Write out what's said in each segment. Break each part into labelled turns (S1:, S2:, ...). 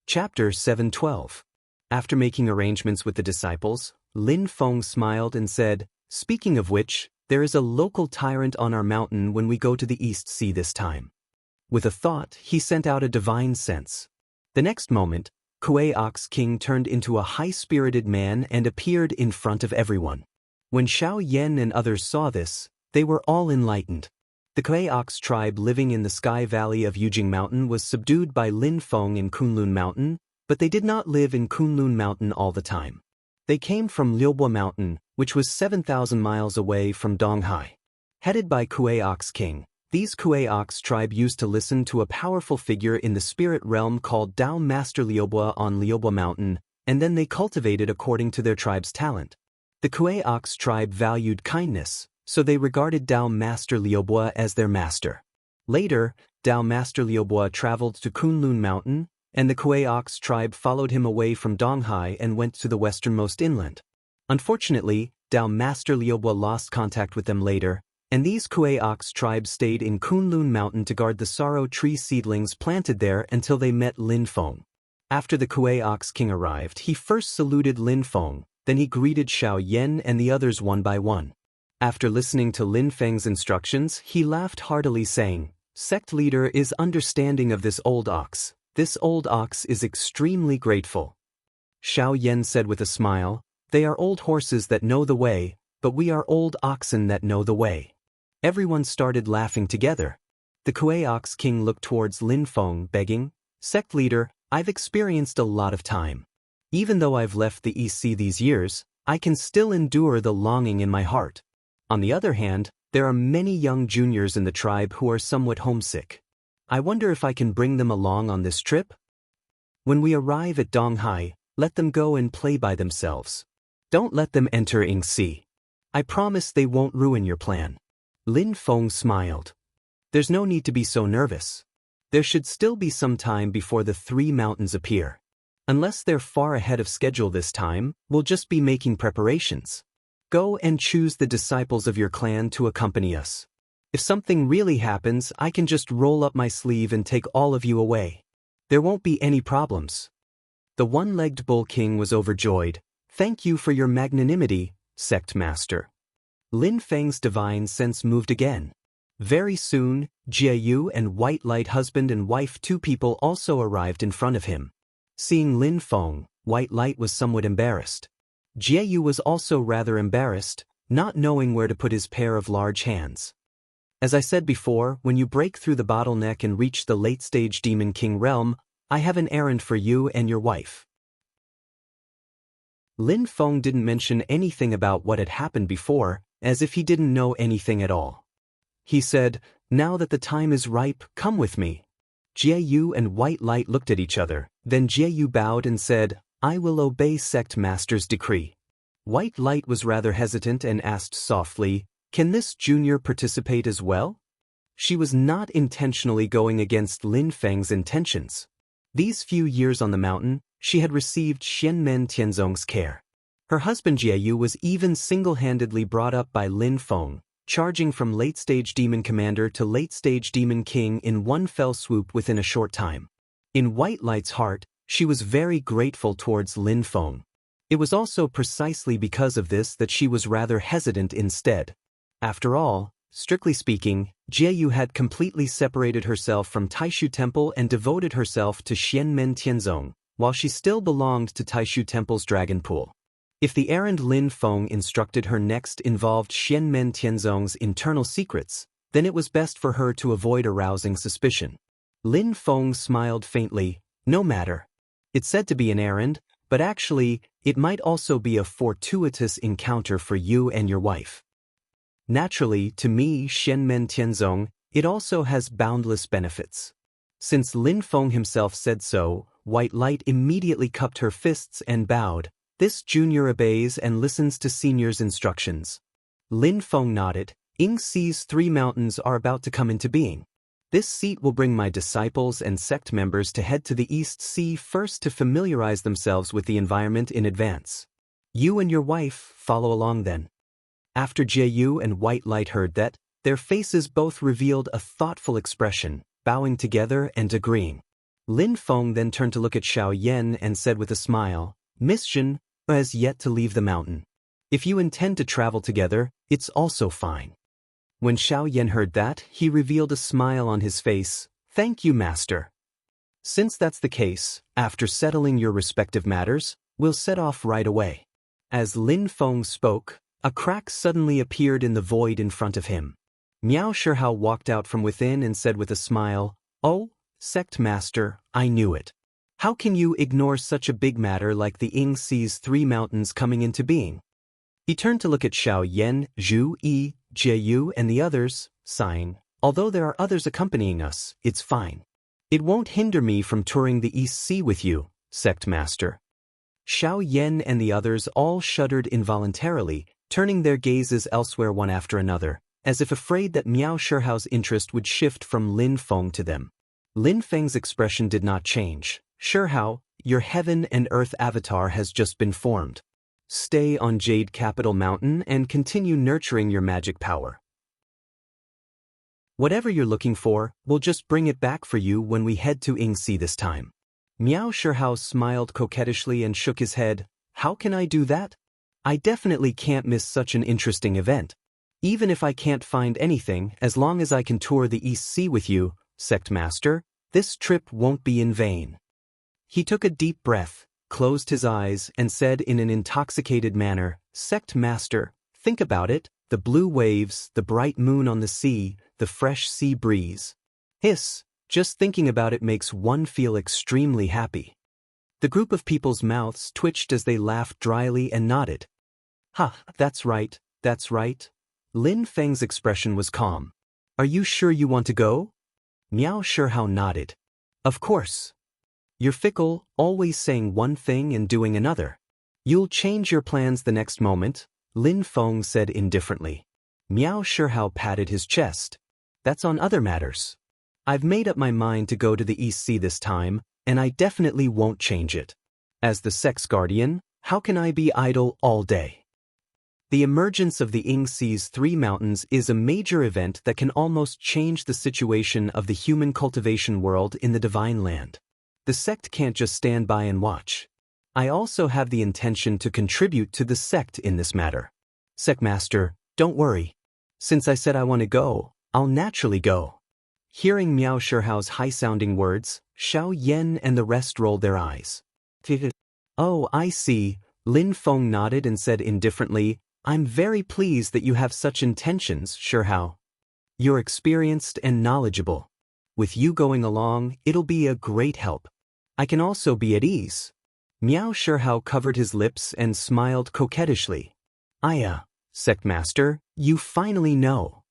S1: Chapter 7:12. After making arrangements with the disciples, Lin Feng smiled and said, "Speaking of which, there is a local tyrant on our mountain when we go to the East Sea this time." With a thought, he sent out a divine sense. The next moment, Kuei Ox King turned into a high-spirited man and appeared in front of everyone. When Xiao Yan and others saw this, they were all enlightened. The Kuei Ox tribe living in the Sky Valley of Yujing Mountain was subdued by Lin Feng in Kunlun Mountain, but they did not live in Kunlun Mountain all the time. They came from Liubo Mountain, which was 7,000 miles away from Donghai. Headed by Kuei Ox King, these Kuei Ox tribe used to listen to a powerful figure in the spirit realm called Dao Master Liubo on Liubo Mountain, and then they cultivated according to their tribe's talent. The Kuei Ox tribe valued kindness, so they regarded Dao Master Liubo as their master. Later, Dao Master Liubo traveled to Kunlun Mountain, and the Kuei Ox tribe followed him away from Donghai and went to the westernmost inland. Unfortunately, Dao Master Liubo lost contact with them later, and these Kuei Ox tribe stayed in Kunlun Mountain to guard the sorrow tree seedlings planted there until they met Lin Feng. After the Kuei Ox King arrived, he first saluted Lin Feng, then he greeted Xiao Yan and the others one by one. After listening to Lin Feng's instructions, he laughed heartily saying, "Sect leader is understanding of this old ox. This old ox is extremely grateful." Xiao Yan said with a smile, "They are old horses that know the way, but we are old oxen that know the way." Everyone started laughing together. The Kuei Ox King looked towards Lin Feng, begging, "Sect leader, I've experienced a lot of time. Even though I've left the East Sea these years, I can still endure the longing in my heart. On the other hand, there are many young juniors in the tribe who are somewhat homesick. I wonder if I can bring them along on this trip? When we arrive at Donghai, let them go and play by themselves. Don't let them enter Yingxi. I promise they won't ruin your plan." Lin Feng smiled. "There's no need to be so nervous. There should still be some time before the three mountains appear. Unless they're far ahead of schedule this time, we'll just be making preparations. Go and choose the disciples of your clan to accompany us. If something really happens, I can just roll up my sleeve and take all of you away. There won't be any problems." The one-legged bull king was overjoyed. "Thank you for your magnanimity, sect master." Lin Feng's divine sense moved again. Very soon, Jieyu and White Light husband and wife, two people, also arrived in front of him. Seeing Lin Feng, White Light was somewhat embarrassed. Jieyu was also rather embarrassed, not knowing where to put his pair of large hands. "As I said before, when you break through the bottleneck and reach the late-stage Demon King realm, I have an errand for you and your wife." Lin Feng didn't mention anything about what had happened before, as if he didn't know anything at all. He said, "Now that the time is ripe, come with me." Jieyu and White Light looked at each other, then Jieyu bowed and said, "I will obey sect master's decree." White Light was rather hesitant and asked softly, "Can this junior participate as well?" She was not intentionally going against Lin Feng's intentions. These few years on the mountain, she had received Xianmen Tianzong's care. Her husband Jieyu was even single-handedly brought up by Lin Feng, charging from late-stage demon commander to late-stage demon king in one fell swoop within a short time. In White Light's heart, she was very grateful towards Lin Feng. It was also precisely because of this that she was rather hesitant instead. After all, strictly speaking, Jieyu had completely separated herself from Taishu Temple and devoted herself to Xianmen Tianzong, while she still belonged to Taishu Temple's dragon pool. If the errand Lin Feng instructed her next involved Xianmen Tianzong's internal secrets, then it was best for her to avoid arousing suspicion. Lin Feng smiled faintly. "No matter. It's said to be an errand, but actually, it might also be a fortuitous encounter for you and your wife. Naturally, to me, Xianmen Tianzong, it also has boundless benefits." Since Lin Feng himself said so, White Light immediately cupped her fists and bowed. "This junior obeys and listens to senior's instructions." Lin Feng nodded. "Yingxi's three mountains are about to come into being. This seat will bring my disciples and sect members to head to the East Sea first to familiarize themselves with the environment in advance. You and your wife follow along then." After Jieyu and White Light heard that, their faces both revealed a thoughtful expression, bowing together and agreeing. Lin Feng then turned to look at Xiao Yan and said with a smile, Miss Jin has yet to leave the mountain. If you intend to travel together, it's also fine. When Xiao Yan heard that, he revealed a smile on his face. Thank you, master. Since that's the case, after settling your respective matters, we'll set off right away. As Lin Feng spoke, a crack suddenly appeared in the void in front of him. Miao Shihao walked out from within and said with a smile, Oh, sect master, I knew it. How can you ignore such a big matter like the Yingxi's 3 mountains coming into being? He turned to look at Xiao Yan, Zhu Yi, Jieyu and the others, sighing, Although there are others accompanying us, it's fine. It won't hinder me from touring the East Sea with you, sect master. Xiao Yan and the others all shuddered involuntarily, turning their gazes elsewhere one after another, as if afraid that Miao Shihao's interest would shift from Lin Feng to them. Lin Feng's expression did not change. Shihao, your heaven and earth avatar has just been formed. Stay on Jade Capital Mountain and continue nurturing your magic power. Whatever you're looking for, we'll just bring it back for you when we head to Yingxi this time. Miao Shihao smiled coquettishly and shook his head. How can I do that? I definitely can't miss such an interesting event. Even if I can't find anything, as long as I can tour the East Sea with you, sect master, this trip won't be in vain. He took a deep breath, closed his eyes, and said in an intoxicated manner, Sect master, think about it, the blue waves, the bright moon on the sea, the fresh sea breeze. Hiss, just thinking about it makes one feel extremely happy. The group of people's mouths twitched as they laughed dryly and nodded. Ha, that's right, that's right. Lin Feng's expression was calm. Are you sure you want to go? Miao Shihao nodded. Of course. You're fickle, always saying one thing and doing another. You'll change your plans the next moment, Lin Feng said indifferently. Miao Shihao patted his chest. That's on other matters. I've made up my mind to go to the East Sea this time, and I definitely won't change it. As the sect's guardian, how can I be idle all day? The emergence of the Yingxi's 3 mountains is a major event that can almost change the situation of the human cultivation world in the Divine Land. The sect can't just stand by and watch. I also have the intention to contribute to the sect in this matter. Sect master, don't worry. Since I said I want to go, I'll naturally go. Hearing Miao Shihao's high-sounding words, Xiao Yan and the rest rolled their eyes. Oh, I see, Lin Feng nodded and said indifferently, I'm very pleased that you have such intentions, Shihao. You're experienced and knowledgeable. With you going along, it'll be a great help. I can also be at ease. Miao Shihao covered his lips and smiled coquettishly. Sect master, you finally know.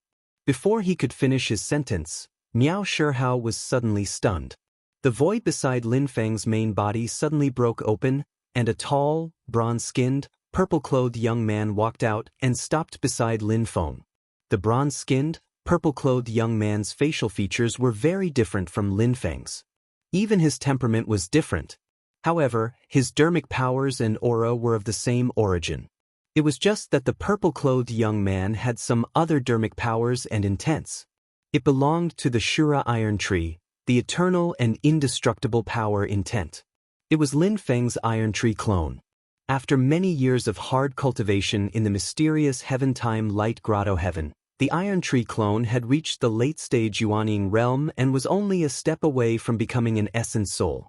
S1: Before he could finish his sentence, Miao Shihao was suddenly stunned. The void beside Lin Feng's main body suddenly broke open, and a tall, bronze-skinned, purple-clothed young man walked out and stopped beside Lin Feng. The bronze-skinned, purple-clothed young man's facial features were very different from Lin Feng's. Even his temperament was different. However, his dermic powers and aura were of the same origin. It was just that the purple-clothed young man had some other dermic powers and intents. It belonged to the Shura Iron Tree, the eternal and indestructible power intent. It was Lin Feng's Iron Tree clone. After many years of hard cultivation in the mysterious Heaven-Time Light Grotto Heaven, the Iron Tree clone had reached the late-stage Yuanying realm and was only a step away from becoming an essence soul.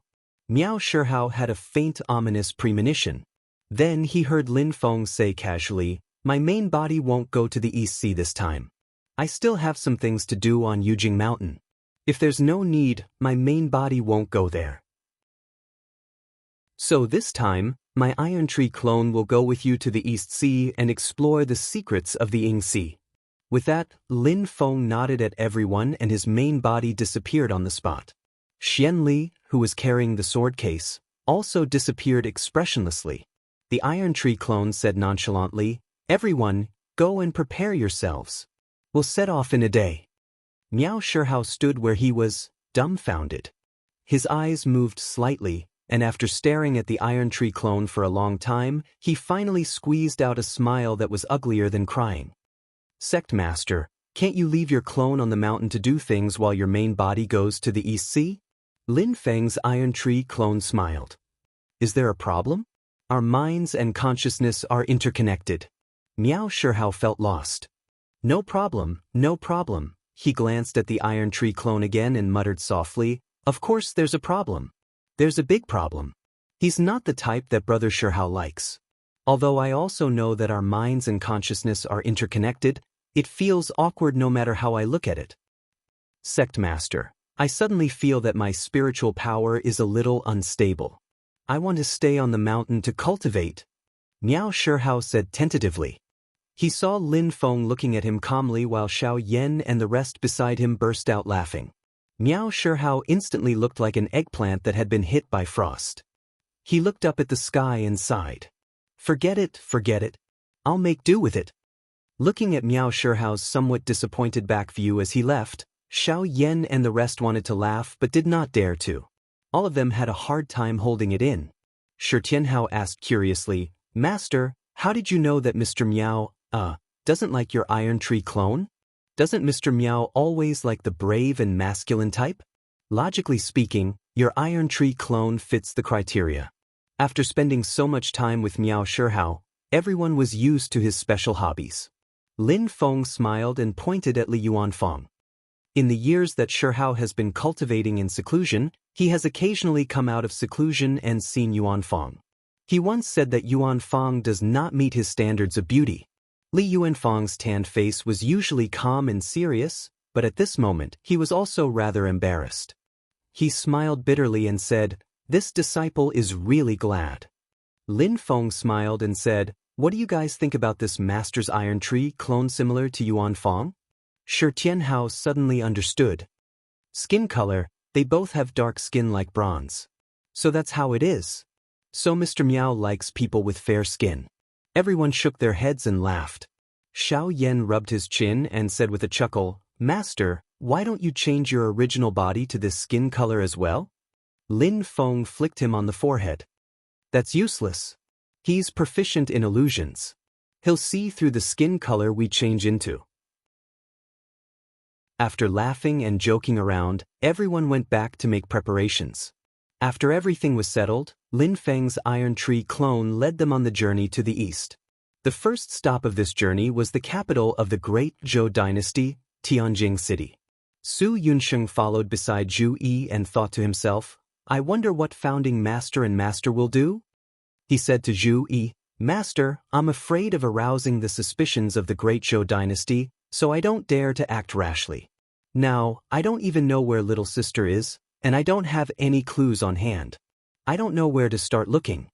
S1: Miao Shihao had a faint ominous premonition. Then he heard Lin Feng say casually, My main body won't go to the East Sea this time. I still have some things to do on Yujing Mountain. If there's no need, my main body won't go there. So this time, my Iron Tree clone will go with you to the East Sea and explore the secrets of the Yingxi. With that, Lin Feng nodded at everyone and his main body disappeared on the spot. Xian Li, who was carrying the sword case, also disappeared expressionlessly. The Iron Tree clone said nonchalantly, Everyone, go and prepare yourselves. We'll set off in a day. Miao Shihao stood where he was, dumbfounded. His eyes moved slightly, and after staring at the Iron Tree clone for a long time, he finally squeezed out a smile that was uglier than crying. Sect master, can't you leave your clone on the mountain to do things while your main body goes to the East Sea? Lin Feng's iron tree clone smiled. Is there a problem? Our minds and consciousness are interconnected. Miao Shihao felt lost. No problem, no problem. He glanced at the iron tree clone again and muttered softly, of course there's a problem. There's a big problem. He's not the type that Brother Shihao likes. Although I also know that our minds and consciousness are interconnected, it feels awkward no matter how I look at it. Sect Master, I suddenly feel that my spiritual power is a little unstable. I want to stay on the mountain to cultivate, Miao Shihao said tentatively. He saw Lin Feng looking at him calmly while Xiao Yan and the rest beside him burst out laughing. Miao Shihao instantly looked like an eggplant that had been hit by frost. He looked up at the sky and sighed. Forget it. I'll make do with it. Looking at Miao Shihao's somewhat disappointed back view as he left, Xiao Yan and the rest wanted to laugh but did not dare to. All of them had a hard time holding it in. Shi Tianhao asked curiously, Master, how did you know that Mr. Miao, doesn't like your iron tree clone? Doesn't Mr. Miao always like the brave and masculine type? Logically speaking, your iron tree clone fits the criteria. After spending so much time with Miao Shihao, everyone was used to his special hobbies. Lin Feng smiled and pointed at Li Yuanfang. In the years that Shihao has been cultivating in seclusion, he has occasionally come out of seclusion and seen Yuanfang. He once said that Yuanfang does not meet his standards of beauty. Li Yuanfang's tanned face was usually calm and serious, but at this moment he was also rather embarrassed. He smiled bitterly and said, This disciple is really glad. Lin Feng smiled and said, What do you guys think about this master's iron tree clone similar to Yuanfang? Shi Tianhao suddenly understood. Skin color, they both have dark skin like bronze. So that's how it is. So Mr. Miao likes people with fair skin. Everyone shook their heads and laughed. Xiao Yan rubbed his chin and said with a chuckle, Master, why don't you change your original body to this skin color as well? Lin Feng flicked him on the forehead. That's useless. He's proficient in illusions. He'll see through the skin color we change into. After laughing and joking around, everyone went back to make preparations. After everything was settled, Lin Feng's iron tree clone led them on the journey to the east. The first stop of this journey was the capital of the Great Zhou Dynasty, Tianjing City. Su Yunsheng followed beside Zhu Yi and thought to himself, I wonder what founding master and master will do? He said to Zhu Yi, Master, I'm afraid of arousing the suspicions of the Great Zhou Dynasty, so I don't dare to act rashly. Now, I don't even know where little sister is, and I don't have any clues on hand. I don't know where to start looking.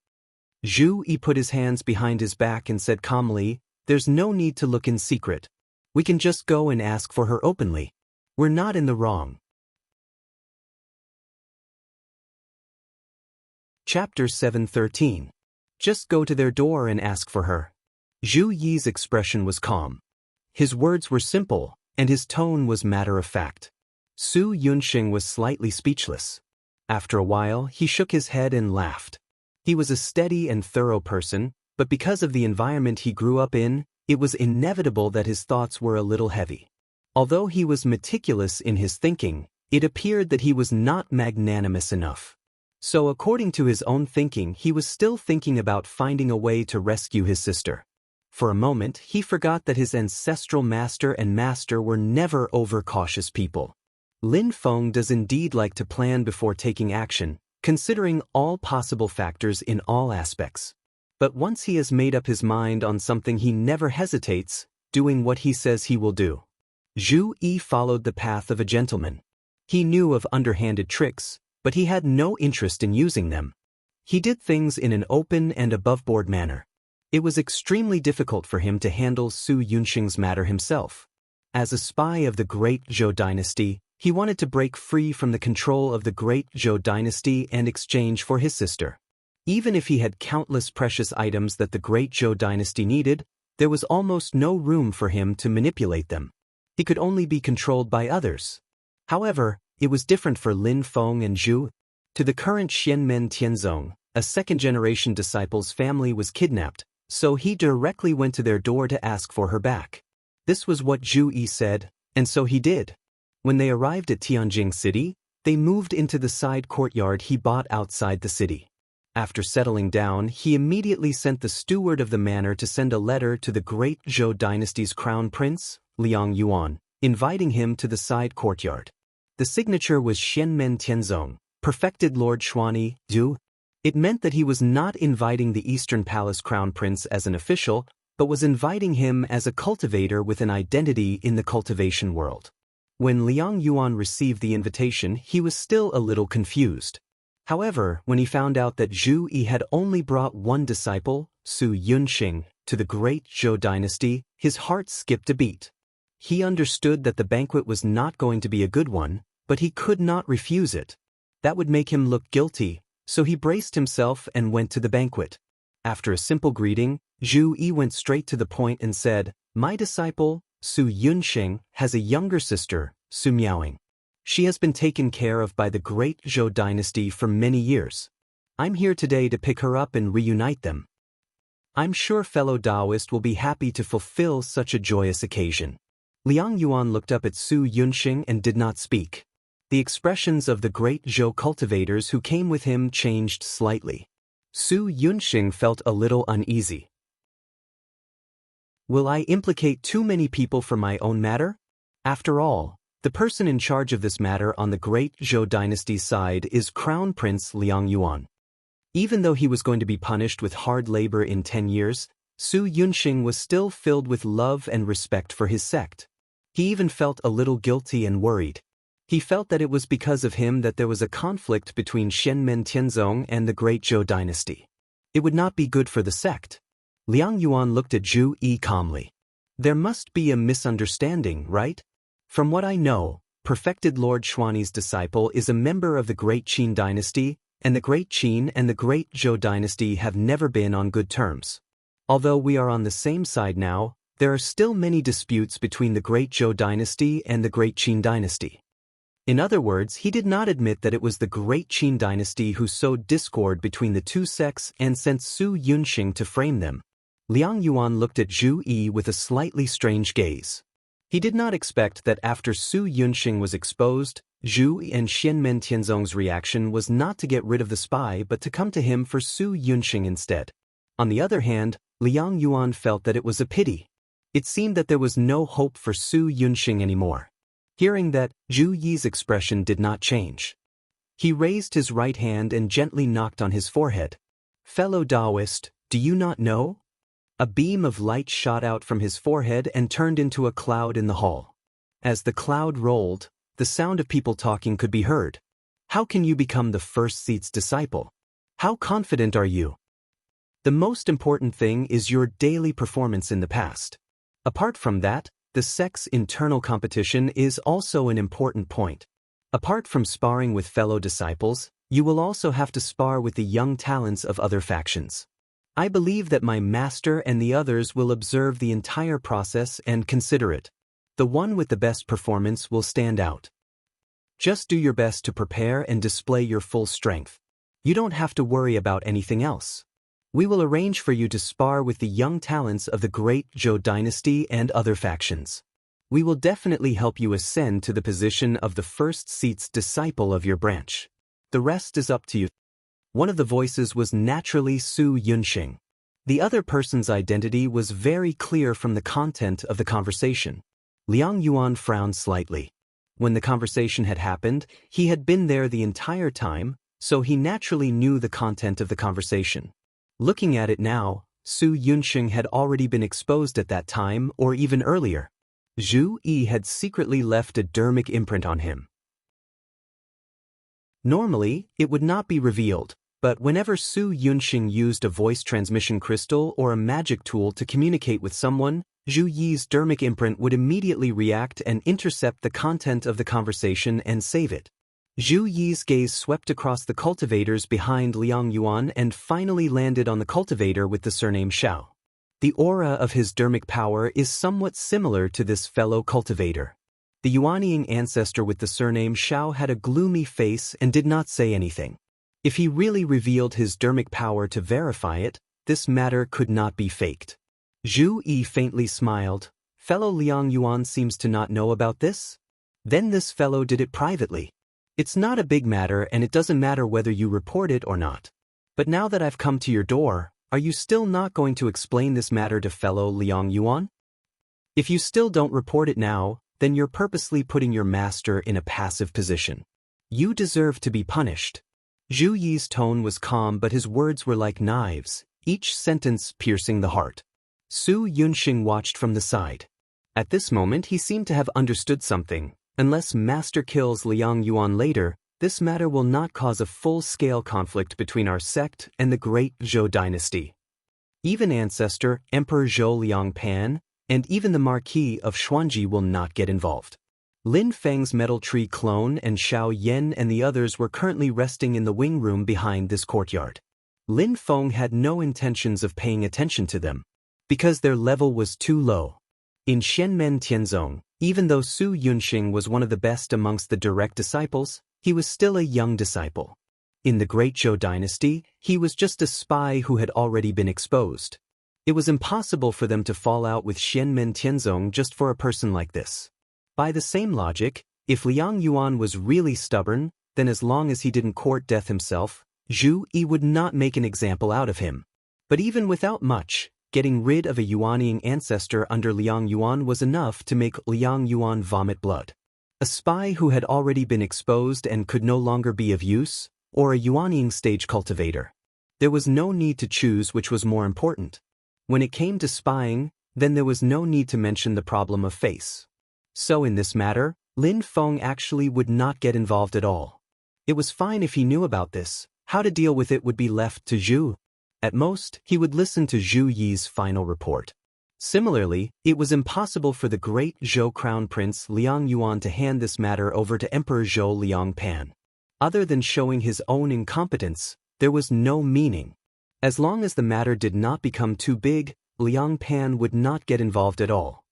S1: Zhu Yi put his hands behind his back and said calmly, There's no need to look in secret. We can just go and ask for her openly. We're not in the wrong. Chapter 7:13. Just go to their door and ask for her. Zhu Yi's expression was calm. His words were simple, and his tone was matter-of-fact. Su Yunsheng was slightly speechless. After a while, he shook his head and laughed. He was a steady and thorough person, but because of the environment he grew up in, it was inevitable that his thoughts were a little heavy. Although he was meticulous in his thinking, it appeared that he was not magnanimous enough. So according to his own thinking, he was still thinking about finding a way to rescue his sister. For a moment, he forgot that his ancestral master and master were never overcautious people. Lin Feng does indeed like to plan before taking action, considering all possible factors in all aspects. But once he has made up his mind on something, he never hesitates, doing what he says he will do. Zhu Yi followed the path of a gentleman. He knew of underhanded tricks, but he had no interest in using them. He did things in an open and above-board manner. It was extremely difficult for him to handle Su Yunsheng's matter himself. As a spy of the Great Zhou Dynasty, he wanted to break free from the control of the Great Zhou Dynasty and exchange for his sister. Even if he had countless precious items that the Great Zhou Dynasty needed, there was almost no room for him to manipulate them. He could only be controlled by others. However, it was different for Lin Feng and Zhu. To the current Xianmen Tianzong, a second-generation disciple's family was kidnapped, so he directly went to their door to ask for her back. This was what Zhu Yi said, and so he did. When they arrived at Tianjing City, They moved into the side courtyard he bought outside the city. After settling down, he immediately sent the steward of the manor to send a letter to the great Zhou dynasty's crown prince, Liang Yuan, inviting him to the side courtyard. The signature was Xianmen Tianzong, perfected Lord Xuani, Du. It meant that he was not inviting the Eastern Palace crown prince as an official, but was inviting him as a cultivator with an identity in the cultivation world. When Liang Yuan received the invitation, he was still a little confused. However, when he found out that Zhu Yi had only brought one disciple, Su Yunxing, to the great Zhou dynasty, his heart skipped a beat. He understood that the banquet was not going to be a good one, but he could not refuse it. That would make him look guilty, so he braced himself and went to the banquet. After a simple greeting, Zhu Yi went straight to the point and said, "My disciple, Su Yunxing, has a younger sister, Su Miaoing. She has been taken care of by the great Zhou dynasty for many years. I'm here today to pick her up and reunite them. I'm sure fellow Taoist will be happy to fulfill such a joyous occasion." Liang Yuan looked up at Su Yunxing and did not speak. The expressions of the great Zhou cultivators who came with him changed slightly. Su Yunxing felt a little uneasy. Will I implicate too many people for my own matter? After all, the person in charge of this matter on the great Zhou dynasty's side is Crown Prince Liang Yuan. Even though he was going to be punished with hard labor in 10 years, Su Yunxing was still filled with love and respect for his sect. He even felt a little guilty and worried. He felt that it was because of him that there was a conflict between Xianmen Tianzong and the great Zhou dynasty. It would not be good for the sect. Liang Yuan looked at Zhu Yi calmly. There must be a misunderstanding, right? From what I know, perfected Lord Xuani's disciple is a member of the great Qin dynasty, and the great Qin and the great Zhou dynasty have never been on good terms. Although we are on the same side now, there are still many disputes between the great Zhou dynasty and the great Qin dynasty. In other words, he did not admit that it was the great Qin dynasty who sowed discord between the two sects and sent Su Yunxing to frame them. Liang Yuan looked at Zhu Yi with a slightly strange gaze. He did not expect that after Su Yunxing was exposed, Zhu Yi and Xianmen Tianzong's reaction was not to get rid of the spy but to come to him for Su Yunxing instead. On the other hand, Liang Yuan felt that it was a pity. It seemed that there was no hope for Su Yunxing anymore. Hearing that, Zhu Yi's expression did not change. He raised his right hand and gently knocked on his forehead. "Fellow Taoist, do you not know?" A beam of light shot out from his forehead and turned into a cloud in the hall. As the cloud rolled, the sound of people talking could be heard. "How can you become the first seat's disciple? How confident are you? The most important thing is your daily performance in the past. Apart from that, the sect's internal competition is also an important point. Apart from sparring with fellow disciples, you will also have to spar with the young talents of other factions. I believe that my master and the others will observe the entire process and consider it. The one with the best performance will stand out. Just do your best to prepare and display your full strength. You don't have to worry about anything else. We will arrange for you to spar with the young talents of the great Zhou dynasty and other factions. We will definitely help you ascend to the position of the first seat's disciple of your branch. The rest is up to you." One of the voices was naturally Su Yunxing. The other person's identity was very clear from the content of the conversation. Liang Yuan frowned slightly. When the conversation had happened, he had been there the entire time, so he naturally knew the content of the conversation. Looking at it now, Su Yunxing had already been exposed at that time or even earlier. Zhu Yi had secretly left a dermic imprint on him. Normally, it would not be revealed, but whenever Su Yunxing used a voice transmission crystal or a magic tool to communicate with someone, Zhu Yi's dermic imprint would immediately react and intercept the content of the conversation and save it. Zhu Yi's gaze swept across the cultivators behind Liang Yuan and finally landed on the cultivator with the surname Xiao. The aura of his dermic power is somewhat similar to this fellow cultivator. The Yuanying ancestor with the surname Xiao had a gloomy face and did not say anything. If he really revealed his dermic power to verify it, this matter could not be faked. Zhu Yi faintly smiled. "Fellow Liang Yuan seems to not know about this? Then this fellow did it privately. It's not a big matter and it doesn't matter whether you report it or not. But now that I've come to your door, are you still not going to explain this matter to fellow Liang Yuan? If you still don't report it now, then you're purposely putting your master in a passive position. You deserve to be punished. Zhu Yi's tone was calm but his words were like knives, each sentence piercing the heart. Su Yunxing watched from the side. At this moment he seemed to have understood something. Unless Master kills Liang Yuan later, this matter will not cause a full-scale conflict between our sect and the great Zhou dynasty. Even ancestor Emperor Zhou Liangpan and even the Marquis of Xuanji will not get involved. Lin Feng's metal tree clone and Xiao Yan and the others were currently resting in the wing room behind this courtyard. Lin Feng had no intentions of paying attention to them, because their level was too low. In Shenmen Tianzong, even though Su Yunxing was one of the best amongst the direct disciples, he was still a young disciple. In the Great Zhou dynasty, he was just a spy who had already been exposed. It was impossible for them to fall out with Shenmen Tianzong just for a person like this. By the same logic, if Liang Yuan was really stubborn, then as long as he didn't court death himself, Zhu Yi would not make an example out of him. But even without much, getting rid of a Yuanying ancestor under Liang Yuan was enough to make Liang Yuan vomit blood. A spy who had already been exposed and could no longer be of use, or a Yuanying stage cultivator. There was no need to choose which was more important. When it came to spying, then there was no need to mention the problem of face. So in this matter, Lin Feng actually would not get involved at all. It was fine if he knew about this. How to deal with it would be left to Zhu. At most, he would listen to Zhu Yi's final report. Similarly, it was impossible for the great Zhou Crown Prince Liang Yuan to hand this matter over to Emperor Zhou Liangpan. Other than showing his own incompetence, there was no meaning. As long as the matter did not become too big, Liangpan would not get involved at all.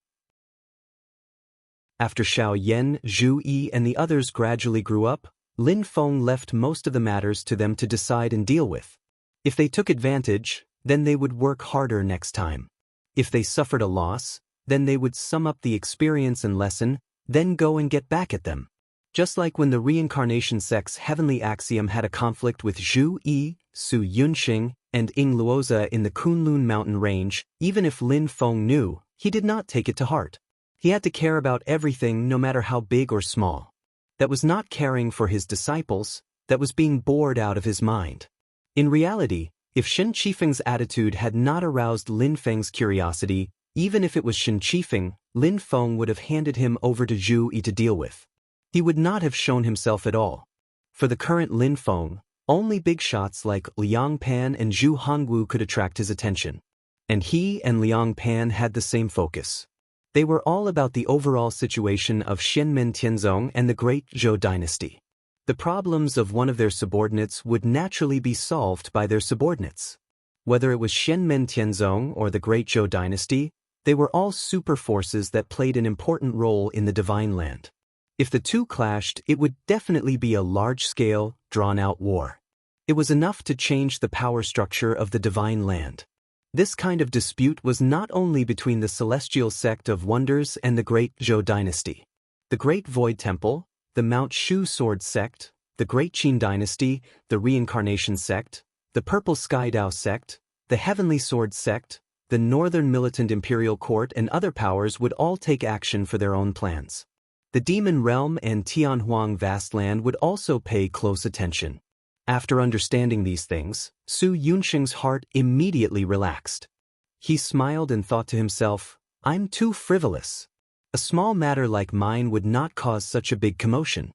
S1: After Xiao Yan, Zhu Yi and the others gradually grew up, Lin Feng left most of the matters to them to decide and deal with. If they took advantage, then they would work harder next time. If they suffered a loss, then they would sum up the experience and lesson, then go and get back at them. Just like when the reincarnation sect's heavenly axiom had a conflict with Zhu Yi, Su Yunxing, and Ying Luoza in the Kunlun mountain range, even if Lin Feng knew, he did not take it to heart. He had to care about everything no matter how big or small. That was not caring for his disciples, that was being bored out of his mind. In reality, if Shen Qifeng's attitude had not aroused Lin Feng's curiosity, even if it was Shen Qifeng, Lin Feng would have handed him over to Zhu Yi to deal with. He would not have shown himself at all. For the current Lin Feng, only big shots like Liang Pan and Zhu Hongwu could attract his attention. And he and Liang Pan had the same focus. They were all about the overall situation of Shenmen Tianzong and the Great Zhou dynasty. The problems of one of their subordinates would naturally be solved by their subordinates. Whether it was Shenmen Tianzong or the Great Zhou dynasty, they were all super forces that played an important role in the Divine Land. If the two clashed, it would definitely be a large-scale, drawn-out war. It was enough to change the power structure of the Divine Land. This kind of dispute was not only between the Celestial Sect of Wonders and the Great Zhou dynasty. The Great Void Temple, the Mount Shu Sword Sect, the Great Qin Dynasty, the Reincarnation Sect, the Purple Sky Dao Sect, the Heavenly Sword Sect, the Northern Militant Imperial Court and other powers would all take action for their own plans. The Demon Realm and Tianhuang Vastland would also pay close attention. After understanding these things, Su Yunxing's heart immediately relaxed. He smiled and thought to himself, I'm too frivolous. A small matter like mine would not cause such a big commotion.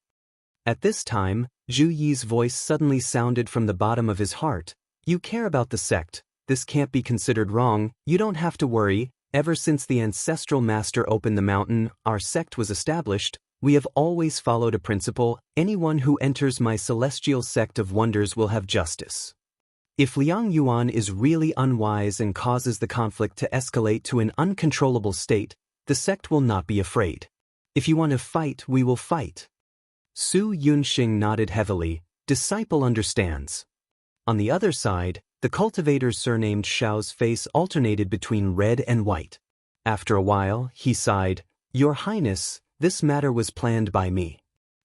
S1: At this time, Zhu Yi's voice suddenly sounded from the bottom of his heart. You care about the sect, this can't be considered wrong, you don't have to worry. Ever since the ancestral master opened the mountain, our sect was established. We have always followed a principle, anyone who enters my celestial sect of wonders will have justice. If Liang Yuan is really unwise and causes the conflict to escalate to an uncontrollable state, the sect will not be afraid. If you want to fight, we will fight. Su Yunxing nodded heavily, disciple understands. On the other side, the cultivator surnamed Xiao's face alternated between red and white. After a while, he sighed, Your Highness, this matter was planned by me.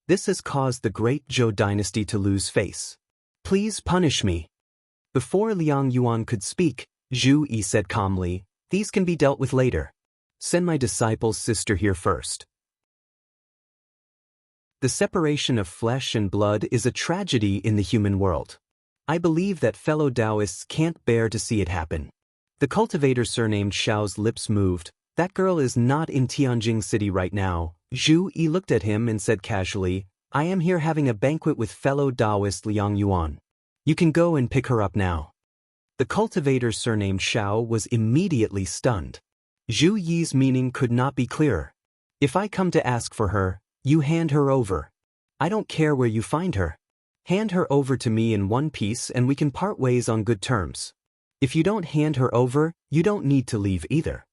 S1: This has caused the great Zhou dynasty to lose face. Please punish me. Before Liang Yuan could speak, Zhu Yi said calmly, these can be dealt with later. Send my disciple's sister here first. The separation of flesh and blood is a tragedy in the human world. I believe that fellow Taoists can't bear to see it happen. The cultivator surnamed Xiao's lips moved. That girl is not in Tianjing City right now. Zhu Yi looked at him and said casually, I am here having a banquet with fellow Taoist Liang Yuan. You can go and pick her up now. The cultivator surnamed Xiao was immediately stunned. Zhu Yi's meaning could not be clearer. If I come to ask for her, you hand her over. I don't care where you find her. Hand her over to me in one piece and we can part ways on good terms. If you don't hand her over, you don't need to leave either.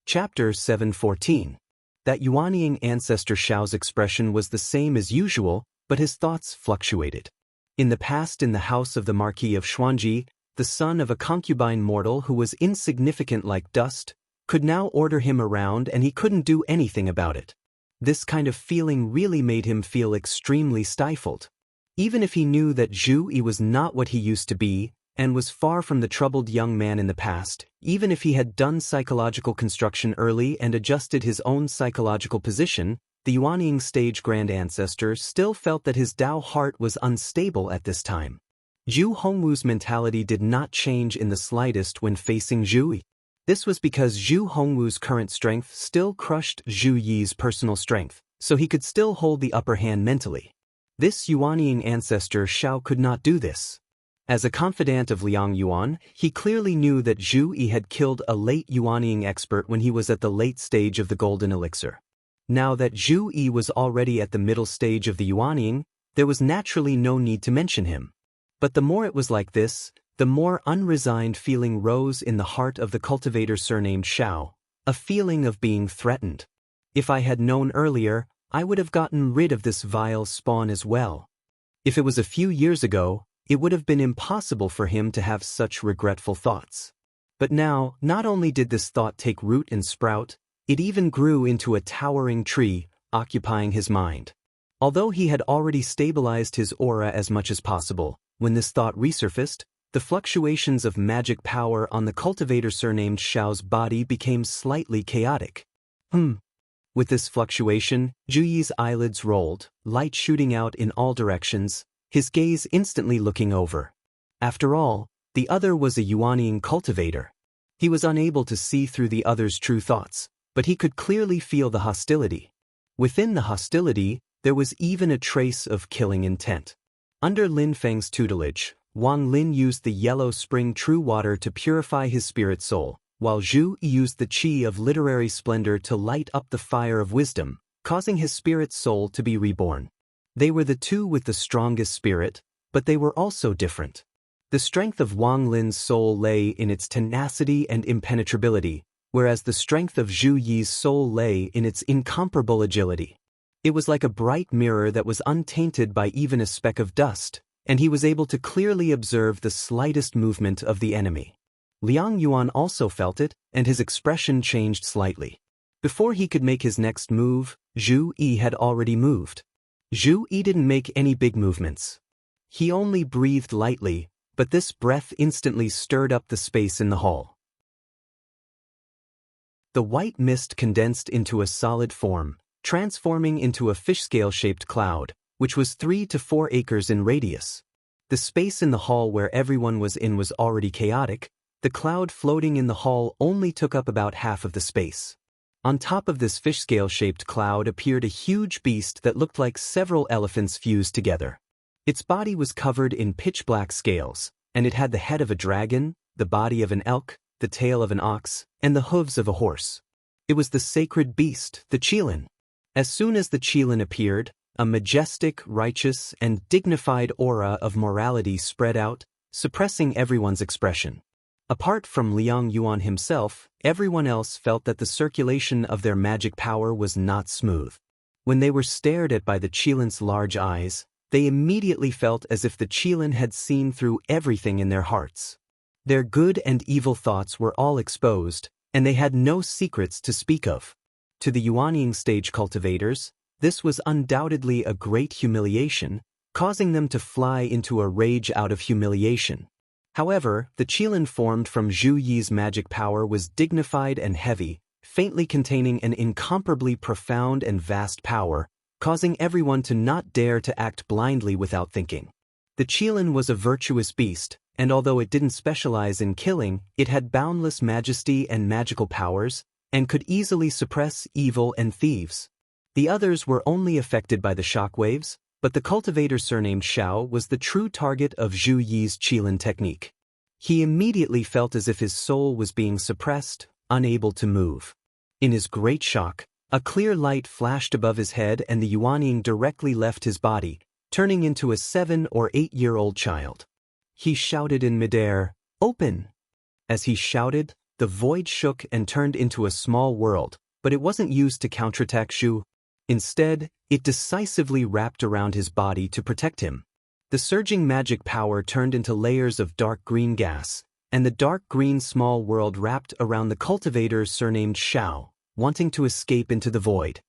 S1: Chapter 7:14. That Yuanying ancestor Xiao's expression was the same as usual, but his thoughts fluctuated. In the past, in the house of the Marquis of Xuanji, the son of a concubine mortal who was insignificant like dust, could now order him around and he couldn't do anything about it. This kind of feeling really made him feel extremely stifled. Even if he knew that Zhu Yi was not what he used to be, and was far from the troubled young man in the past, even if he had done psychological construction early and adjusted his own psychological position, the Yuanying stage grand ancestor still felt that his Tao heart was unstable at this time. Zhu Hongwu's mentality did not change in the slightest when facing Zhu Yi. This was because Zhu Hongwu's current strength still crushed Zhu Yi's personal strength, so he could still hold the upper hand mentally. This Yuanying ancestor Xiao could not do this. As a confidant of Liang Yuan, he clearly knew that Zhu Yi had killed a late Yuanying expert when he was at the late stage of the golden elixir. Now that Zhu Yi was already at the middle stage of the Yuanying, there was naturally no need to mention him. But the more it was like this, the more unresigned feeling rose in the heart of the cultivator surnamed Xiao, a feeling of being threatened. If I had known earlier, I would have gotten rid of this vile spawn as well. If it was a few years ago, it would have been impossible for him to have such regretful thoughts. But now, not only did this thought take root and sprout, it even grew into a towering tree, occupying his mind. Although he had already stabilized his aura as much as possible, when this thought resurfaced, the fluctuations of magic power on the cultivator surnamed Xiao's body became slightly chaotic. With this fluctuation, Zhu Yi's eyelids rolled, light shooting out in all directions, his gaze instantly looking over. After all, the other was a Yuanying cultivator. He was unable to see through the other's true thoughts, but he could clearly feel the hostility. Within the hostility, there was even a trace of killing intent. Under Lin Feng's tutelage, Wang Lin used the yellow spring true water to purify his spirit soul, while Zhu used the qi of literary splendor to light up the fire of wisdom, causing his spirit soul to be reborn. They were the two with the strongest spirit, but they were also different. The strength of Wang Lin's soul lay in its tenacity and impenetrability, whereas the strength of Zhu Yi's soul lay in its incomparable agility. It was like a bright mirror that was untainted by even a speck of dust, and he was able to clearly observe the slightest movement of the enemy. Liang Yuan also felt it, and his expression changed slightly. Before he could make his next move, Zhu Yi had already moved. Zhu Yi didn't make any big movements. He only breathed lightly, but this breath instantly stirred up the space in the hall. The white mist condensed into a solid form, transforming into a fish-scale-shaped cloud, which was 3 to 4 acres in radius. The space in the hall where everyone was in was already chaotic. The cloud floating in the hall only took up about half of the space. On top of this fish-scale-shaped cloud appeared a huge beast that looked like several elephants fused together. Its body was covered in pitch-black scales, and it had the head of a dragon, the body of an elk, the tail of an ox, and the hooves of a horse. It was the sacred beast, the Qilin. As soon as the Qilin appeared, a majestic, righteous, and dignified aura of morality spread out, suppressing everyone's expression. Apart from Liang Yuan himself, everyone else felt that the circulation of their magic power was not smooth. When they were stared at by the Qilin's large eyes, they immediately felt as if the Qilin had seen through everything in their hearts. Their good and evil thoughts were all exposed, and they had no secrets to speak of. To the Yuanying stage cultivators, this was undoubtedly a great humiliation, causing them to fly into a rage out of humiliation. However, the qilin formed from Zhu Yi's magic power was dignified and heavy, faintly containing an incomparably profound and vast power, causing everyone to not dare to act blindly without thinking. The qilin was a virtuous beast, and although it didn't specialize in killing, it had boundless majesty and magical powers, and could easily suppress evil and thieves. The others were only affected by the shockwaves, but the cultivator surnamed Xiao was the true target of Zhu Yi's qilin technique. He immediately felt as if his soul was being suppressed, unable to move. In his great shock, a clear light flashed above his head and the Yuanying directly left his body, turning into a 7- or 8-year-old child. He shouted in midair, "Open!" As he shouted, the void shook and turned into a small world, but it wasn't used to counterattack Zhu. Instead, it decisively wrapped around his body to protect him. The surging magic power turned into layers of dark green gas, and the dark green small world wrapped around the cultivator surnamed Xiao, wanting to escape into the void.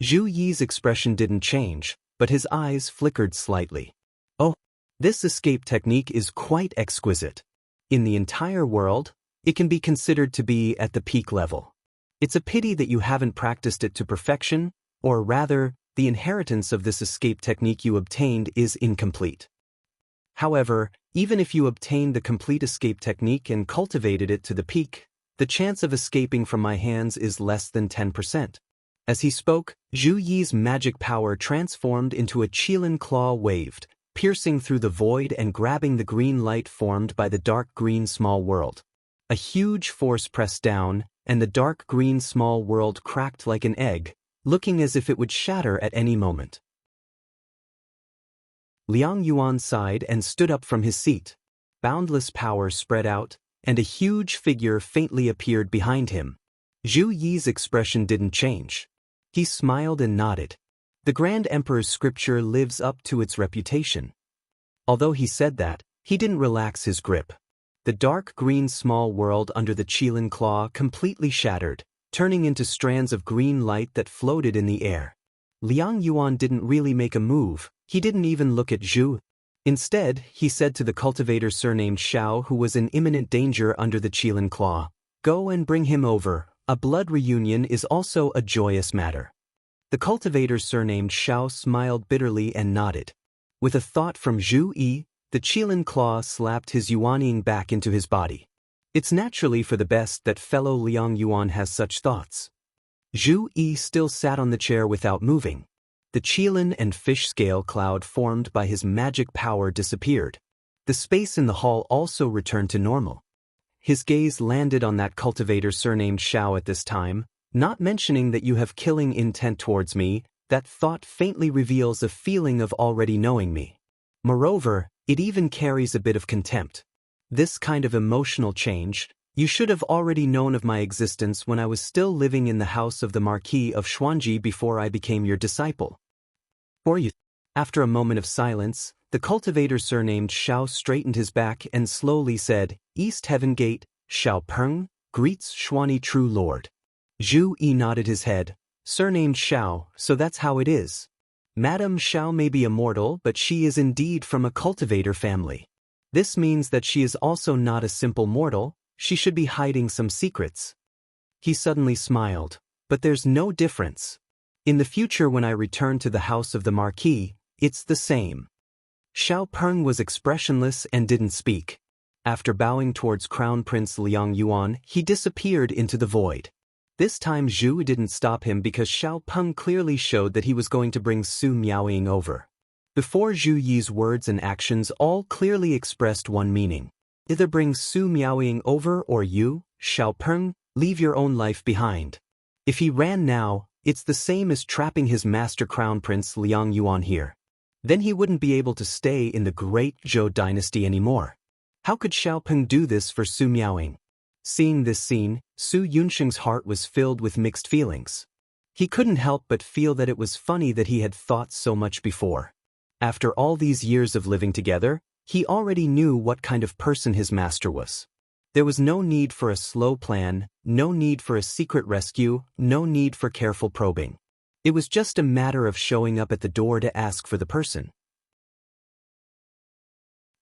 S1: Zhu Yi's expression didn't change, but his eyes flickered slightly. Oh, this escape technique is quite exquisite. In the entire world, it can be considered to be at the peak level. It's a pity that you haven't practiced it to perfection, or rather, the inheritance of this escape technique you obtained is incomplete. However, even if you obtained the complete escape technique and cultivated it to the peak, the chance of escaping from my hands is less than 10%. As he spoke, Zhu Yi's magic power transformed into a qilin claw waved, piercing through the void and grabbing the green light formed by the dark green small world. A huge force pressed down, and the dark green small world cracked like an egg, looking as if it would shatter at any moment. Liang Yuan sighed and stood up from his seat. Boundless power spread out, and a huge figure faintly appeared behind him. Zhu Yi's expression didn't change. He smiled and nodded. The Grand Emperor's scripture lives up to its reputation. Although he said that, he didn't relax his grip. The dark green small world under the qilin claw completely shattered, turning into strands of green light that floated in the air. Liang Yuan didn't really make a move, he didn't even look at Zhu. Instead, he said to the cultivator surnamed Xiao who was in imminent danger under the qilin claw, "Go and bring him over, a blood reunion is also a joyous matter." The cultivator surnamed Xiao smiled bitterly and nodded. With a thought from Zhu Yi, the qilin claw slapped his Yuanying back into his body. It's naturally for the best that fellow Liang Yuan has such thoughts. Zhu Yi still sat on the chair without moving. The qilin and fish scale cloud formed by his magic power disappeared. The space in the hall also returned to normal. His gaze landed on that cultivator surnamed Xiao at this time, not mentioning that you have killing intent towards me. That thought faintly reveals a feeling of already knowing me. Moreover, it even carries a bit of contempt. This kind of emotional change, you should have already known of my existence when I was still living in the house of the Marquis of Xuanji before I became your disciple. Or you. After a moment of silence, the cultivator surnamed Xiao straightened his back and slowly said, "East Heaven Gate, Xiao Peng, greets Xuani True Lord." Zhu Yi nodded his head, "Surnamed Xiao, so that's how it is. Madame Xiao may be a mortal, but she is indeed from a cultivator family. This means that she is also not a simple mortal, she should be hiding some secrets." He suddenly smiled, "But there's no difference. In the future when I return to the house of the Marquis, it's the same." Xiao Peng was expressionless and didn't speak. After bowing towards Crown Prince Liang Yuan, he disappeared into the void. This time Zhu didn't stop him because Xiao Peng clearly showed that he was going to bring Su Miaoying over. Before Zhu Yi's words and actions all clearly expressed one meaning. Either bring Su Miaoying over or you, Xiao Peng, leave your own life behind. If he ran now, it's the same as trapping his master Crown Prince Liang Yuan here. Then he wouldn't be able to stay in the great Zhou dynasty anymore. How could Xiao Peng do this for Su Miaoying? Seeing this scene, Su Yunsheng's heart was filled with mixed feelings. He couldn't help but feel that it was funny that he had thought so much before. After all these years of living together, he already knew what kind of person his master was. There was no need for a slow plan, no need for a secret rescue, no need for careful probing. It was just a matter of showing up at the door to ask for the person.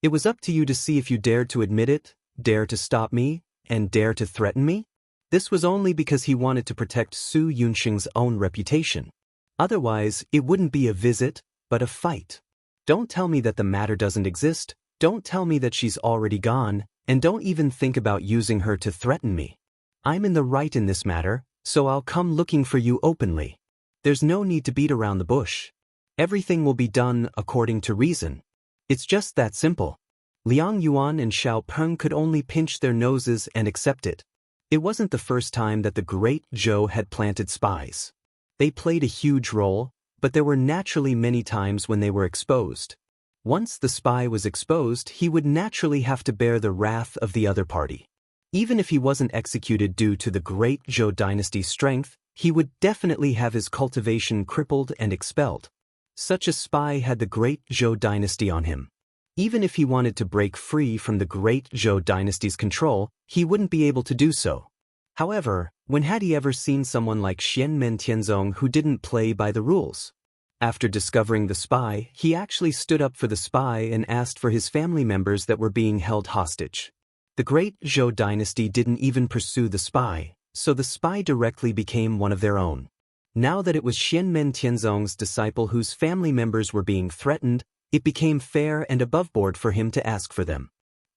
S1: It was up to you to see if you dared to admit it, dare to stop me, and dare to threaten me. This was only because he wanted to protect Su Yunxing's own reputation. Otherwise, it wouldn't be a visit, but a fight. Don't tell me that the matter doesn't exist, don't tell me that she's already gone, and don't even think about using her to threaten me. I'm in the right in this matter, so I'll come looking for you openly. There's no need to beat around the bush. Everything will be done according to reason. It's just that simple. Liang Yuan and Xiao Peng could only pinch their noses and accept it. It wasn't the first time that the great Zhou had planted spies. They played a huge role, but there were naturally many times when they were exposed. Once the spy was exposed, he would naturally have to bear the wrath of the other party. Even if he wasn't executed due to the great Zhou dynasty's strength, he would definitely have his cultivation crippled and expelled. Such a spy had the great Zhou dynasty on him. Even if he wanted to break free from the great Zhou dynasty's control, he wouldn't be able to do so. However, when had he ever seen someone like Xianmen Tianzong who didn't play by the rules? After discovering the spy, he actually stood up for the spy and asked for his family members that were being held hostage. The great Zhou dynasty didn't even pursue the spy, so the spy directly became one of their own. Now that it was Xianmen Tianzong's disciple whose family members were being threatened, it became fair and aboveboard for him to ask for them.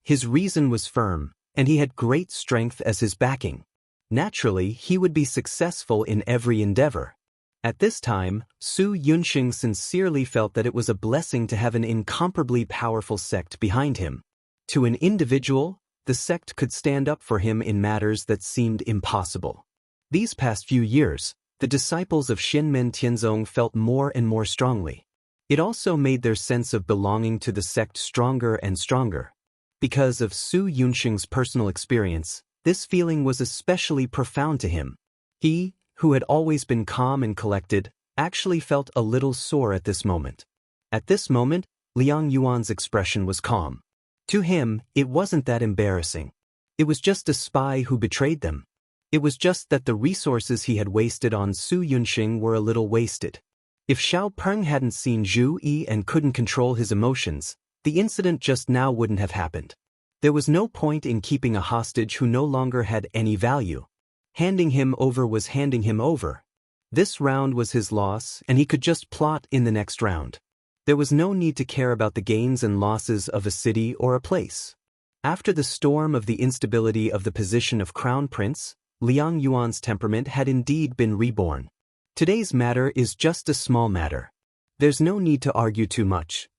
S1: His reason was firm, and he had great strength as his backing. Naturally, he would be successful in every endeavor. At this time, Su Yunxing sincerely felt that it was a blessing to have an incomparably powerful sect behind him. To an individual, the sect could stand up for him in matters that seemed impossible. These past few years, the disciples of Xianmen Tianzong felt more and more strongly. It also made their sense of belonging to the sect stronger and stronger. Because of Su Yunxing's personal experience, this feeling was especially profound to him. He, who had always been calm and collected, actually felt a little sore at this moment. At this moment, Liang Yuan's expression was calm. To him, it wasn't that embarrassing. It was just a spy who betrayed them. It was just that the resources he had wasted on Su Yunxing were a little wasted. If Xiao Peng hadn't seen Zhu Yi and couldn't control his emotions, the incident just now wouldn't have happened. There was no point in keeping a hostage who no longer had any value. Handing him over was handing him over. This round was his loss, and he could just plot in the next round. There was no need to care about the gains and losses of a city or a place. After the storm of the instability of the position of Crown Prince, Liang Yuan's temperament had indeed been reborn. Today's matter is just a small matter. There's no need to argue too much.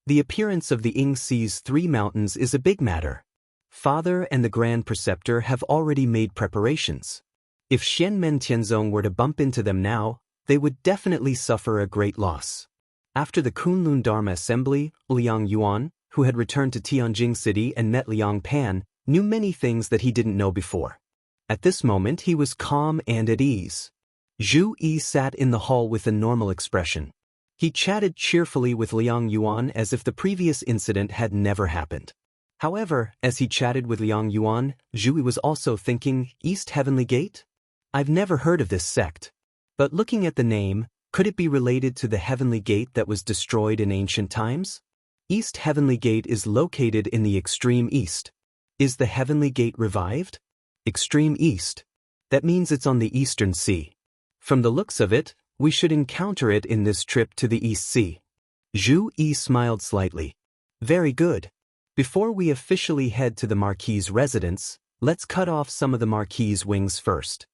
S1: The appearance of the Yingxi's 3 mountains is a big matter. Father and the Grand Preceptor have already made preparations. If Xianmen Tianzong were to bump into them now, they would definitely suffer a great loss. After the Kunlun Dharma Assembly, Liang Yuan, who had returned to Tianjing City and met Liang Pan, knew many things that he didn't know before. At this moment he was calm and at ease. Zhu Yi sat in the hall with a normal expression. He chatted cheerfully with Liang Yuan as if the previous incident had never happened. However, as he chatted with Liang Yuan, Zhu Yi was also thinking, East Heavenly Gate? I've never heard of this sect. But looking at the name, could it be related to the Heavenly Gate that was destroyed in ancient times? East Heavenly Gate is located in the extreme east. Is the Heavenly Gate revived? Extreme east. That means it's on the Eastern Sea. From the looks of it, we should encounter it in this trip to the East Sea. Zhu Yi smiled slightly. Very good. Before we officially head to the Marquis's residence, let's cut off some of the Marquis's wings first.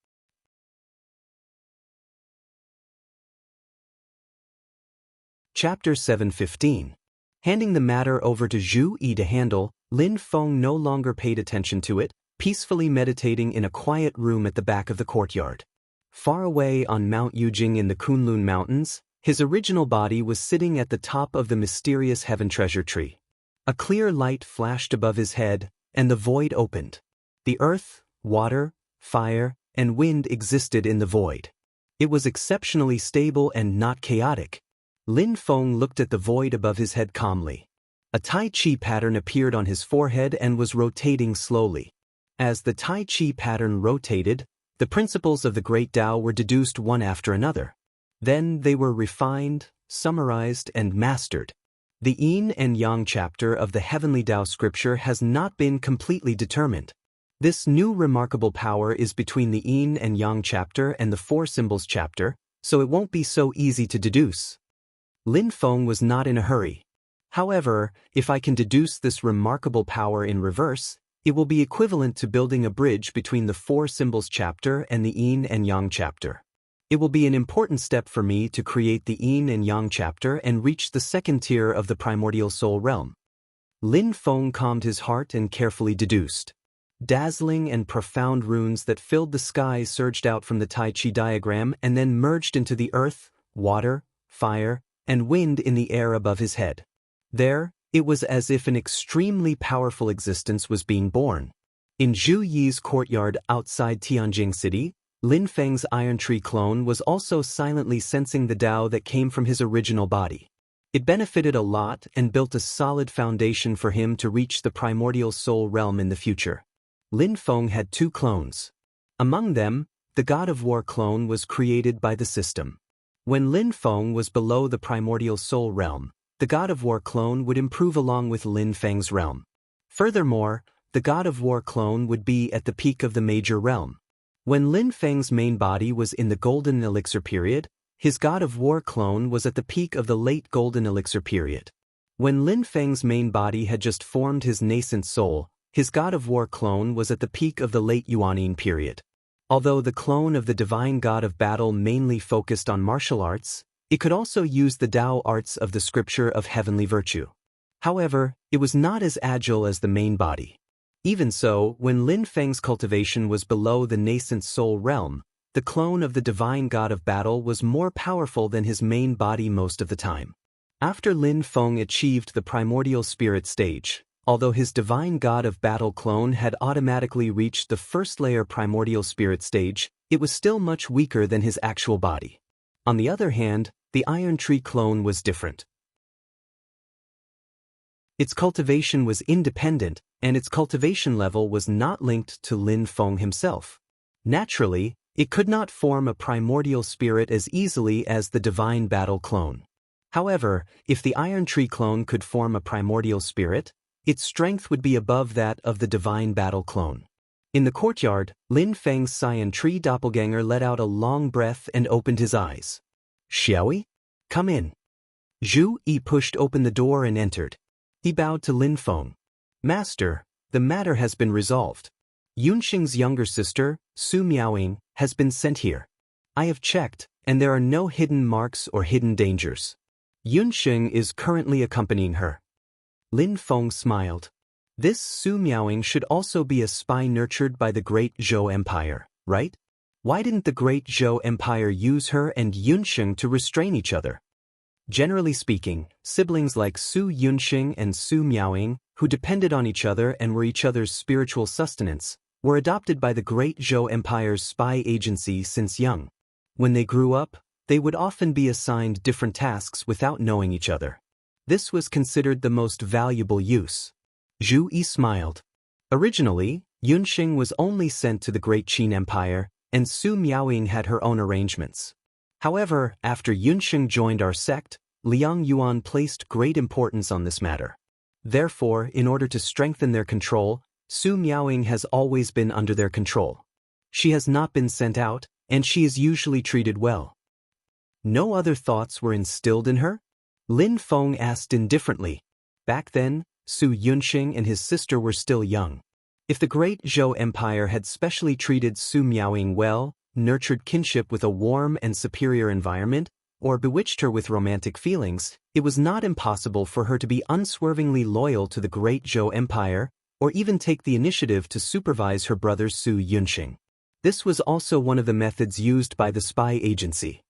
S1: Chapter 7:15. Handing the matter over to Zhu Yi to handle, Lin Feng no longer paid attention to it, peacefully meditating in a quiet room at the back of the courtyard. Far away on Mount Yujing in the Kunlun Mountains, his original body was sitting at the top of the mysterious heaven treasure tree. A clear light flashed above his head, and the void opened. The earth, water, fire, and wind existed in the void. It was exceptionally stable and not chaotic. Lin Feng looked at the void above his head calmly. A Tai Chi pattern appeared on his forehead and was rotating slowly. As the Tai Chi pattern rotated, the principles of the Great Tao were deduced one after another. Then they were refined, summarized, and mastered. The Yin and Yang chapter of the Heavenly Tao scripture has not been completely determined. This new remarkable power is between the Yin and Yang chapter and the Four Symbols chapter, so it won't be so easy to deduce. Lin Feng was not in a hurry. However, if I can deduce this remarkable power in reverse, it will be equivalent to building a bridge between the Four Symbols chapter and the Yin and Yang chapter. It will be an important step for me to create the Yin and Yang chapter and reach the second tier of the primordial soul realm. Lin Feng calmed his heart and carefully deduced. Dazzling and profound runes that filled the sky surged out from the Tai Chi diagram and then merged into the earth, water, fire, and wind in the air above his head. There, it was as if an extremely powerful existence was being born. In Zhu Yi's courtyard outside Tianjing City, Lin Feng's iron tree clone was also silently sensing the Tao that came from his original body. It benefited a lot and built a solid foundation for him to reach the primordial soul realm in the future. Lin Feng had two clones. Among them, the God of War clone was created by the system. When Lin Feng was below the primordial soul realm, the God of War clone would improve along with Lin Feng's realm. Furthermore, the God of War clone would be at the peak of the major realm. When Lin Feng's main body was in the Golden Elixir period, his God of War clone was at the peak of the late Golden Elixir period. When Lin Feng's main body had just formed his nascent soul, his God of War clone was at the peak of the late Yuanyin period. Although the clone of the divine god of battle mainly focused on martial arts, it could also use the Tao arts of the scripture of heavenly virtue. However, it was not as agile as the main body. Even so, when Lin Feng's cultivation was below the nascent soul realm, the clone of the divine god of battle was more powerful than his main body most of the time. After Lin Feng achieved the primordial spirit stage, although his divine god of battle clone had automatically reached the first layer primordial spirit stage, it was still much weaker than his actual body. On the other hand, the iron tree clone was different. Its cultivation was independent, and its cultivation level was not linked to Lin Feng himself. Naturally, it could not form a primordial spirit as easily as the divine battle clone. However, if the iron tree clone could form a primordial spirit, its strength would be above that of the divine battle clone. In the courtyard, Lin Feng's cyan tree doppelganger let out a long breath and opened his eyes. "Shall we? Come in." Zhu Yi pushed open the door and entered. He bowed to Lin Feng. "Master, the matter has been resolved. Yunxing's younger sister, Su Miaoying, has been sent here. I have checked, and there are no hidden marks or hidden dangers. Yunxing is currently accompanying her." Lin Feng smiled. This Su Miaoying should also be a spy nurtured by the Great Zhou Empire, right? Why didn't the Great Zhou Empire use her and Yunxing to restrain each other? Generally speaking, siblings like Su Yunxing and Su Miaoying, who depended on each other and were each other's spiritual sustenance, were adopted by the Great Zhou Empire's spy agency since young. When they grew up, they would often be assigned different tasks without knowing each other. This was considered the most valuable use. Zhu Yi smiled. Originally, Yunxing was only sent to the Great Qin Empire, and Su Miaoying had her own arrangements. However, after Yunxing joined our sect, Liang Yuan placed great importance on this matter. Therefore, in order to strengthen their control, Su Miaoying has always been under their control. She has not been sent out, and she is usually treated well. No other thoughts were instilled in her? Lin Feng asked indifferently. Back then, Su Yunxing and his sister were still young. If the Great Zhou Empire had specially treated Su Miaoying well, nurtured kinship with a warm and superior environment, or bewitched her with romantic feelings, it was not impossible for her to be unswervingly loyal to the Great Zhou Empire, or even take the initiative to supervise her brother Su Yunxing. This was also one of the methods used by the spy agency.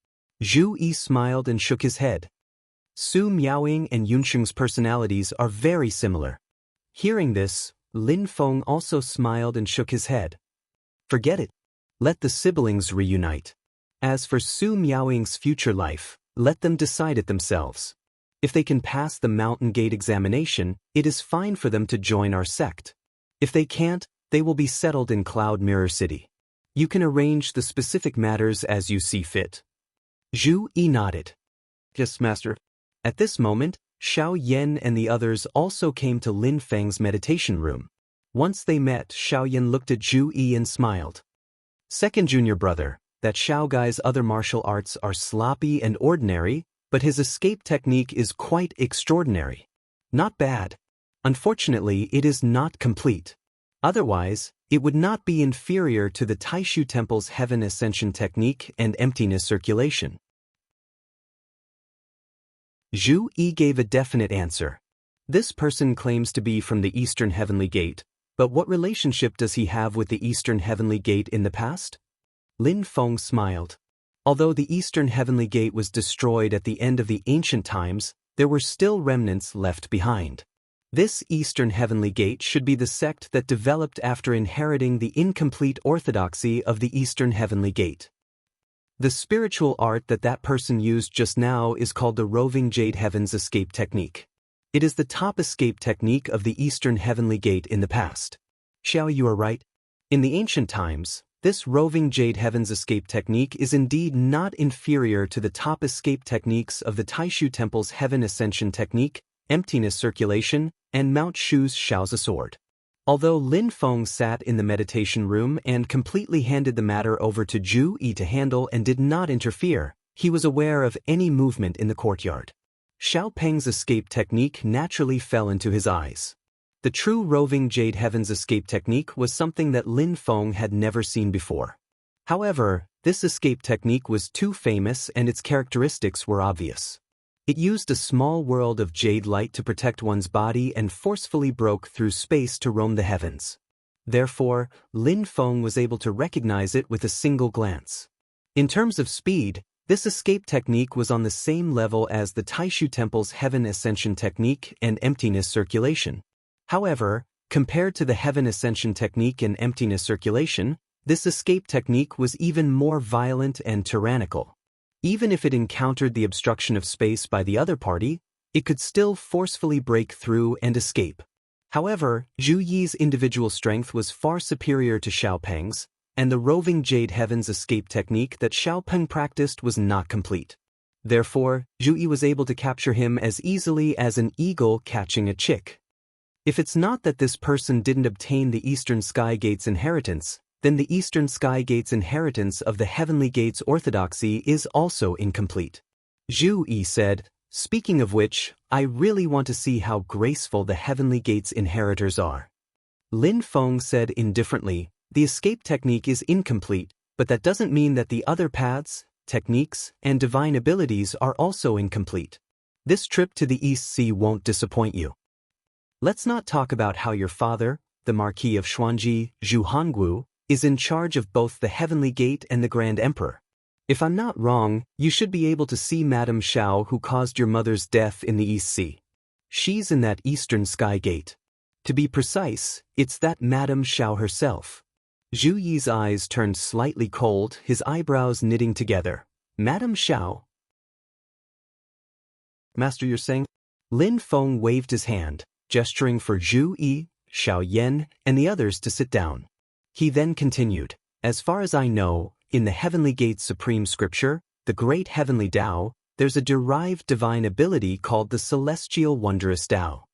S1: Zhu Yi smiled and shook his head. Su Miaoying and Yunxing's personalities are very similar. Hearing this, Lin Feng also smiled and shook his head. Forget it. Let the siblings reunite. As for Su Miaoying's future life, let them decide it themselves. If they can pass the Mountain Gate examination, it is fine for them to join our sect. If they can't, they will be settled in Cloud Mirror City. You can arrange the specific matters as you see fit. Zhu Yi nodded. Yes, master. At this moment, Xiao Yan and the others also came to Lin Feng's meditation room. Once they met, Xiao Yan looked at Zhu Yi and smiled. Second junior brother, that Xiao Gai's other martial arts are sloppy and ordinary, but his escape technique is quite extraordinary. Not bad. Unfortunately, it is not complete. Otherwise, it would not be inferior to the Taishu Temple's Heaven Ascension technique and emptiness circulation. Zhu Yi gave a definite answer. This person claims to be from the Eastern Heavenly Gate, but what relationship does he have with the Eastern Heavenly Gate in the past? Lin Feng smiled. Although the Eastern Heavenly Gate was destroyed at the end of the ancient times, there were still remnants left behind. This Eastern Heavenly Gate should be the sect that developed after inheriting the incomplete orthodoxy of the Eastern Heavenly Gate. The spiritual art that person used just now is called the Roving Jade Heavens Escape Technique. It is the top escape technique of the Eastern Heavenly Gate in the past. Xiao, you are right. In the ancient times, this Roving Jade Heavens Escape Technique is indeed not inferior to the top escape techniques of the Taishu Temple's Heaven Ascension Technique, Emptiness Circulation, and Mount Shu's Shaozi Sword. Although Lin Feng sat in the meditation room and completely handed the matter over to Zhu Yi to handle and did not interfere, he was aware of any movement in the courtyard. Xiao Peng's escape technique naturally fell into his eyes. The true Roving Jade Heavens escape technique was something that Lin Feng had never seen before. However, this escape technique was too famous and its characteristics were obvious. It used a small world of jade light to protect one's body and forcefully broke through space to roam the heavens. Therefore, Lin Feng was able to recognize it with a single glance. In terms of speed, this escape technique was on the same level as the Taishu Temple's Heaven Ascension Technique and Emptiness Circulation. However, compared to the Heaven Ascension Technique and Emptiness Circulation, this escape technique was even more violent and tyrannical. Even if it encountered the obstruction of space by the other party, it could still forcefully break through and escape. However, Zhu Yi's individual strength was far superior to Xiao Peng's, and the Roving Jade Heavens escape technique that Xiao Peng practiced was not complete. Therefore, Zhu Yi was able to capture him as easily as an eagle catching a chick. If it's not that this person didn't obtain the Eastern Sky Gate's inheritance, then the Eastern Sky Gate's inheritance of the Heavenly Gate's orthodoxy is also incomplete. Zhu Yi said, speaking of which, I really want to see how graceful the Heavenly Gate's inheritors are. Lin Feng said indifferently, the escape technique is incomplete, but that doesn't mean that the other paths, techniques, and divine abilities are also incomplete. This trip to the East Sea won't disappoint you. Let's not talk about how your father, the Marquis of Xuanji, Zhu Hongwu, is in charge of both the Heavenly Gate and the Grand Emperor. If I'm not wrong, you should be able to see Madame Xiao who caused your mother's death in the East Sea. She's in that Eastern Sky Gate. To be precise, it's that Madame Xiao herself. Zhu Yi's eyes turned slightly cold, his eyebrows knitting together. Madame Xiao? Master, you're saying? Lin Feng waved his hand, gesturing for Zhu Yi, Xiao Yan, and the others to sit down. He then continued, as far as I know, in the Heavenly Gate's supreme scripture, the Great Heavenly Tao, there's a derived divine ability called the Celestial Wondrous Tao.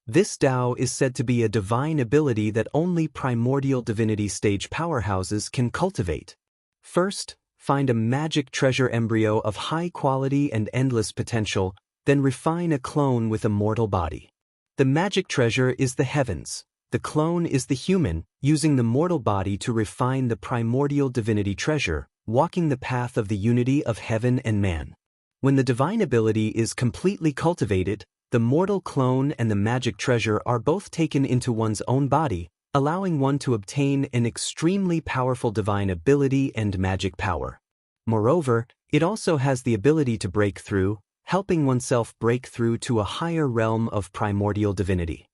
S1: This Tao is said to be a divine ability that only primordial divinity stage powerhouses can cultivate. First, find a magic treasure embryo of high quality and endless potential, then refine a clone with a mortal body. The magic treasure is the heavens. The clone is the human, using the mortal body to refine the primordial divinity treasure, walking the path of the unity of heaven and man. When the divine ability is completely cultivated, the mortal clone and the magic treasure are both taken into one's own body, allowing one to obtain an extremely powerful divine ability and magic power. Moreover, it also has the ability to break through, helping oneself break through to a higher realm of primordial divinity.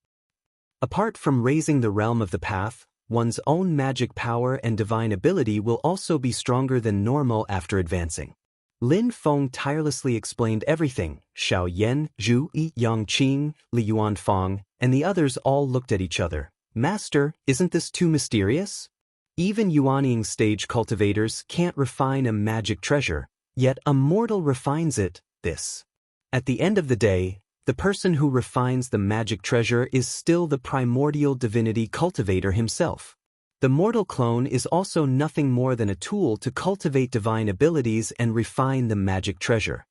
S1: Apart from raising the realm of the path, one's own magic power and divine ability will also be stronger than normal after advancing. Lin Feng tirelessly explained everything. Xiao Yan, Zhu Yi, Yang Qing, Li Yuanfang, and the others all looked at each other. Master, isn't this too mysterious? Even Yuanying stage cultivators can't refine a magic treasure, yet a mortal refines it, this. At the end of the day, the person who refines the magic treasure is still the primordial divinity cultivator himself. The mortal clone is also nothing more than a tool to cultivate divine abilities and refine the magic treasure.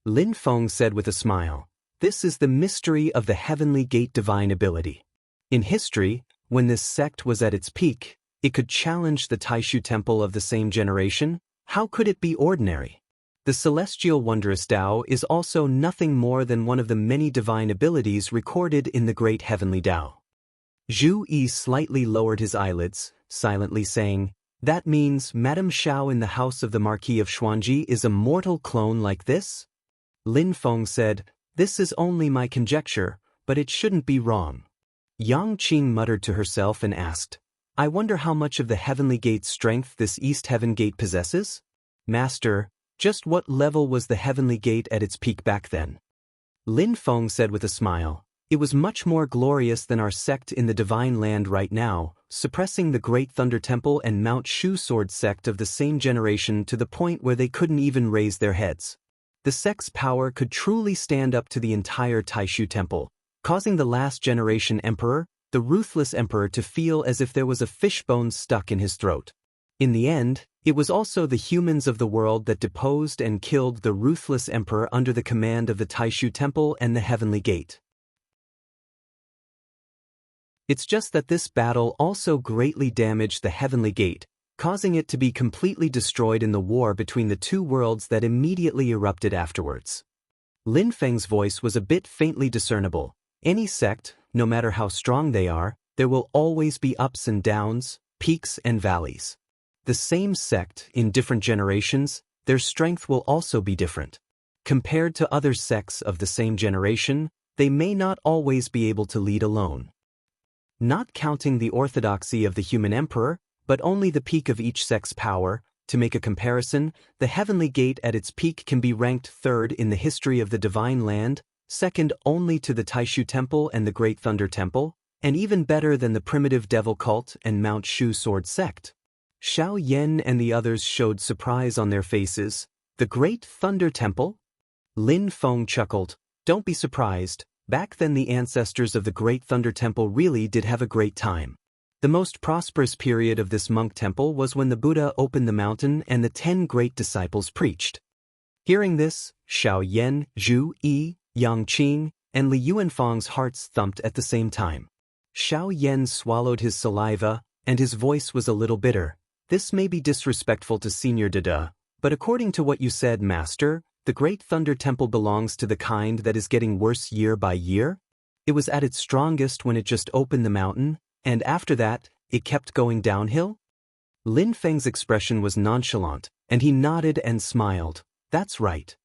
S1: Lin Feng said with a smile, "This is the mystery of the Heavenly Gate divine ability. In history, when this sect was at its peak, it could challenge the Taishu temple of the same generation. How could it be ordinary? The celestial wondrous Tao is also nothing more than one of the many divine abilities recorded in the great heavenly Tao." Zhu Yi slightly lowered his eyelids, silently saying, "That means Madame Xiao in the house of the Marquis of Xuanji is a mortal clone like this?" Lin Feng said, "This is only my conjecture, but it shouldn't be wrong." Yang Qing muttered to herself and asked, "I wonder how much of the Heavenly Gate's strength this East Heaven Gate possesses? Master, just what level was the Heavenly Gate at its peak back then?" Lin Feng said with a smile, "It was much more glorious than our sect in the Divine Land right now, suppressing the Great Thunder Temple and Mount Shu Sword sect of the same generation to the point where they couldn't even raise their heads. The sect's power could truly stand up to the entire Taishu Temple, causing the last generation emperor, the ruthless emperor, to feel as if there was a fishbone stuck in his throat. In the end, it was also the humans of the world that deposed and killed the ruthless emperor under the command of the Taishu Temple and the Heavenly Gate. It's just that this battle also greatly damaged the Heavenly Gate, causing it to be completely destroyed in the war between the two worlds that immediately erupted afterwards." Lin Feng's voice was a bit faintly discernible. Any sect, no matter how strong they are, there will always be ups and downs, peaks and valleys. The same sect, in different generations, their strength will also be different. Compared to other sects of the same generation, they may not always be able to lead alone. Not counting the orthodoxy of the human emperor, but only the peak of each sect's power, to make a comparison, the Heavenly Gate at its peak can be ranked third in the history of the Divine Land, second only to the Taishu Temple and the Great Thunder Temple, and even better than the primitive devil cult and Mount Shu Sword sect. Xiao Yan and the others showed surprise on their faces. "The Great Thunder Temple?" Lin Feng chuckled. "Don't be surprised. Back then the ancestors of the Great Thunder Temple really did have a great time. The most prosperous period of this monk temple was when the Buddha opened the mountain and the 10 great disciples preached." Hearing this, Xiao Yan, Zhu Yi, Yang Qing, and Li Yuanfang's hearts thumped at the same time. Xiao Yan swallowed his saliva, and his voice was a little bitter. "This may be disrespectful to Senior Dada, but according to what you said, Master, the Great Thunder Temple belongs to the kind that is getting worse year by year? It was at its strongest when it just opened the mountain, and after that, it kept going downhill?" Lin Feng's expression was nonchalant, and he nodded and smiled. "That's right."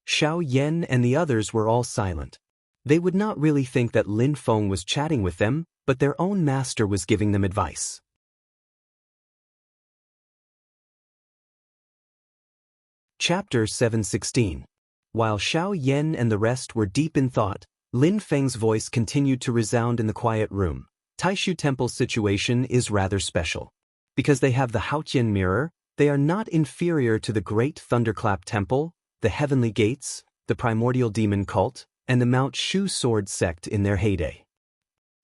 S1: Xiao Yan and the others were all silent. They would not really think that Lin Feng was chatting with them, but their own master was giving them advice. Chapter 716. While Xiao Yan and the rest were deep in thought, Lin Feng's voice continued to resound in the quiet room. Taishu Temple's situation is rather special. Because they have the Haotian Mirror, they are not inferior to the Great Thunderclap Temple, the Heavenly Gates, the Primordial Demon Cult, and the Mount Shu Sword sect in their heyday.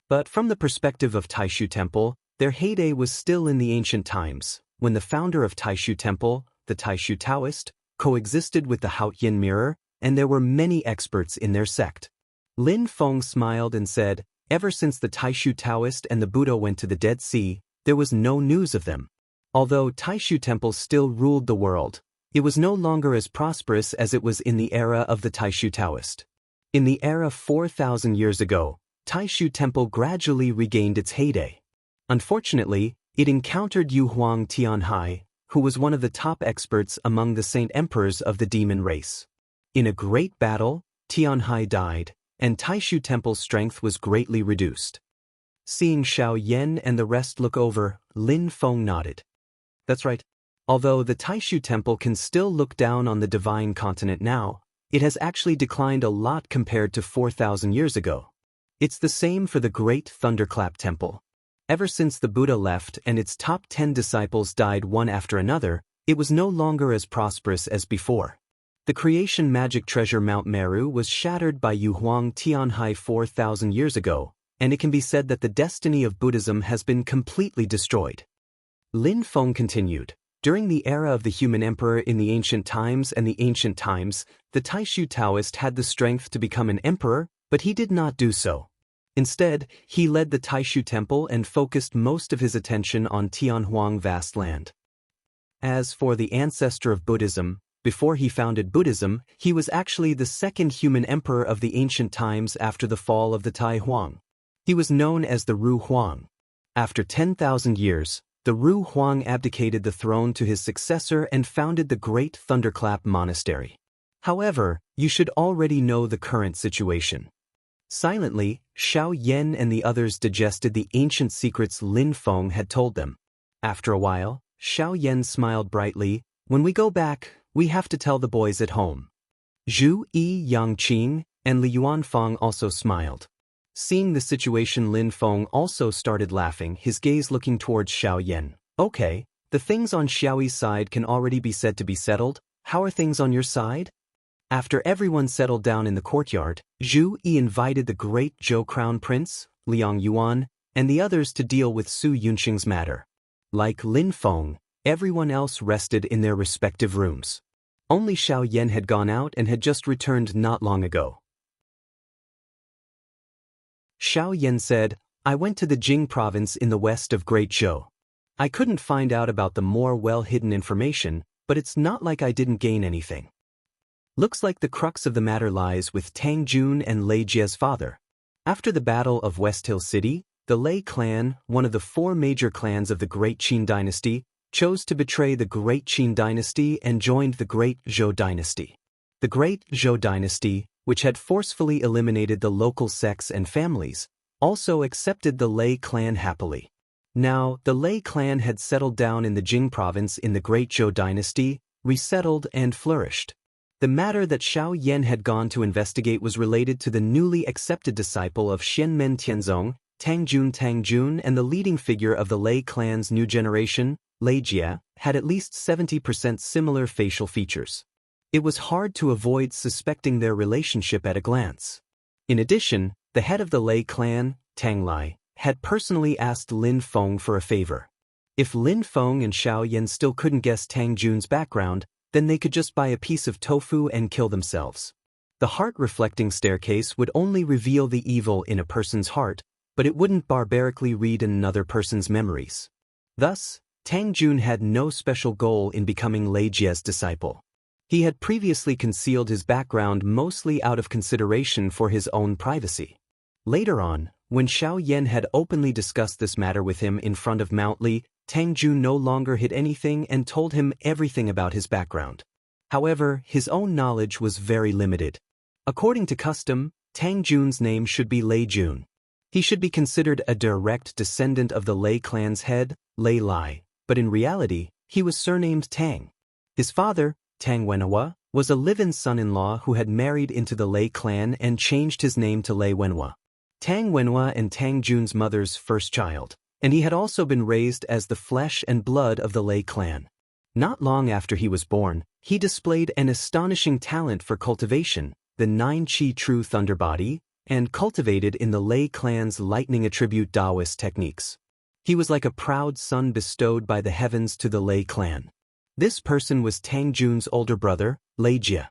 S1: But from the perspective of Taishu Temple, their heyday was still in the ancient times, when the founder of Taishu Temple, the Taishu Taoist, coexisted with the Haotian Mirror, and there were many experts in their sect. Lin Feng smiled and said, "Ever since the Taishu Taoist and the Buddha went to the Dead Sea, there was no news of them. Although Taishu Temple still ruled the world, it was no longer as prosperous as it was in the era of the Taishu Taoist. In the era 4,000 years ago, Taishu Temple gradually regained its heyday. Unfortunately, it encountered Yu Huang Tianhai, who was one of the top experts among the Saint Emperors of the demon race. In a great battle, Tianhai died, and Taishu Temple's strength was greatly reduced." Seeing Xiao Yan and the rest look over, Lin Feng nodded. "That's right. Although the Taishu Temple can still look down on the divine continent now, it has actually declined a lot compared to 4,000 years ago. It's the same for the Great Thunderclap Temple. Ever since the Buddha left and its top 10 disciples died one after another, it was no longer as prosperous as before. The creation magic treasure Mount Meru was shattered by Yu Huang Tianhai 4,000 years ago, and it can be said that the destiny of Buddhism has been completely destroyed. Lin Feng continued. During the era of the human emperor in the ancient times and the ancient times, the Taishu Taoist had the strength to become an emperor, but he did not do so. Instead, he led the Taishu temple and focused most of his attention on Tianhuang vast land. As for the ancestor of Buddhism, before he founded Buddhism, he was actually the second human emperor of the ancient times after the fall of the Tai Huang. He was known as the Ru Huang. After 10,000 years, the Ru Huang abdicated the throne to his successor and founded the Great Thunderclap Monastery. However, you should already know the current situation. Silently, Xiao Yan and the others digested the ancient secrets Lin Feng had told them. After a while, Xiao Yan smiled brightly. When we go back, we have to tell the boys at home. Zhu Yi Yangqing and Li Yuanfang also smiled. Seeing the situation, Lin Feng also started laughing, his gaze looking towards Xiao Yan. Okay, the things on Xiaoyi's side can already be said to be settled. How are things on your side? After everyone settled down in the courtyard, Zhu Yi invited the great Zhou Crown Prince, Liang Yuan, and the others to deal with Su Yunxing's matter. Like Lin Feng, everyone else rested in their respective rooms. Only Xiao Yan had gone out and had just returned not long ago. Xiao Yan said, I went to the Jing province in the west of Great Zhou. I couldn't find out about the more well-hidden information, but it's not like I didn't gain anything. Looks like the crux of the matter lies with Tang Jun and Lei Jie's father. After the Battle of West Hill City, the Lei clan, one of the 4 major clans of the Great Qin dynasty, chose to betray the Great Qin dynasty and joined the Great Zhou dynasty. The Great Zhou dynasty, which had forcefully eliminated the local sects and families, also accepted the Lei clan happily. Now, the Lei clan had settled down in the Jing province in the Great Zhou dynasty, resettled and flourished. The matter that Xiao Yan had gone to investigate was related to the newly accepted disciple of Xianmen Tianzong, Tang Jun, and the leading figure of the Lei clan's new generation, Lei Jie, had at least 70% similar facial features. It was hard to avoid suspecting their relationship at a glance. In addition, the head of the Lei clan, Tang Lai, had personally asked Lin Feng for a favor. If Lin Feng and Xiao Yan still couldn't guess Tang Jun's background, then they could just buy a piece of tofu and kill themselves. The heart-reflecting staircase would only reveal the evil in a person's heart, but it wouldn't barbarically read another person's memories. Thus, Tang Jun had no special goal in becoming Lei Jie's disciple. He had previously concealed his background mostly out of consideration for his own privacy. Later on, when Xiao Yan had openly discussed this matter with him in front of Mount Li, Tang Jun no longer hid anything and told him everything about his background. However, his own knowledge was very limited. According to custom, Tang Jun's name should be Lei Jun. He should be considered a direct descendant of the Lei clan's head, Lei Lai, but in reality, he was surnamed Tang. His father, Tang Wenhua, was a live-in son-in-law who had married into the Lei clan and changed his name to Lei Wenhua. Tang Wenhua and Tang Jun's mother's first child, and he had also been raised as the flesh and blood of the Lei clan. Not long after he was born, he displayed an astonishing talent for cultivation, the 9-Qi True Thunder Body, and cultivated in the Lei clan's lightning attribute Taoist techniques. He was like a proud son bestowed by the heavens to the Lei clan. This person was Tang Jun's older brother, Lei Jie.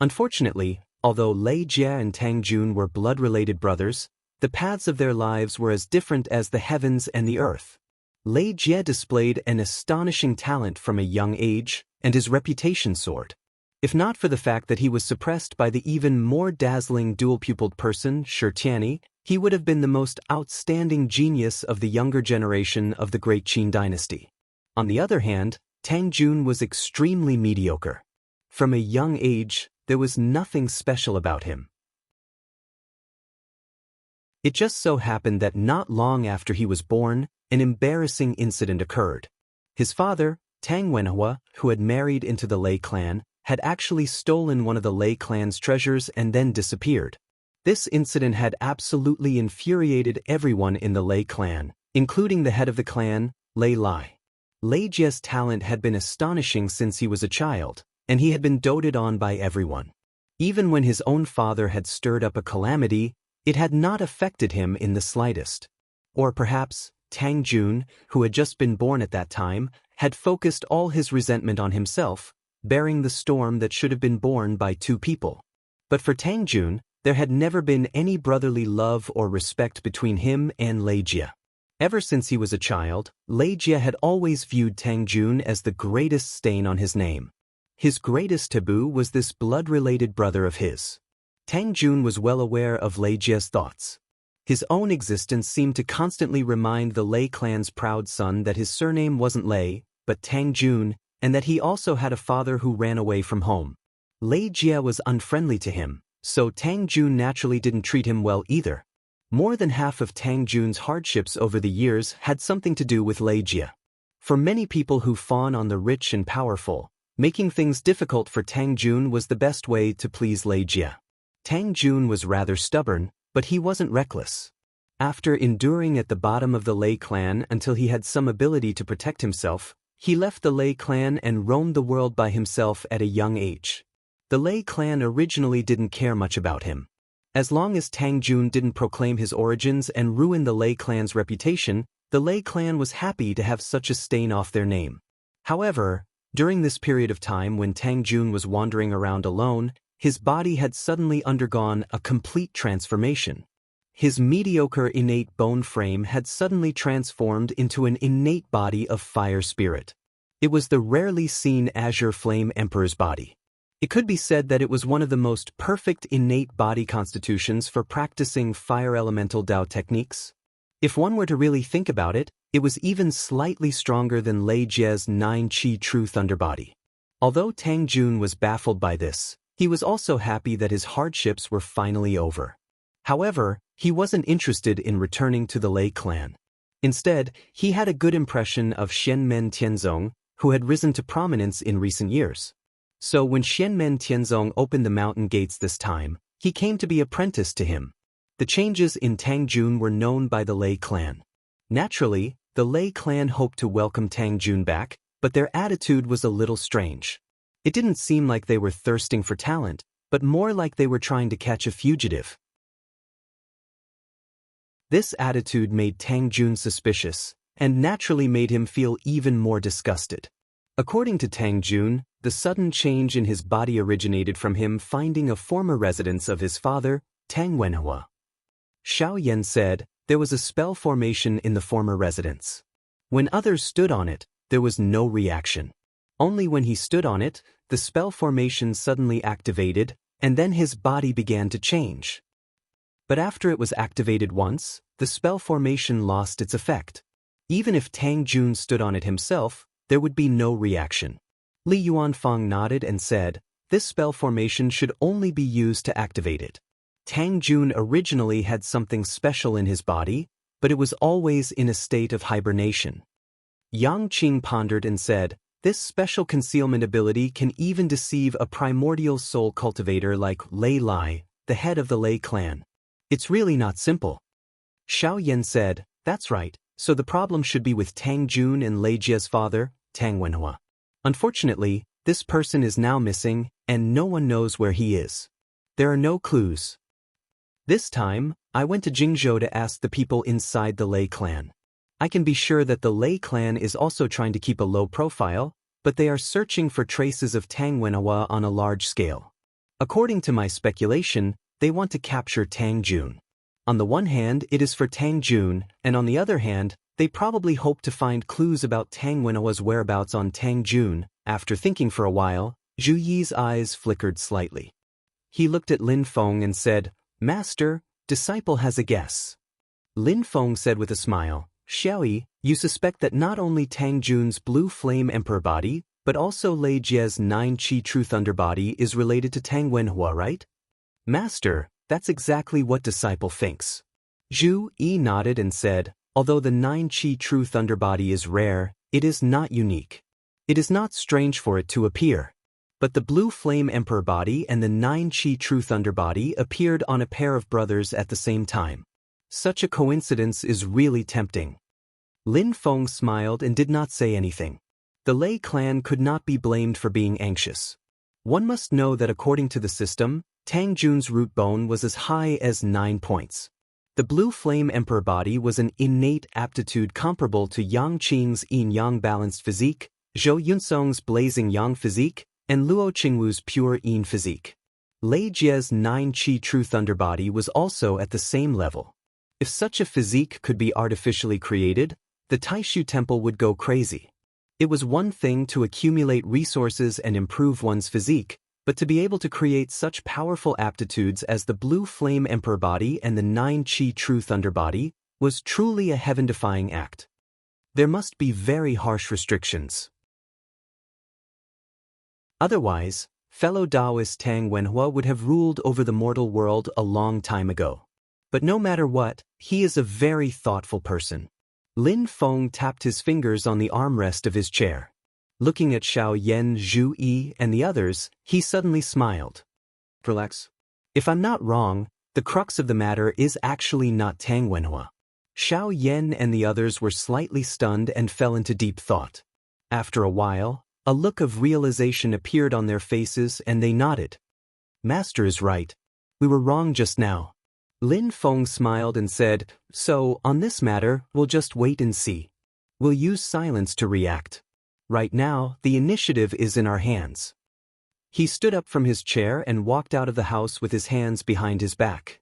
S1: Unfortunately, although Lei Jie and Tang Jun were blood-related brothers, the paths of their lives were as different as the heavens and the earth. Lei Jie displayed an astonishing talent from a young age, and his reputation soared. If not for the fact that he was suppressed by the even more dazzling dual-pupiled person, Shi Tianyi, he would have been the most outstanding genius of the younger generation of the Great Qin dynasty. On the other hand, Tang Jun was extremely mediocre. From a young age, there was nothing special about him. It just so happened that not long after he was born, an embarrassing incident occurred. His father, Tang Wenhua, who had married into the Lei clan, had actually stolen one of the Lei clan's treasures and then disappeared. This incident had absolutely infuriated everyone in the Lei clan, including the head of the clan, Lei Lai. Lei Jie's talent had been astonishing since he was a child, and he had been doted on by everyone. Even when his own father had stirred up a calamity, it had not affected him in the slightest. Or perhaps, Tang Jun, who had just been born at that time, had focused all his resentment on himself, bearing the storm that should have been borne by two people. But for Tang Jun, there had never been any brotherly love or respect between him and Lei Jie. Ever since he was a child, Lei Jie had always viewed Tang Jun as the greatest stain on his name. His greatest taboo was this blood-related brother of his. Tang Jun was well aware of Lei Jie's thoughts. His own existence seemed to constantly remind the Lei clan's proud son that his surname wasn't Lei, but Tang Jun, and that he also had a father who ran away from home. Lei Jie was unfriendly to him, so Tang Jun naturally didn't treat him well either. More than half of Tang Jun's hardships over the years had something to do with Lei Jie. For many people who fawn on the rich and powerful, making things difficult for Tang Jun was the best way to please Lei Jie. Tang Jun was rather stubborn, but he wasn't reckless. After enduring at the bottom of the Lei clan until he had some ability to protect himself, he left the Lei clan and roamed the world by himself at a young age. The Lei clan originally didn't care much about him. As long as Tang Jun didn't proclaim his origins and ruin the Lei clan's reputation, the Lei clan was happy to have such a stain off their name. However, during this period of time when Tang Jun was wandering around alone, his body had suddenly undergone a complete transformation. His mediocre innate bone frame had suddenly transformed into an innate body of fire spirit. It was the rarely seen Azure Flame Emperor's body. It could be said that it was one of the most perfect innate body constitutions for practicing fire elemental Dao techniques. If one were to really think about it, it was even slightly stronger than Lei Jie's 9 Qi True Thunder body. Although Tang Jun was baffled by this, he was also happy that his hardships were finally over. However, he wasn't interested in returning to the Lei clan. Instead, he had a good impression of Xianmen Tianzong, who had risen to prominence in recent years. So when Xianmen Tianzong opened the mountain gates this time, he came to be apprenticed to him. The changes in Tang Jun were known by the Lei clan. Naturally, the Lei clan hoped to welcome Tang Jun back, but their attitude was a little strange. It didn't seem like they were thirsting for talent, but more like they were trying to catch a fugitive. This attitude made Tang Jun suspicious, and naturally made him feel even more disgusted. According to Tang Jun, the sudden change in his body originated from him finding a former residence of his father, Tang Wenhua. Xiao Yan said, there was a spell formation in the former residence. When others stood on it, there was no reaction. Only when he stood on it, the spell formation suddenly activated, and then his body began to change. But after it was activated once, the spell formation lost its effect. Even if Tang Jun stood on it himself, there would be no reaction. Li Yuanfang nodded and said, this spell formation should only be used to activate it. Tang Jun originally had something special in his body, but it was always in a state of hibernation. Yang Qing pondered and said, this special concealment ability can even deceive a primordial soul cultivator like Lei Lai, the head of the Lei clan. It's really not simple. Xiao Yan said, that's right, so the problem should be with Tang Jun and Lei Jie's father, Tang Wenhua. Unfortunately, this person is now missing, and no one knows where he is. There are no clues. This time, I went to Jingzhou to ask the people inside the Lei clan. I can be sure that the Lei clan is also trying to keep a low profile, but they are searching for traces of Tang Wenhua on a large scale. According to my speculation, they want to capture Tang Jun. On the one hand, it is for Tang Jun, and on the other hand, they probably hope to find clues about Tang Wenhua's whereabouts on Tang Jun. After thinking for a while, Zhu Yi's eyes flickered slightly. He looked at Lin Feng and said, Master, disciple has a guess. Lin Feng said with a smile, Xiaoyi, you suspect that not only Tang Jun's blue flame emperor body, but also Lei Jie's 9 Qi True Thunder body is related to Tang Wenhua, right? Master, that's exactly what disciple thinks. Zhu Yi nodded and said, although the 9 Qi True Thunder body is rare, it is not unique. It is not strange for it to appear. But the blue flame emperor body and the 9 Qi True Thunder body appeared on a pair of brothers at the same time. Such a coincidence is really tempting. Lin Feng smiled and did not say anything. The Lei clan could not be blamed for being anxious. One must know that according to the system, Tang Jun's root bone was as high as 9 points. The blue flame emperor body was an innate aptitude comparable to Yang Qing's yin-yang balanced physique, Zhou Yunsong's blazing yang physique, and Luo Qingwu's pure yin physique. Lei Jie's 9 Qi true thunder body was also at the same level. If such a physique could be artificially created, the Taishu temple would go crazy. It was one thing to accumulate resources and improve one's physique, but to be able to create such powerful aptitudes as the blue flame emperor body and the 9 Qi true thunder body was truly a heaven-defying act. There must be very harsh restrictions. Otherwise, fellow Taoist Tang Wenhua would have ruled over the mortal world a long time ago. But no matter what, he is a very thoughtful person. Lin Feng tapped his fingers on the armrest of his chair. Looking at Xiao Yan, Zhu Yi, and the others, he suddenly smiled. Relax. If I'm not wrong, the crux of the matter is actually not Tang Wenhua. Xiao Yan and the others were slightly stunned and fell into deep thought. After a while, a look of realization appeared on their faces and they nodded. Master is right. We were wrong just now. Lin Feng smiled and said, so, on this matter, we'll just wait and see. We'll use silence to react. Right now, the initiative is in our hands. He stood up from his chair and walked out of the house with his hands behind his back.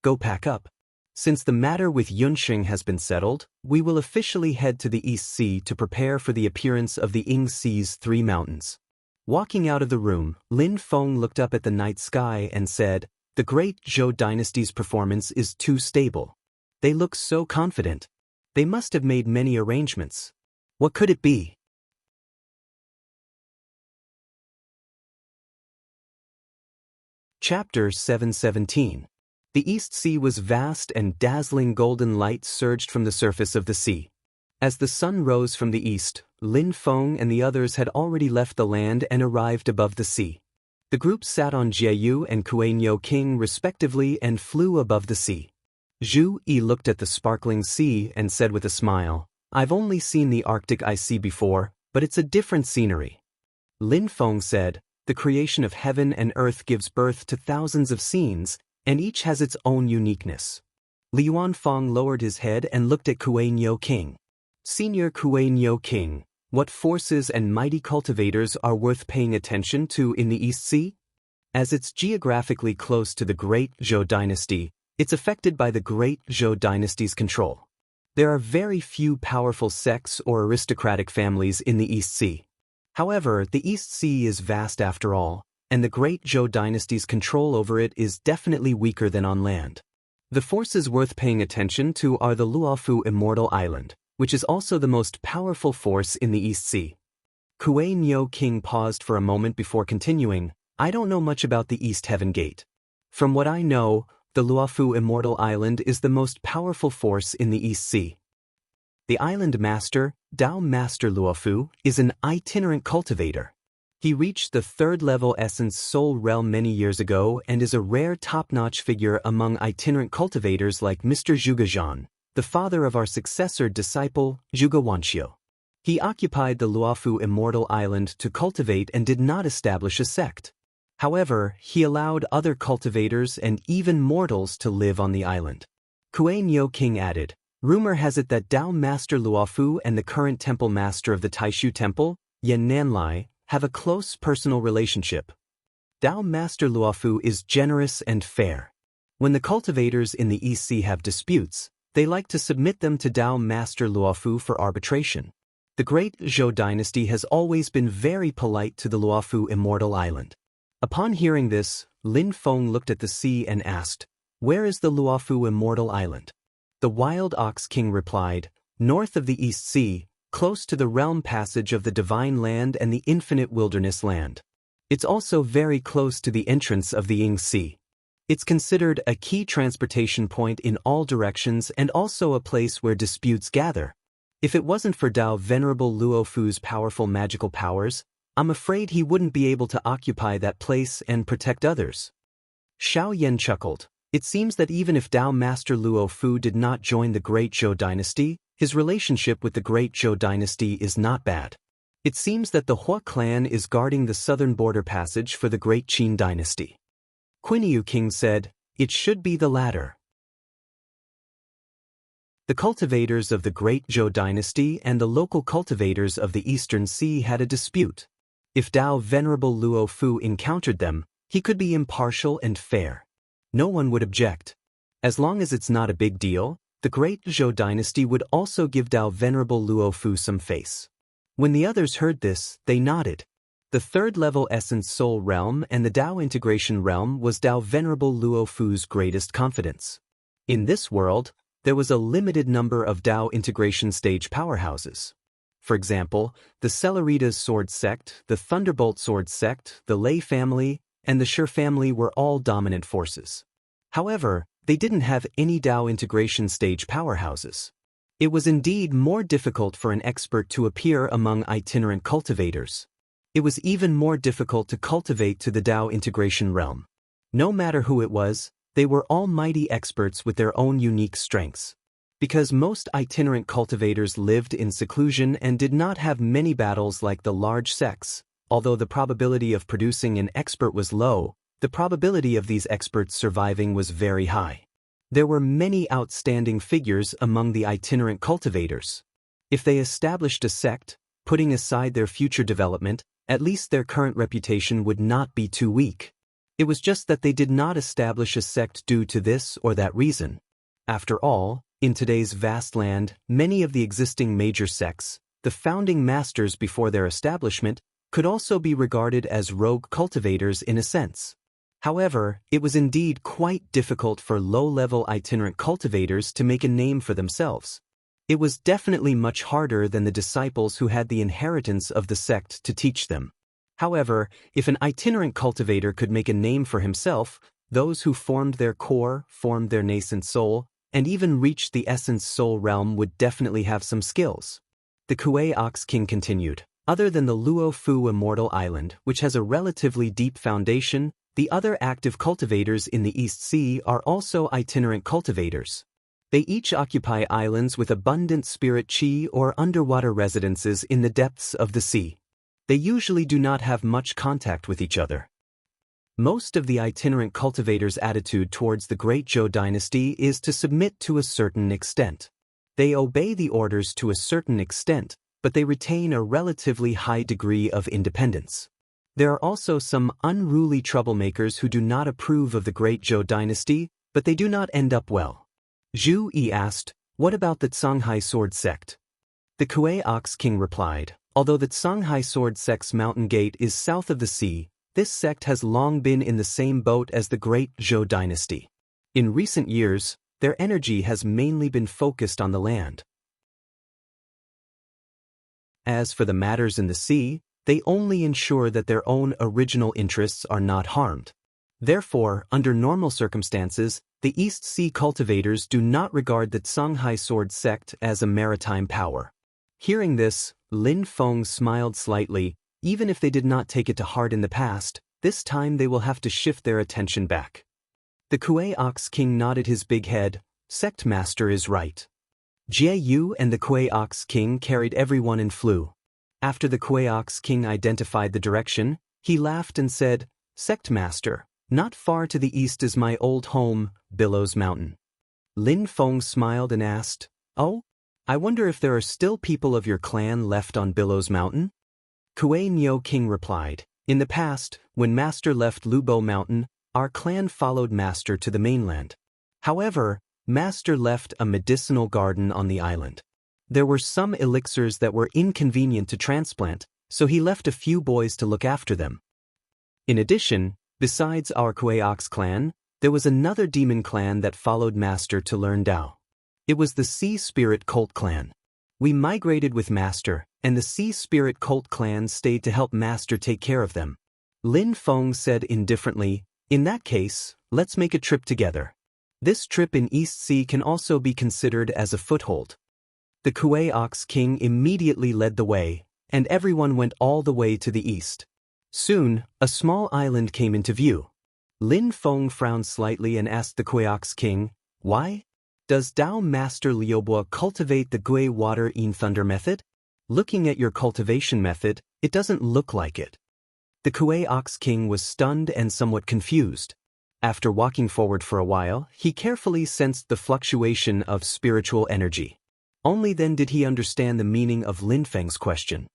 S1: Go pack up. Since the matter with Yunxing has been settled, we will officially head to the East Sea to prepare for the appearance of the Ing Sea's 3 mountains. Walking out of the room, Lin Feng looked up at the night sky and said, the great Zhou dynasty's performance is too stable. They look so confident. They must have made many arrangements. What could it be? Chapter 717. The East Sea was vast and dazzling golden light surged from the surface of the sea. As the sun rose from the east, Lin Feng and the others had already left the land and arrived above the sea. The group sat on Jieyu and Kuei-Nyo King respectively and flew above the sea. Zhu Yi looked at the sparkling sea and said with a smile, I've only seen the Arctic ice sea before, but it's a different scenery. Lin Feng said, the creation of heaven and earth gives birth to thousands of scenes, and each has its own uniqueness. Li Yuanfang lowered his head and looked at Kuei-Nyo King. Senior Kuei-Nyo King, what forces and mighty cultivators are worth paying attention to in the East Sea? As it's geographically close to the Great Zhou dynasty, it's affected by the Great Zhou dynasty's control. There are very few powerful sects or aristocratic families in the East Sea. However, the East Sea is vast after all, and the Great Zhou dynasty's control over it is definitely weaker than on land. The forces worth paying attention to are the Luofu Immortal Island, which is also the most powerful force in the East Sea. Kuei-Nyo King paused for a moment before continuing, I don't know much about the East Heaven Gate. From what I know, the Luofu Immortal Island is the most powerful force in the East Sea. The island master, Tao Master Luofu, is an itinerant cultivator. He reached the 3rd level Essence Soul Realm many years ago and is a rare top-notch figure among itinerant cultivators like Mr. Zhuge Zhan, the father of our successor disciple, Zhuge Wanxiu. He occupied the Luofu Immortal Island to cultivate and did not establish a sect. However, he allowed other cultivators and even mortals to live on the island. Kuei-Nyo King added, rumor has it that Tao Master Luofu and the current temple master of the Taishu Temple, Yan Nanlai, have a close personal relationship. Tao Master Luofu is generous and fair. When the cultivators in the East Sea have disputes, they like to submit them to Tao Master Luofu for arbitration. The Great Zhou dynasty has always been very polite to the Luofu Immortal Island. Upon hearing this, Lin Feng looked at the sea and asked, where is the Luofu Immortal Island? The Wild Ox King replied, north of the East Sea, close to the realm passage of the Divine Land and the Infinite Wilderness Land. It's also very close to the entrance of the Ing Sea. It's considered a key transportation point in all directions and also a place where disputes gather. If it wasn't for Tao Venerable Luofu's powerful magical powers, I'm afraid he wouldn't be able to occupy that place and protect others. Xiao Yan chuckled. It seems that even if Tao Master Luofu did not join the Great Zhou dynasty, His relationship with the Great Zhou dynasty is not bad. It seems that the Hua clan is guarding the southern border passage for the Great Qin dynasty. Quinyu King said, "It should be the latter." The cultivators of the Great Zhou dynasty and the local cultivators of the Eastern Sea had a dispute. If Dao Venerable Luo Fu encountered them, he could be impartial and fair. No one would object. As long as it's not a big deal, the Great Zhou dynasty would also give Dao Venerable Luo Fu some face. When the others heard this, they nodded. The third-level Essence Soul realm and the Dao Integration realm was Dao Venerable Luo Fu's greatest confidence. In this world, there was a limited number of Dao Integration stage powerhouses. For example, the Celeritas Sword Sect, the Thunderbolt Sword Sect, the Lei family, and the Shi family were all dominant forces. However, they didn't have any Dao Integration stage powerhouses. It was indeed more difficult for an expert to appear among itinerant cultivators. It was even more difficult to cultivate to the Dao Integration realm. No matter who it was, they were all mighty experts with their own unique strengths. Because most itinerant cultivators lived in seclusion and did not have many battles like the large sects, although the probability of producing an expert was low, the probability of these experts surviving was very high. There were many outstanding figures among the itinerant cultivators. If they established a sect, putting aside their future development, at least their current reputation would not be too weak. It was just that they did not establish a sect due to this or that reason. After all, in today's vast land, many of the existing major sects, the founding masters before their establishment, could also be regarded as rogue cultivators in a sense. However, it was indeed quite difficult for low-level itinerant cultivators to make a name for themselves. It was definitely much harder than the disciples who had the inheritance of the sect to teach them. However, if an itinerant cultivator could make a name for himself, those who formed their core, formed their nascent soul, and even reached the essence soul realm would definitely have some skills. The Kuei Ox King continued, other than the Luo Fu Immortal Island, which has a relatively deep foundation, the other active cultivators in the East Sea are also itinerant cultivators. They each occupy islands with abundant spirit chi or underwater residences in the depths of the sea. They usually do not have much contact with each other. Most of the itinerant cultivators' attitude towards the Great Zhou dynasty is to submit to a certain extent. They obey the orders to a certain extent, but they retain a relatively high degree of independence. There are also some unruly troublemakers who do not approve of the Great Zhou dynasty, but they do not end up well. Zhu Yi asked, "What about the Songhai Sword Sect?" The Kuei Ox King replied, "Although the Songhai Sword Sect's mountain gate is south of the sea, this sect has long been in the same boat as the Great Zhou dynasty. In recent years, their energy has mainly been focused on the land. As for the matters in the sea, they only ensure that their own original interests are not harmed. Therefore, under normal circumstances, the East Sea cultivators do not regard the Songhai Sword Sect as a maritime power." Hearing this, Lin Feng smiled slightly. Even if they did not take it to heart in the past, this time they will have to shift their attention back. The Kuei Ox King nodded his big head. Sect Master is right. Jie Yu and the Kuei Ox King carried everyone and flew. After the Kuei Ox King identified the direction, he laughed and said, "Sect Master, not far to the east is my old home, Billows Mountain." Lin Feng smiled and asked, "Oh? I wonder if there are still people of your clan left on Billows Mountain?" Kuei Nyo King replied, "In the past, when Master left Lubo Mountain, our clan followed Master to the mainland. However, Master left a medicinal garden on the island. There were some elixirs that were inconvenient to transplant, so he left a few boys to look after them. In addition, besides our Kuei Ox clan, there was another demon clan that followed Master to learn Dao. It was the Sea Spirit Cult clan. We migrated with Master, and the Sea Spirit Cult clan stayed to help Master take care of them." Lin Feng said indifferently, "In that case, let's make a trip together. This trip in East Sea can also be considered as a foothold." The Kuei Ox King immediately led the way, and everyone went all the way to the east. Soon, a small island came into view. Lin Feng frowned slightly and asked the Kuei Ox King, "Why?" Does Tao Master Liubo cultivate the Gui water in thunder method? Looking at your cultivation method, it doesn't look like it. The Kuei Ox King was stunned and somewhat confused. After walking forward for a while, he carefully sensed the fluctuation of spiritual energy. Only then did he understand the meaning of Lin Feng's question.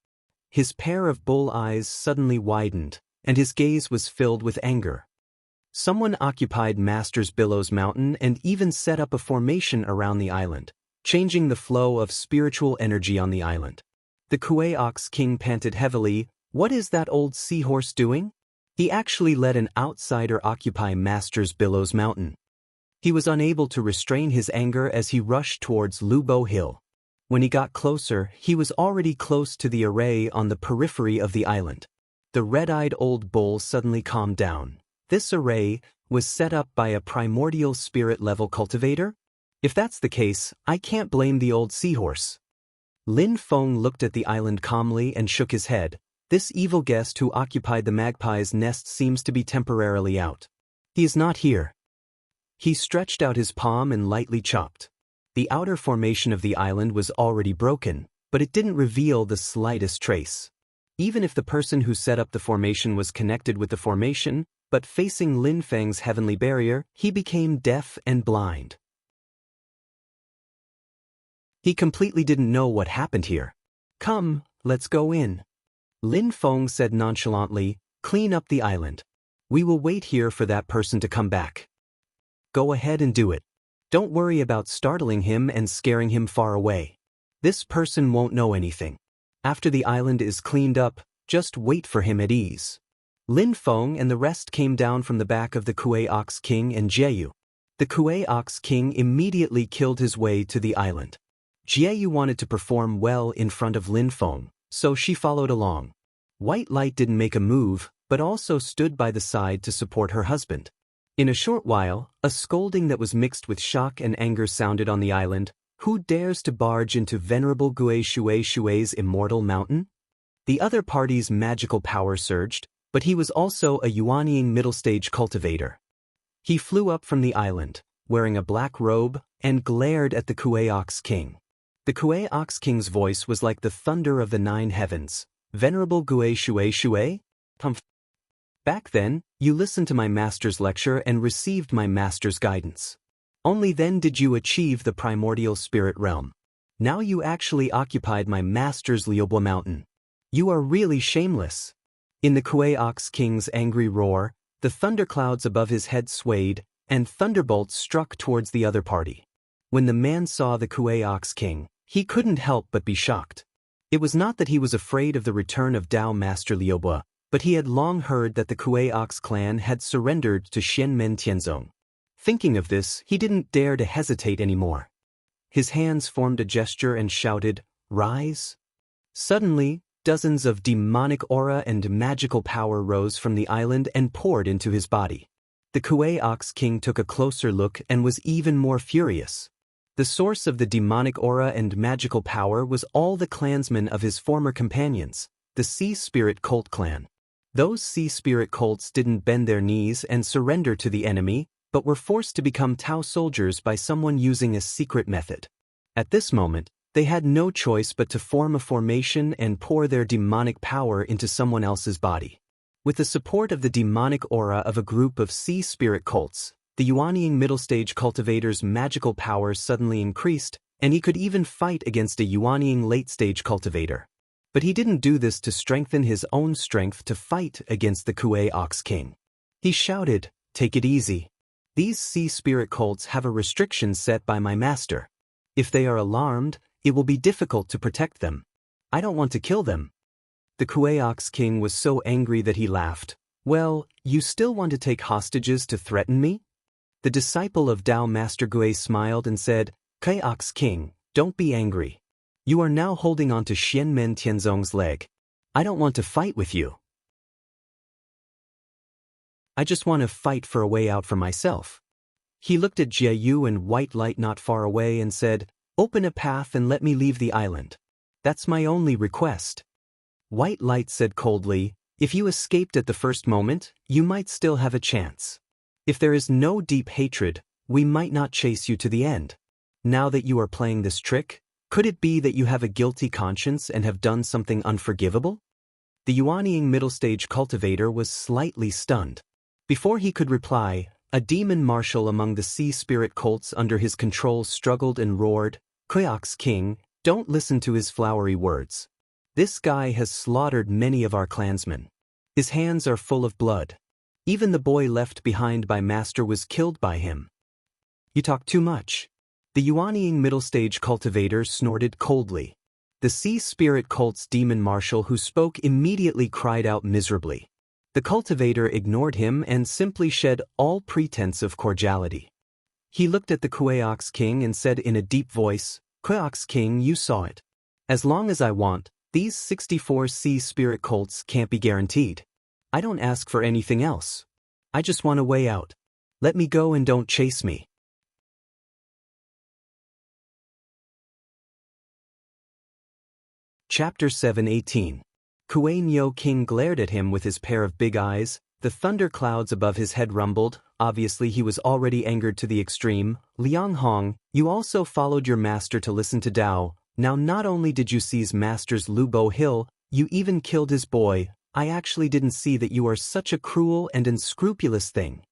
S1: His pair of bull eyes suddenly widened, and his gaze was filled with anger. Someone occupied Master's Billows Mountain and even set up a formation around the island, changing the flow of spiritual energy on the island. The Kuei Ox King panted heavily. What is that old seahorse doing? He actually let an outsider occupy Master's Billows Mountain. He was unable to restrain his anger as he rushed towards Lubo Hill. When he got closer, he was already close to the array on the periphery of the island. The red-eyed old bull suddenly calmed down. This array was set up by a primordial spirit-level cultivator? If that's the case, I can't blame the old seahorse. Lin Feng looked at the island calmly and shook his head. This evil guest who occupied the magpie's nest seems to be temporarily out. He is not here. He stretched out his palm and lightly chopped. The outer formation of the island was already broken, but it didn't reveal the slightest trace. Even if the person who set up the formation was connected with the formation, but facing Lin Feng's heavenly barrier, he became deaf and blind. He completely didn't know what happened here. Come, let's go in. Lin Feng said nonchalantly, clean up the island. We will wait here for that person to come back. Go ahead and do it. Don't worry about startling him and scaring him far away. This person won't know anything. After the island is cleaned up, just wait for him at ease. Lin Feng and the rest came down from the back of the Kuei Ox King and Jieyu. The Kuei Ox King immediately killed his way to the island. Jieyu wanted to perform well in front of Lin Feng, so she followed along. White Light didn't make a move, but also stood by the side to support her husband. In a short while, a scolding that was mixed with shock and anger sounded on the island. Who dares to barge into Venerable Gui Shui's immortal mountain? The other party's magical power surged, but he was also a Yuanying middle-stage cultivator. He flew up from the island, wearing a black robe, and glared at the Kuei Ox King. The Kuei Ox King's voice was like the thunder of the 9 heavens. Venerable Gui Shui? Back then, you listened to my master's lecture and received my master's guidance. Only then did you achieve the primordial spirit realm. Now you actually occupied my master's Liubo Mountain. You are really shameless. In the Kuei Ox King's angry roar, the thunderclouds above his head swayed, and thunderbolts struck towards the other party. When the man saw the Kuei Ox King, he couldn't help but be shocked. It was not that he was afraid of the return of Tao Master Liubo, but he had long heard that the Kuei Ox clan had surrendered to Xianmen Tianzong. Thinking of this, he didn't dare to hesitate anymore. His hands formed a gesture and shouted, "Rise!" Suddenly, dozens of demonic aura and magical power rose from the island and poured into his body. The Kuei Ox King took a closer look and was even more furious. The source of the demonic aura and magical power was all the clansmen of his former companions, the Sea Spirit Cult clan. Those Sea Spirit cults didn't bend their knees and surrender to the enemy, but were forced to become Tao soldiers by someone using a secret method. At this moment, they had no choice but to form a formation and pour their demonic power into someone else's body. With the support of the demonic aura of a group of Sea Spirit cults, the Yuanying middle-stage cultivator's magical power suddenly increased, and he could even fight against a Yuanying late-stage cultivator. But he didn't do this to strengthen his own strength to fight against the Kuei Ox King. He shouted, "Take it easy. These Sea Spirit cults have a restriction set by my master. If they are alarmed, it will be difficult to protect them. I don't want to kill them." The Kuei Ox King was so angry that he laughed. "Well, you still want to take hostages to threaten me?" The disciple of Tao Master Gui smiled and said, "Kuei Ox King, don't be angry. You are now holding on to Xianmen Tianzong's leg. I don't want to fight with you. I just want to fight for a way out for myself." He looked at Jieyu and White Light not far away and said, "Open a path and let me leave the island. That's my only request." White Light said coldly, "If you escaped at the first moment, you might still have a chance. If there is no deep hatred, we might not chase you to the end." Now that you are playing this trick, could it be that you have a guilty conscience and have done something unforgivable? The Yuanying middle stage cultivator was slightly stunned. Before he could reply, a demon marshal among the sea spirit cults under his control struggled and roared, "Koyok's king, don't listen to his flowery words. This guy has slaughtered many of our clansmen. His hands are full of blood. Even the boy left behind by master was killed by him. You talk too much." The Yuanying middle stage cultivator snorted coldly. The sea spirit cult's demon marshal who spoke immediately cried out miserably. The cultivator ignored him and simply shed all pretense of cordiality. He looked at the Kueox king and said in a deep voice, "Kueox king, you saw it. As long as I want, these 64 sea spirit cults can't be guaranteed. I don't ask for anything else. I just want a way out. Let me go and don't chase me." Chapter 7:18. Kuei-nyo King glared at him with his pair of big eyes. The thunder clouds above his head rumbled. Obviously he was already angered to the extreme. "Liang Hong, you also followed your master to listen to Dao. Now not only did you seize master's Lubo Hill, you even killed his boy. I actually didn't see that you are such a cruel and unscrupulous thing."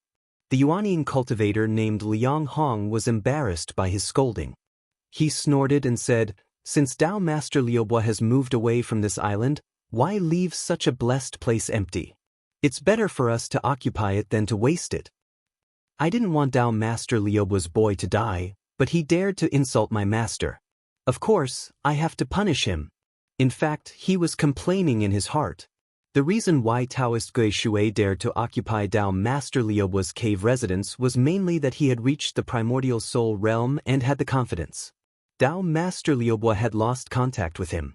S1: The Yuanying cultivator named Liang Hong was embarrassed by his scolding. He snorted and said, "Since Dao Master Liubo has moved away from this island, why leave such a blessed place empty? It's better for us to occupy it than to waste it. I didn't want Dao Master Liubo's boy to die, but he dared to insult my master. Of course, I have to punish him." In fact, he was complaining in his heart. The reason why Taoist Gui Shui dared to occupy Dao Master Liubo's cave residence was mainly that he had reached the primordial soul realm and had the confidence. Dao Master Liubo had lost contact with him.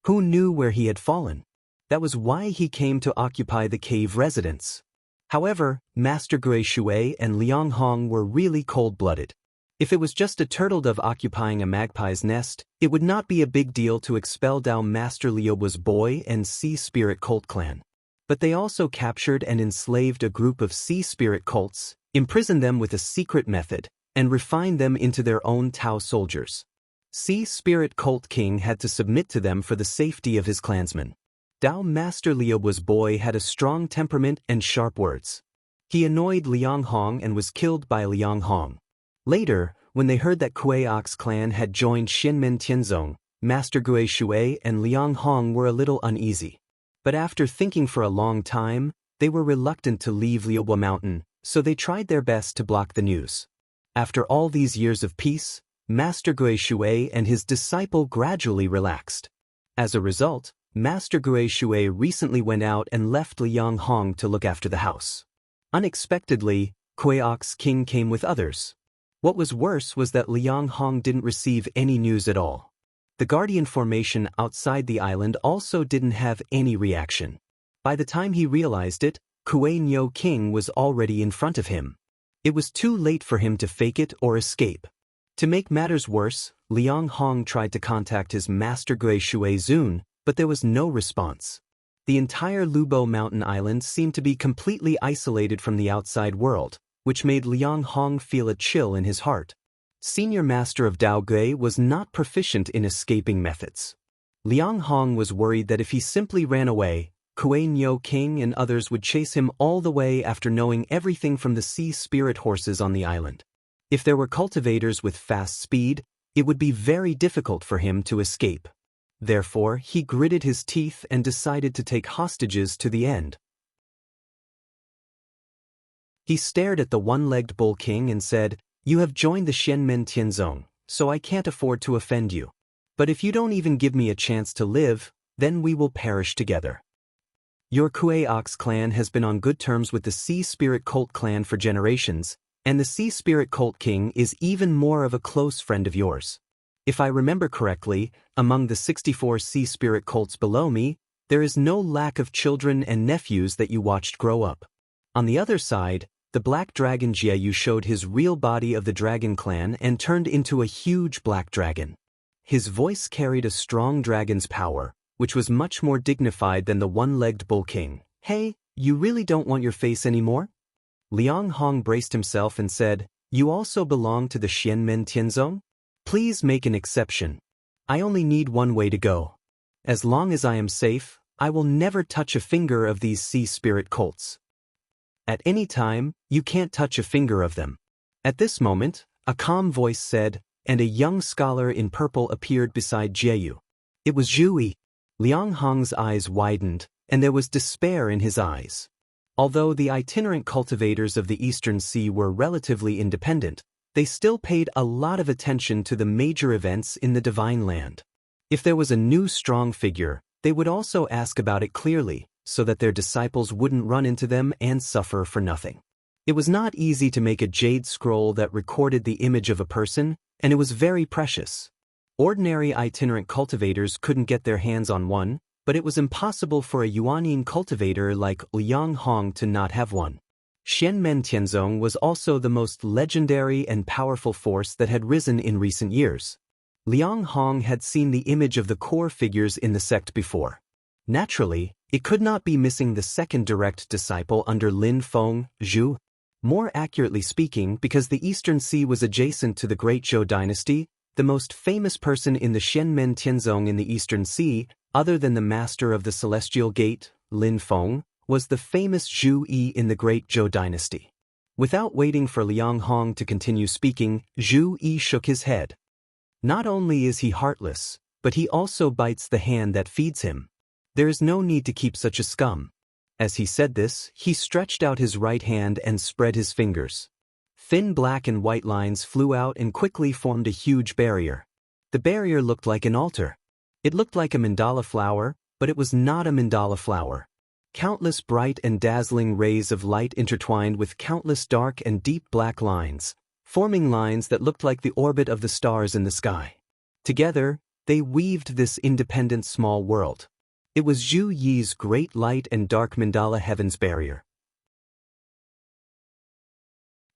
S1: Who knew where he had fallen? That was why he came to occupy the cave residence. However, Master Gui Shui and Liang Hong were really cold-blooded. If it was just a turtle dove occupying a magpie's nest, it would not be a big deal to expel Dao Master Liubo's boy and sea spirit cult clan. But they also captured and enslaved a group of sea spirit cults, imprisoned them with a secret method, and refined them into their own Tao soldiers. Sea Spirit Cult King had to submit to them for the safety of his clansmen. Dao Master Liubo's boy had a strong temperament and sharp words. He annoyed Liang Hong and was killed by Liang Hong. Later, when they heard that Kuei-Ox clan had joined Shenmen Tianzong, Master Gui Shui and Liang Hong were a little uneasy. But after thinking for a long time, they were reluctant to leave Liubo Mountain, so they tried their best to block the news. After all these years of peace, Master Gui Shui and his disciple gradually relaxed. As a result, Master Gui Shui recently went out and left Liang Hong to look after the house. Unexpectedly, Kuei-Ox King came with others. What was worse was that Liang Hong didn't receive any news at all. The Guardian formation outside the island also didn't have any reaction. By the time he realized it, Kuei-Nyo King was already in front of him. It was too late for him to fake it or escape. To make matters worse, Liang Hong tried to contact his master Gui Shui Zun, but there was no response. The entire Lubo mountain island seemed to be completely isolated from the outside world, which made Liang Hong feel a chill in his heart. Senior Master of Dao Gui was not proficient in escaping methods. Liang Hong was worried that if he simply ran away, Kuei-Nyo King and others would chase him all the way after knowing everything from the sea spirit horses on the island. If there were cultivators with fast speed, it would be very difficult for him to escape. Therefore, he gritted his teeth and decided to take hostages to the end. He stared at the one-legged bull king and said, "You have joined the Shenmen Tianzong, so I can't afford to offend you. But if you don't even give me a chance to live, then we will perish together. Your Kuei-Ox clan has been on good terms with the Sea Spirit Cult clan for generations, and the Sea Spirit Cult King is even more of a close friend of yours. If I remember correctly, among the 64 Sea Spirit cults below me, there is no lack of children and nephews that you watched grow up. On the other side, the Black Dragon Jieyu showed his real body of the Dragon Clan and turned into a huge black dragon. His voice carried a strong dragon's power, which was much more dignified than the one-legged bull king. Hey, you really don't want your face anymore?" Liang Hong braced himself and said, "You also belong to the Shenmen Tianzong? Please make an exception. I only need one way to go. As long as I am safe, I will never touch a finger of these sea spirit colts. At any time, you can't touch a finger of them. At this moment, a calm voice said, and a young scholar in purple appeared beside Jeyu. It was Zhu. Liang Hong's eyes widened, and there was despair in his eyes. Although the itinerant cultivators of the Eastern Sea were relatively independent, they still paid a lot of attention to the major events in the Divine Land. If there was a new strong figure, they would also ask about it clearly, so that their disciples wouldn't run into them and suffer for nothing. It was not easy to make a jade scroll that recorded the image of a person, and it was very precious. Ordinary itinerant cultivators couldn't get their hands on one, but it was impossible for a Yuanyin cultivator like Liang Hong to not have one. Xianmen Tianzong was also the most legendary and powerful force that had risen in recent years. Liang Hong had seen the image of the core figures in the sect before. Naturally, it could not be missing the second direct disciple under Lin Feng, Zhu. More accurately speaking, because the Eastern Sea was adjacent to the Great Zhou dynasty, the most famous person in the Xianmen Tianzong in the Eastern Sea, other than the master of the Celestial Gate, Lin Feng, was the famous Zhu Yi in the Great Zhou dynasty. Without waiting for Liang Hong to continue speaking, Zhu Yi shook his head. Not only is he heartless, but he also bites the hand that feeds him. There is no need to keep such a scum. As he said this, he stretched out his right hand and spread his fingers. Thin black and white lines flew out and quickly formed a huge barrier. The barrier looked like an altar. It looked like a mandala flower, but it was not a mandala flower. Countless bright and dazzling rays of light intertwined with countless dark and deep black lines, forming lines that looked like the orbit of the stars in the sky. Together, they weaved this independent small world. It was Zhu Yi's great light and dark mandala heavens barrier.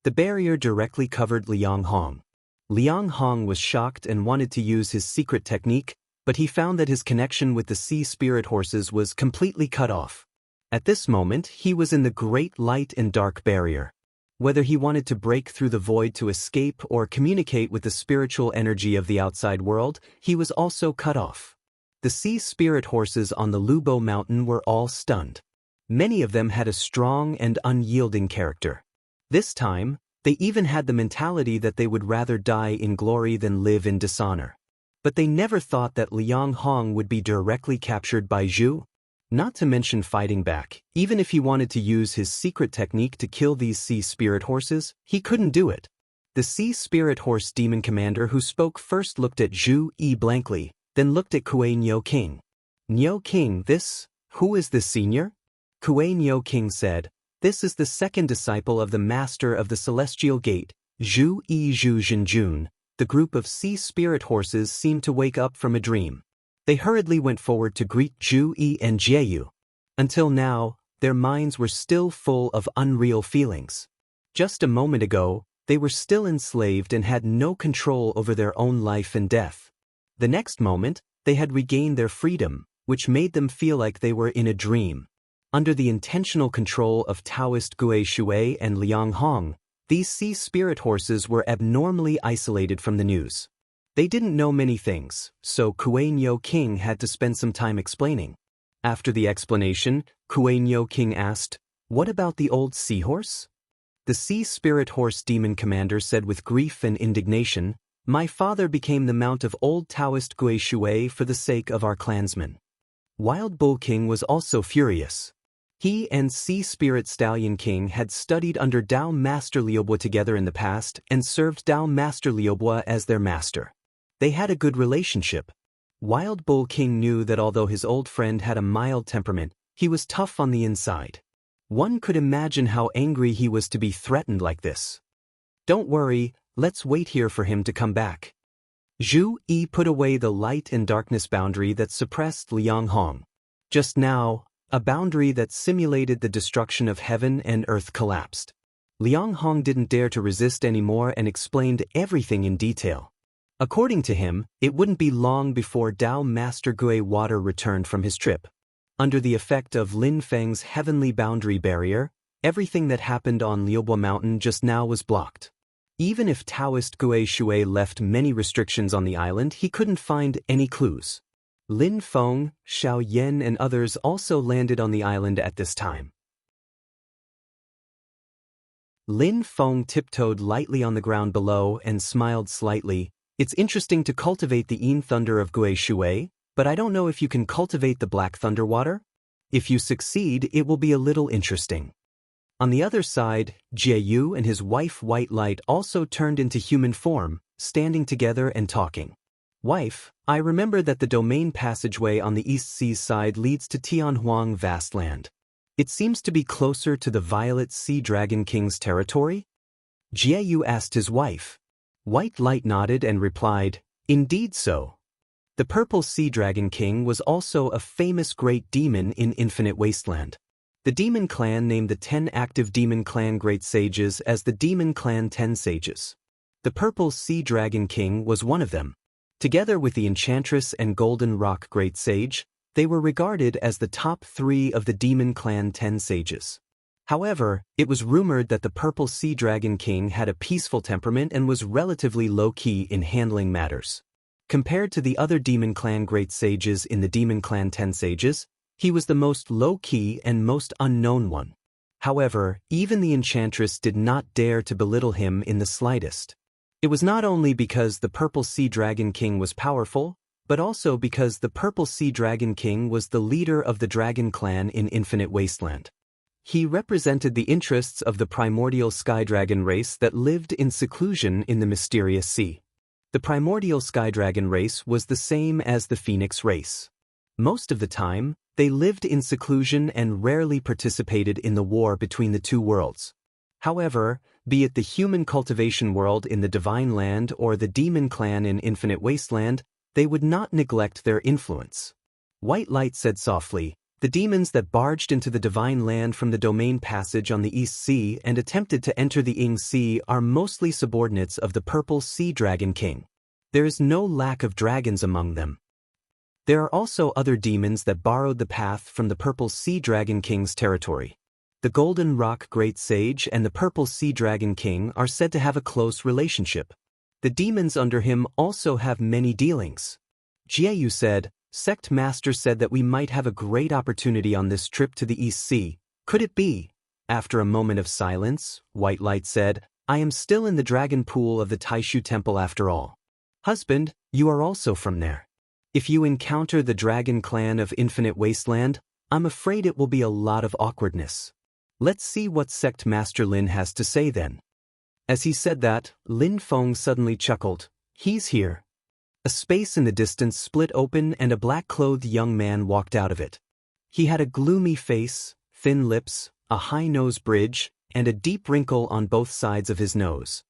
S1: The barrier directly covered Liang Hong. Liang Hong was shocked and wanted to use his secret technique, but he found that his connection with the sea spirit horses was completely cut off. At this moment, he was in the great light and dark barrier. Whether he wanted to break through the void to escape or communicate with the spiritual energy of the outside world, he was also cut off. The sea spirit horses on the Lubo mountain were all stunned. Many of them had a strong and unyielding character. This time, they even had the mentality that they would rather die in glory than live in dishonor. But they never thought that Liang Hong would be directly captured by Zhu. Not to mention fighting back. Even if he wanted to use his secret technique to kill these sea spirit horses, he couldn't do it. The sea spirit horse demon commander who spoke first looked at Zhu Yi blankly, then looked at Kuei Niu King. Niu King, who is this senior? Kuei Niu King said, this is the second disciple of the master of the Celestial Gate, Zhu Yi Zhu Zhenjun. The group of sea spirit horses seemed to wake up from a dream. They hurriedly went forward to greet Zhu Yi and Jieyu. Until now, their minds were still full of unreal feelings. Just a moment ago, they were still enslaved and had no control over their own life and death. The next moment, they had regained their freedom, which made them feel like they were in a dream. Under the intentional control of Taoist Gui Shui and Liang Hong, these sea spirit horses were abnormally isolated from the news. They didn't know many things, so Kuei Niu King had to spend some time explaining. After the explanation, Kuei Niu King asked, "What about the old seahorse?" The sea spirit horse demon commander said with grief and indignation, "My father became the mount of old Taoist Gui Shui for the sake of our clansmen." Wild Bull King was also furious. He and Sea Spirit Stallion King had studied under Dao Master Liubo together in the past and served Dao Master Liubo as their master. They had a good relationship. Wild Bull King knew that although his old friend had a mild temperament, he was tough on the inside. One could imagine how angry he was to be threatened like this. "Don't worry, let's wait here for him to come back." Zhu Yi put away the light and darkness boundary that suppressed Liang Hong. Just now, a boundary that simulated the destruction of heaven and earth collapsed. Liang Hong didn't dare to resist anymore and explained everything in detail. According to him, it wouldn't be long before Dao Master Gui Water returned from his trip. Under the effect of Lin Feng's heavenly boundary barrier, everything that happened on Liubo Mountain just now was blocked. Even if Taoist Gui Shui left many restrictions on the island, he couldn't find any clues. Lin Feng, Xiao Yan and others also landed on the island at this time. Lin Feng tiptoed lightly on the ground below and smiled slightly. It's interesting to cultivate the Yin Thunder of Gui Shui, but I don't know if you can cultivate the Black Thunder water. If you succeed, it will be a little interesting. On the other side, Jie Yu and his wife White Light also turned into human form, standing together and talking. Wife, I remember that the domain passageway on the East Sea's side leads to Tianhuang Vast Land. It seems to be closer to the Violet Sea Dragon King's territory? Jie Yu asked his wife. White Light nodded and replied, Indeed so. The Purple Sea Dragon King was also a famous great demon in Infinite Wasteland. The Demon Clan named the 10 active Demon Clan Great Sages as the Demon Clan 10 Sages. The Purple Sea Dragon King was one of them. Together with the Enchantress and Golden Rock Great Sage, they were regarded as the top 3 of the Demon Clan 10 Sages. However, it was rumored that the Purple Sea Dragon King had a peaceful temperament and was relatively low-key in handling matters. Compared to the other Demon Clan Great Sages in the Demon Clan 10 Sages, he was the most low-key and most unknown one. However, even the Enchantress did not dare to belittle him in the slightest. It was not only because the Purple Sea Dragon King was powerful, but also because the Purple Sea Dragon King was the leader of the Dragon Clan in Infinite Wasteland. He represented the interests of the primordial Sky Dragon race that lived in seclusion in the mysterious sea. The primordial Sky Dragon race was the same as the Phoenix race. Most of the time, they lived in seclusion and rarely participated in the war between the two worlds. However, be it the human cultivation world in the Divine Land or the Demon Clan in Infinite Wasteland, they would not neglect their influence. White Light said softly, The demons that barged into the Divine Land from the Domain Passage on the East Sea and attempted to enter the Ying Sea are mostly subordinates of the Purple Sea Dragon King. There is no lack of dragons among them. There are also other demons that borrowed the path from the Purple Sea Dragon King's territory. The Golden Rock Great Sage and the Purple Sea Dragon King are said to have a close relationship. The demons under him also have many dealings. Jieyu said, Sect Master said that we might have a great opportunity on this trip to the East Sea. Could it be? After a moment of silence, White Light said, I am still in the dragon pool of the Taishu Temple after all. Husband, you are also from there. If you encounter the Dragon Clan of Infinite Wasteland, I'm afraid it will be a lot of awkwardness. Let's see what Sect Master Lin has to say then. As he said that, Lin Feng suddenly chuckled. He's here. A space in the distance split open and a black-clothed young man walked out of it. He had a gloomy face, thin lips, a high nose bridge, and a deep wrinkle on both sides of his nose.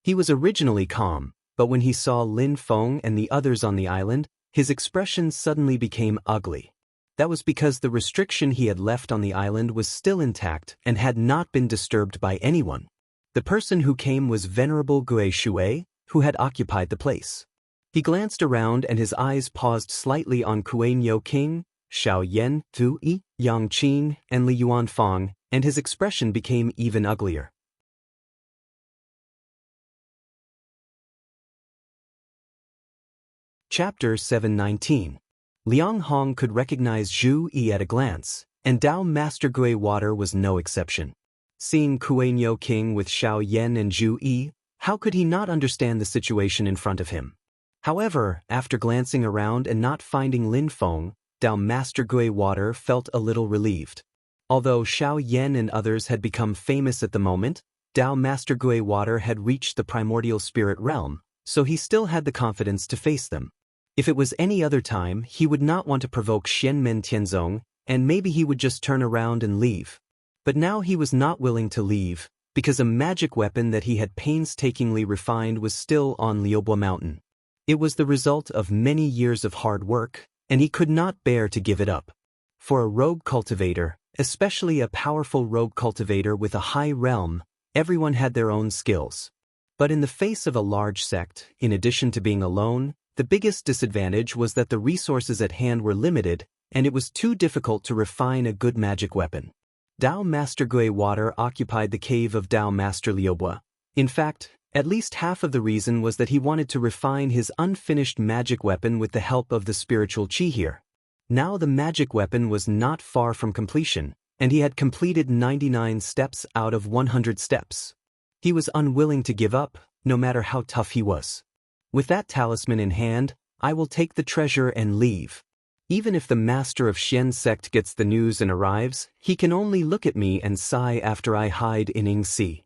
S1: He was originally calm, but when he saw Lin Feng and the others on the island, his expression suddenly became ugly. That was because the restriction he had left on the island was still intact and had not been disturbed by anyone. The person who came was Venerable Gui Shui, who had occupied the place. He glanced around and his eyes paused slightly on Kuei-Nyo King, Xiao Yan, Tu Yi, Yang Qing, and Li Yuanfang, and his expression became even uglier. Chapter 719. Liang Hong could recognize Zhu Yi at a glance, and Dao Master Gui Water was no exception. Seeing Kuei-Nyo King with Xiao Yan and Zhu Yi, how could he not understand the situation in front of him? However, after glancing around and not finding Lin Feng, Dao Master Gui Water felt a little relieved. Although Xiao Yan and others had become famous at the moment, Dao Master Gui Water had reached the primordial spirit realm, so he still had the confidence to face them. If it was any other time, he would not want to provoke Xianmen Tianzong, and maybe he would just turn around and leave. But now he was not willing to leave, because a magic weapon that he had painstakingly refined was still on Liubo Mountain. It was the result of many years of hard work, and he could not bear to give it up. For a rogue cultivator, especially a powerful rogue cultivator with a high realm, everyone had their own skills. But in the face of a large sect, in addition to being alone, the biggest disadvantage was that the resources at hand were limited, and it was too difficult to refine a good magic weapon. Tao Master Gui Water occupied the cave of Tao Master Liuba. In fact, at least half of the reason was that he wanted to refine his unfinished magic weapon with the help of the spiritual chi here. Now the magic weapon was not far from completion, and he had completed 99 steps out of 100 steps. He was unwilling to give up, no matter how tough he was. With that talisman in hand, I will take the treasure and leave. Even if the master of Xian sect gets the news and arrives, he can only look at me and sigh after I hide in Yingxi.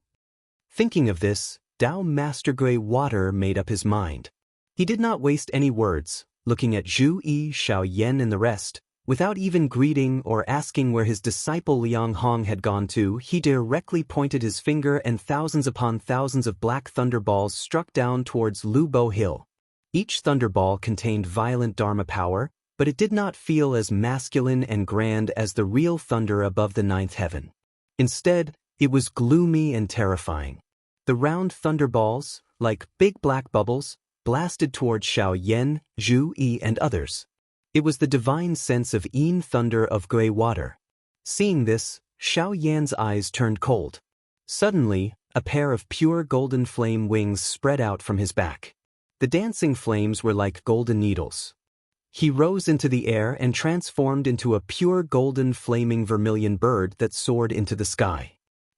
S1: Thinking of this, Tao Master Gui Water made up his mind. He did not waste any words, looking at Zhu Yi, Xiao Yan and the rest. Without even greeting or asking where his disciple Liang Hong had gone to, he directly pointed his finger and thousands upon thousands of black thunderballs struck down towards Lu Bo Hill. Each thunderball contained violent Dharma power, but it did not feel as masculine and grand as the real thunder above the ninth heaven. Instead, it was gloomy and terrifying. The round thunderballs, like big black bubbles, blasted towards Xiao Yan, Zhu Yi and others. It was the divine sense of Yin thunder of Gui water. Seeing this, Xiao Yan's eyes turned cold. Suddenly, a pair of pure golden flame wings spread out from his back. The dancing flames were like golden needles. He rose into the air and transformed into a pure golden flaming vermilion bird that soared into the sky.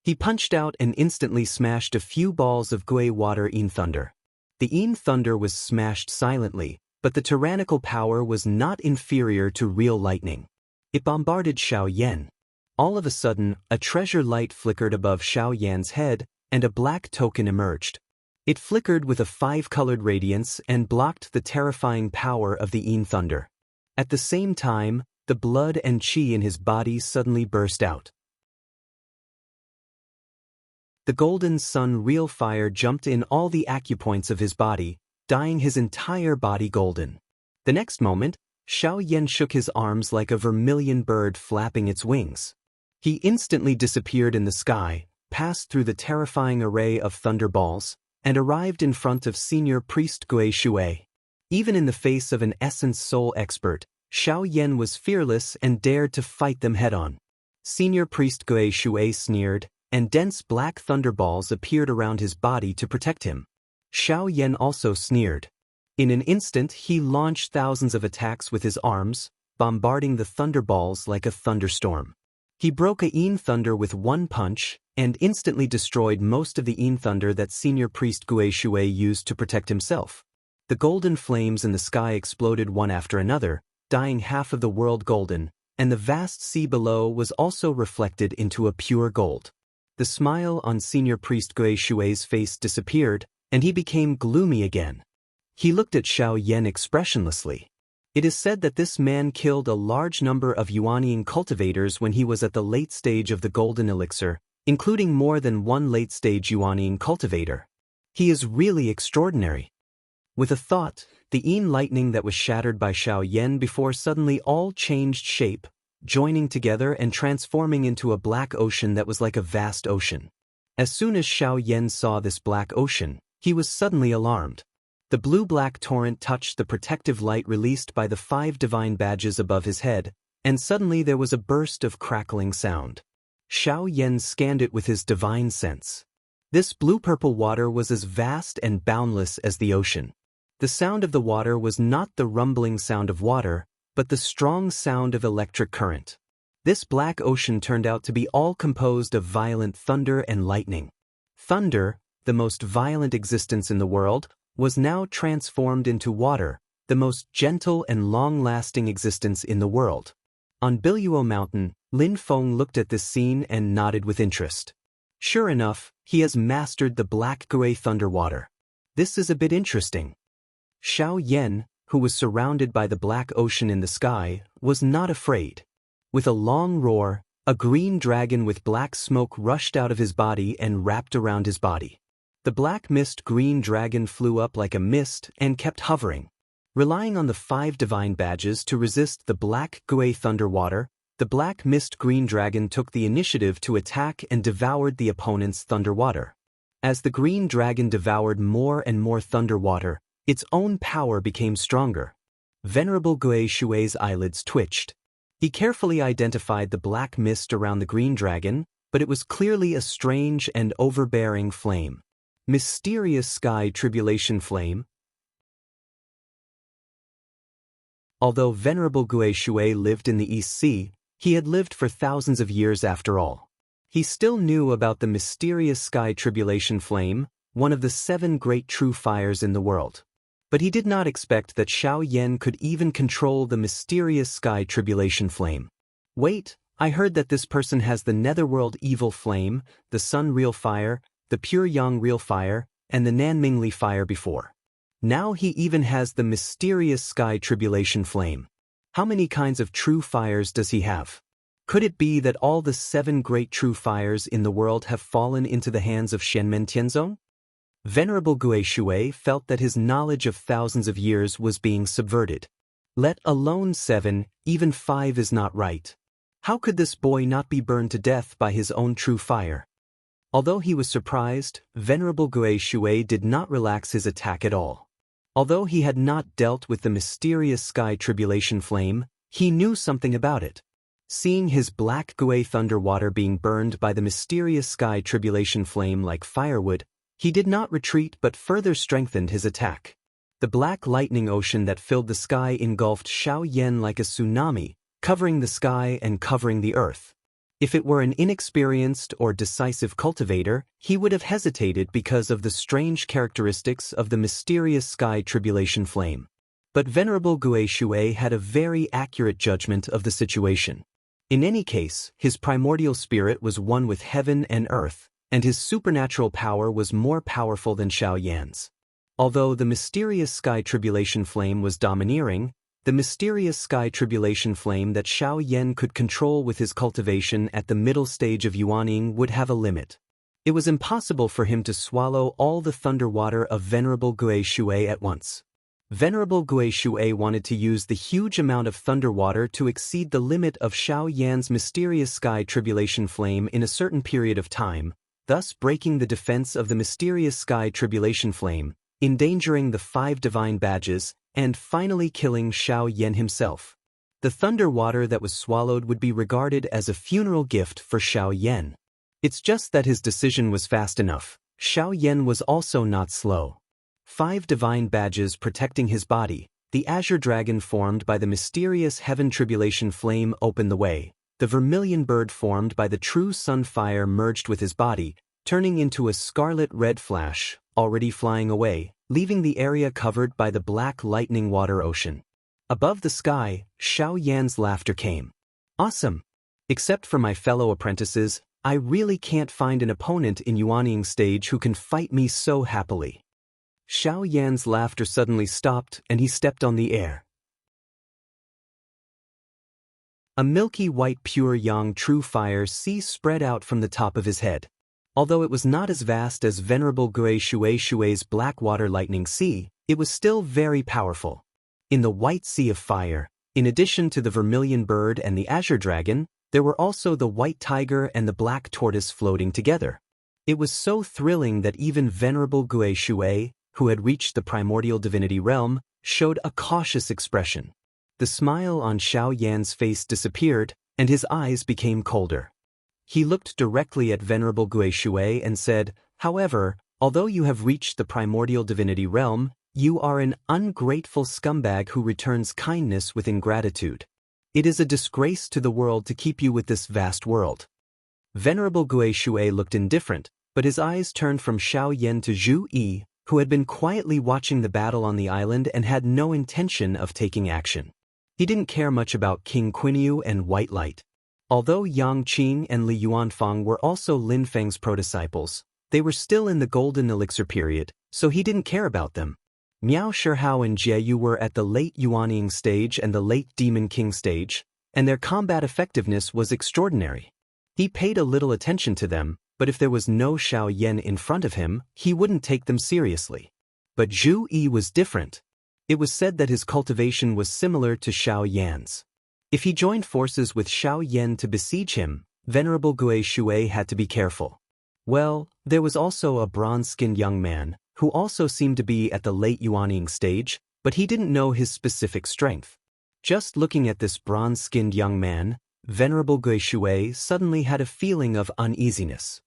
S1: He punched out and instantly smashed a few balls of Gui water Yin thunder. The Yin thunder was smashed silently, but the tyrannical power was not inferior to real lightning. It bombarded Xiao Yan. All of a sudden, a treasure light flickered above Xiao Yan's head, and a black token emerged. It flickered with a 5-colored radiance and blocked the terrifying power of the Yin thunder. At the same time, the blood and qi in his body suddenly burst out. The golden sun real fire jumped in all the acupoints of his body, dyeing his entire body golden. The next moment, Xiao Yan shook his arms like a vermilion bird flapping its wings. He instantly disappeared in the sky, passed through the terrifying array of thunderballs, and arrived in front of Senior Priest Gui Shui. Even in the face of an essence soul expert, Xiao Yan was fearless and dared to fight them head-on. Senior Priest Gui Shui sneered, and dense black thunderballs appeared around his body to protect him. Xiao Yan also sneered. In an instant he launched thousands of attacks with his arms, bombarding the thunderballs like a thunderstorm. He broke a Yin thunder with one punch, and instantly destroyed most of the Yin thunder that Senior Priest Gui Shui used to protect himself. The golden flames in the sky exploded one after another, dyeing half of the world golden, and the vast sea below was also reflected into a pure gold. The smile on Senior Priest Gui Shui's face disappeared, and he became gloomy again. He looked at Xiao Yan expressionlessly. It is said that this man killed a large number of Yuanian cultivators when he was at the late stage of the golden elixir, including more than one late-stage Yuanian cultivator. He is really extraordinary. With a thought, the Yin lightning that was shattered by Xiao Yan before suddenly all changed shape, joining together and transforming into a black ocean that was like a vast ocean. As soon as Xiao Yan saw this black ocean, he was suddenly alarmed. The blue-black torrent touched the protective light released by the 5 divine badges above his head, and suddenly there was a burst of crackling sound. Xiao Yan scanned it with his divine sense. This blue-purple water was as vast and boundless as the ocean. The sound of the water was not the rumbling sound of water, but the strong sound of electric current. This black ocean turned out to be all composed of violent thunder and lightning. Thunder, the most violent existence in the world, was now transformed into water, the most gentle and long-lasting existence in the world. On Biluo Mountain, Lin Feng looked at this scene and nodded with interest. Sure enough, he has mastered the black Gui thunder water. This is a bit interesting. Xiao Yan, who was surrounded by the black ocean in the sky, was not afraid. With a long roar, a green dragon with black smoke rushed out of his body and wrapped around his body. The black mist green dragon flew up like a mist and kept hovering. Relying on the 5 divine badges to resist the black Gui thunder water, the black mist green dragon took the initiative to attack and devoured the opponent's thunder water. As the green dragon devoured more and more thunder water, its own power became stronger. Venerable Gui Shui's eyelids twitched. He carefully identified the black mist around the green dragon, but it was clearly a strange and overbearing flame. Mysterious sky tribulation flame. Although Venerable Gue Shui lived in the East Sea, he had lived for thousands of years after all. He still knew about the mysterious sky tribulation flame, one of the 7 great true fires in the world. But he did not expect that Xiao Yan could even control the mysterious sky tribulation flame. Wait, I heard that this person has the netherworld evil flame, the sun real fire, the pure yang real fire, and the Nanmingli fire before. Now he even has the mysterious sky tribulation flame. How many kinds of true fires does he have? Could it be that all the 7 great true fires in the world have fallen into the hands of Shenmen Tianzong? Venerable Gue Shui felt that his knowledge of thousands of years was being subverted. Let alone 7, even 5 is not right. How could this boy not be burned to death by his own true fire? Although he was surprised, Venerable Gue Shui did not relax his attack at all. Although he had not dealt with the mysterious sky tribulation flame, he knew something about it. Seeing his black Gue thunder water being burned by the mysterious sky tribulation flame like firewood, he did not retreat but further strengthened his attack. The black lightning ocean that filled the sky engulfed Xiao Yan like a tsunami, covering the sky and covering the earth. If it were an inexperienced or decisive cultivator, he would have hesitated because of the strange characteristics of the mysterious sky tribulation flame. But Venerable Gue Shui had a very accurate judgment of the situation. In any case, his primordial spirit was one with heaven and earth, and his supernatural power was more powerful than Xiao Yan's. Although the mysterious sky tribulation flame was domineering, the mysterious sky tribulation flame that Xiao Yan could control with his cultivation at the middle stage of Yuaning would have a limit. It was impossible for him to swallow all the thunder water of Venerable Gue Shui at once. Venerable Gue Shui wanted to use the huge amount of thunder water to exceed the limit of Xiao Yan's mysterious sky tribulation flame in a certain period of time, thus breaking the defense of the mysterious sky tribulation flame, endangering the 5 divine badges, and finally killing Xiao Yan himself. The thunder water that was swallowed would be regarded as a funeral gift for Xiao Yan. It's just that his decision was fast enough. Xiao Yan was also not slow. 5 divine badges protecting his body, the azure dragon formed by the mysterious heaven tribulation flame opened the way, the vermilion bird formed by the true sun fire merged with his body, turning into a scarlet red flash, already flying away, leaving the area covered by the black lightning water ocean. Above the sky, Xiao Yan's laughter came. Awesome! Except for my fellow apprentices, I really can't find an opponent in Yuaning stage who can fight me so happily. Xiao Yan's laughter suddenly stopped and he stepped on the air. A milky white pure yang true fire sea spread out from the top of his head. Although it was not as vast as Venerable Gue Shui's black water lightning sea, it was still very powerful. In the white sea of fire, in addition to the vermilion bird and the azure dragon, there were also the white tiger and the black tortoise floating together. It was so thrilling that even Venerable Gue Shui, who had reached the primordial divinity realm, showed a cautious expression. The smile on Xiao Yan's face disappeared, and his eyes became colder. He looked directly at Venerable Gue Shui and said, "However, although you have reached the primordial divinity realm, you are an ungrateful scumbag who returns kindness with ingratitude. It is a disgrace to the world to keep you with this vast world." Venerable Gue Shui looked indifferent, but his eyes turned from Xiao Yan to Zhu Yi, who had been quietly watching the battle on the island and had no intention of taking action. He didn't care much about King Quinyu and White Light. Although Yang Qing and Li Yuanfang were also Lin Feng's pro-disciples, they were still in the golden elixir period, so he didn't care about them. Miao Shihao and Jie Yu were at the late Yuaning stage and the late Demon King stage, and their combat effectiveness was extraordinary. He paid a little attention to them, but if there was no Xiao Yan in front of him, he wouldn't take them seriously. But Zhu Yi was different. It was said that his cultivation was similar to Xiao Yan's. If he joined forces with Xiao Yan to besiege him, Venerable Gue Shui had to be careful. Well, there was also a bronze-skinned young man, who also seemed to be at the late Yuaning stage, but he didn't know his specific strength. Just looking at this bronze-skinned young man, Venerable Guishui suddenly had a feeling of uneasiness.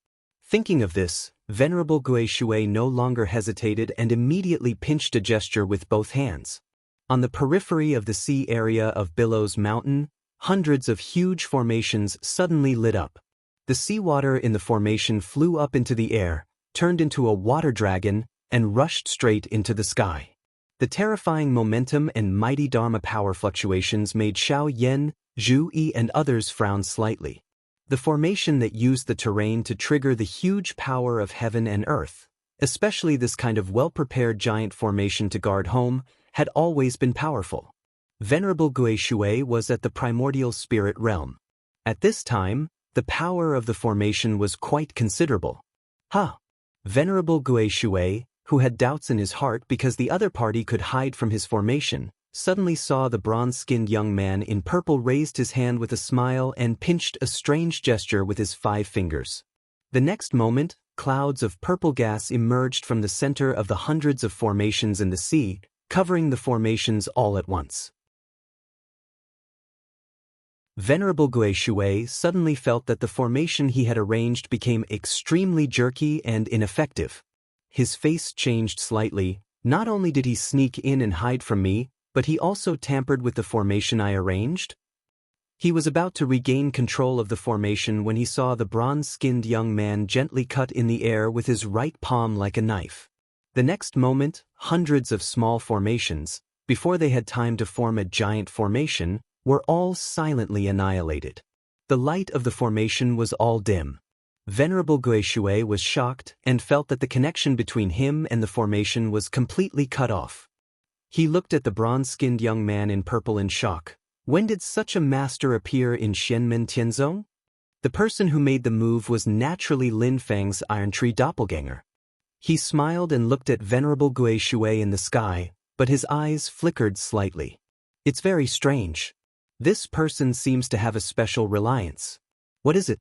S1: Thinking of this, Venerable Guishui no longer hesitated and immediately pinched a gesture with both hands. On the periphery of the sea area of Billows Mountain, hundreds of huge formations suddenly lit up. The seawater in the formation flew up into the air, turned into a water dragon, and rushed straight into the sky. The terrifying momentum and mighty Dharma power fluctuations made Xiao Yan, Zhu Yi and others frown slightly. The formation that used the terrain to trigger the huge power of heaven and earth, especially this kind of well-prepared giant formation to guard home, had always been powerful. Venerable Guishui was at the primordial spirit realm. At this time, the power of the formation was quite considerable. Venerable Guishui, who had doubts in his heart because the other party could hide from his formation, suddenly saw the bronze-skinned young man in purple raised his hand with a smile and pinched a strange gesture with his 5 fingers. The next moment, clouds of purple gas emerged from the center of the hundreds of formations in the sea, covering the formations all at once. Venerable Guishui suddenly felt that the formation he had arranged became extremely jerky and ineffective. His face changed slightly. Not only did he sneak in and hide from me, but he also tampered with the formation I arranged? He was about to regain control of the formation when he saw the bronze-skinned young man gently cut in the air with his right palm like a knife. The next moment, hundreds of small formations, before they had time to form a giant formation, were all silently annihilated. The light of the formation was all dim. Venerable Guishui was shocked and felt that the connection between him and the formation was completely cut off. He looked at the bronze-skinned young man in purple in shock. When did such a master appear in Xianmen Tianzong? The person who made the move was naturally Lin Feng's Iron Tree doppelganger. He smiled and looked at Venerable Guishui in the sky, but his eyes flickered slightly. It's very strange. This person seems to have a special reliance. What is it?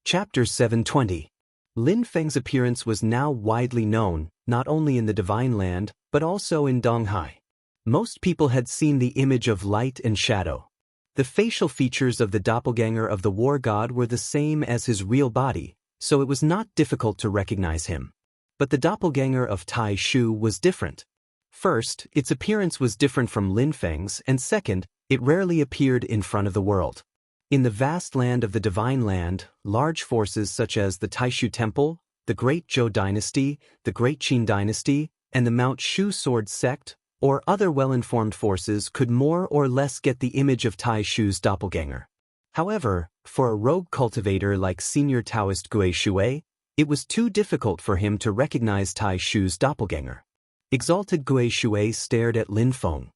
S1: Chapter 720. Lin Feng's appearance was now widely known, not only in the Divine Land, but also in Donghai. Most people had seen the image of light and shadow. The facial features of the doppelganger of the war god were the same as his real body, so it was not difficult to recognize him. But the doppelganger of Tai Shu was different. First, its appearance was different from Lin Feng's, and second, it rarely appeared in front of the world. In the vast land of the Divine Land, large forces such as the Taishu Temple, the Great Zhou Dynasty, the Great Qin Dynasty, and the Mount Shu Sword Sect, or other well-informed forces could more or less get the image of Tai Shu's doppelganger. However, for a rogue cultivator like Senior Taoist Guishui, it was too difficult for him to recognize Tai Shu's doppelganger. Exalted Guishui stared at Lin Feng.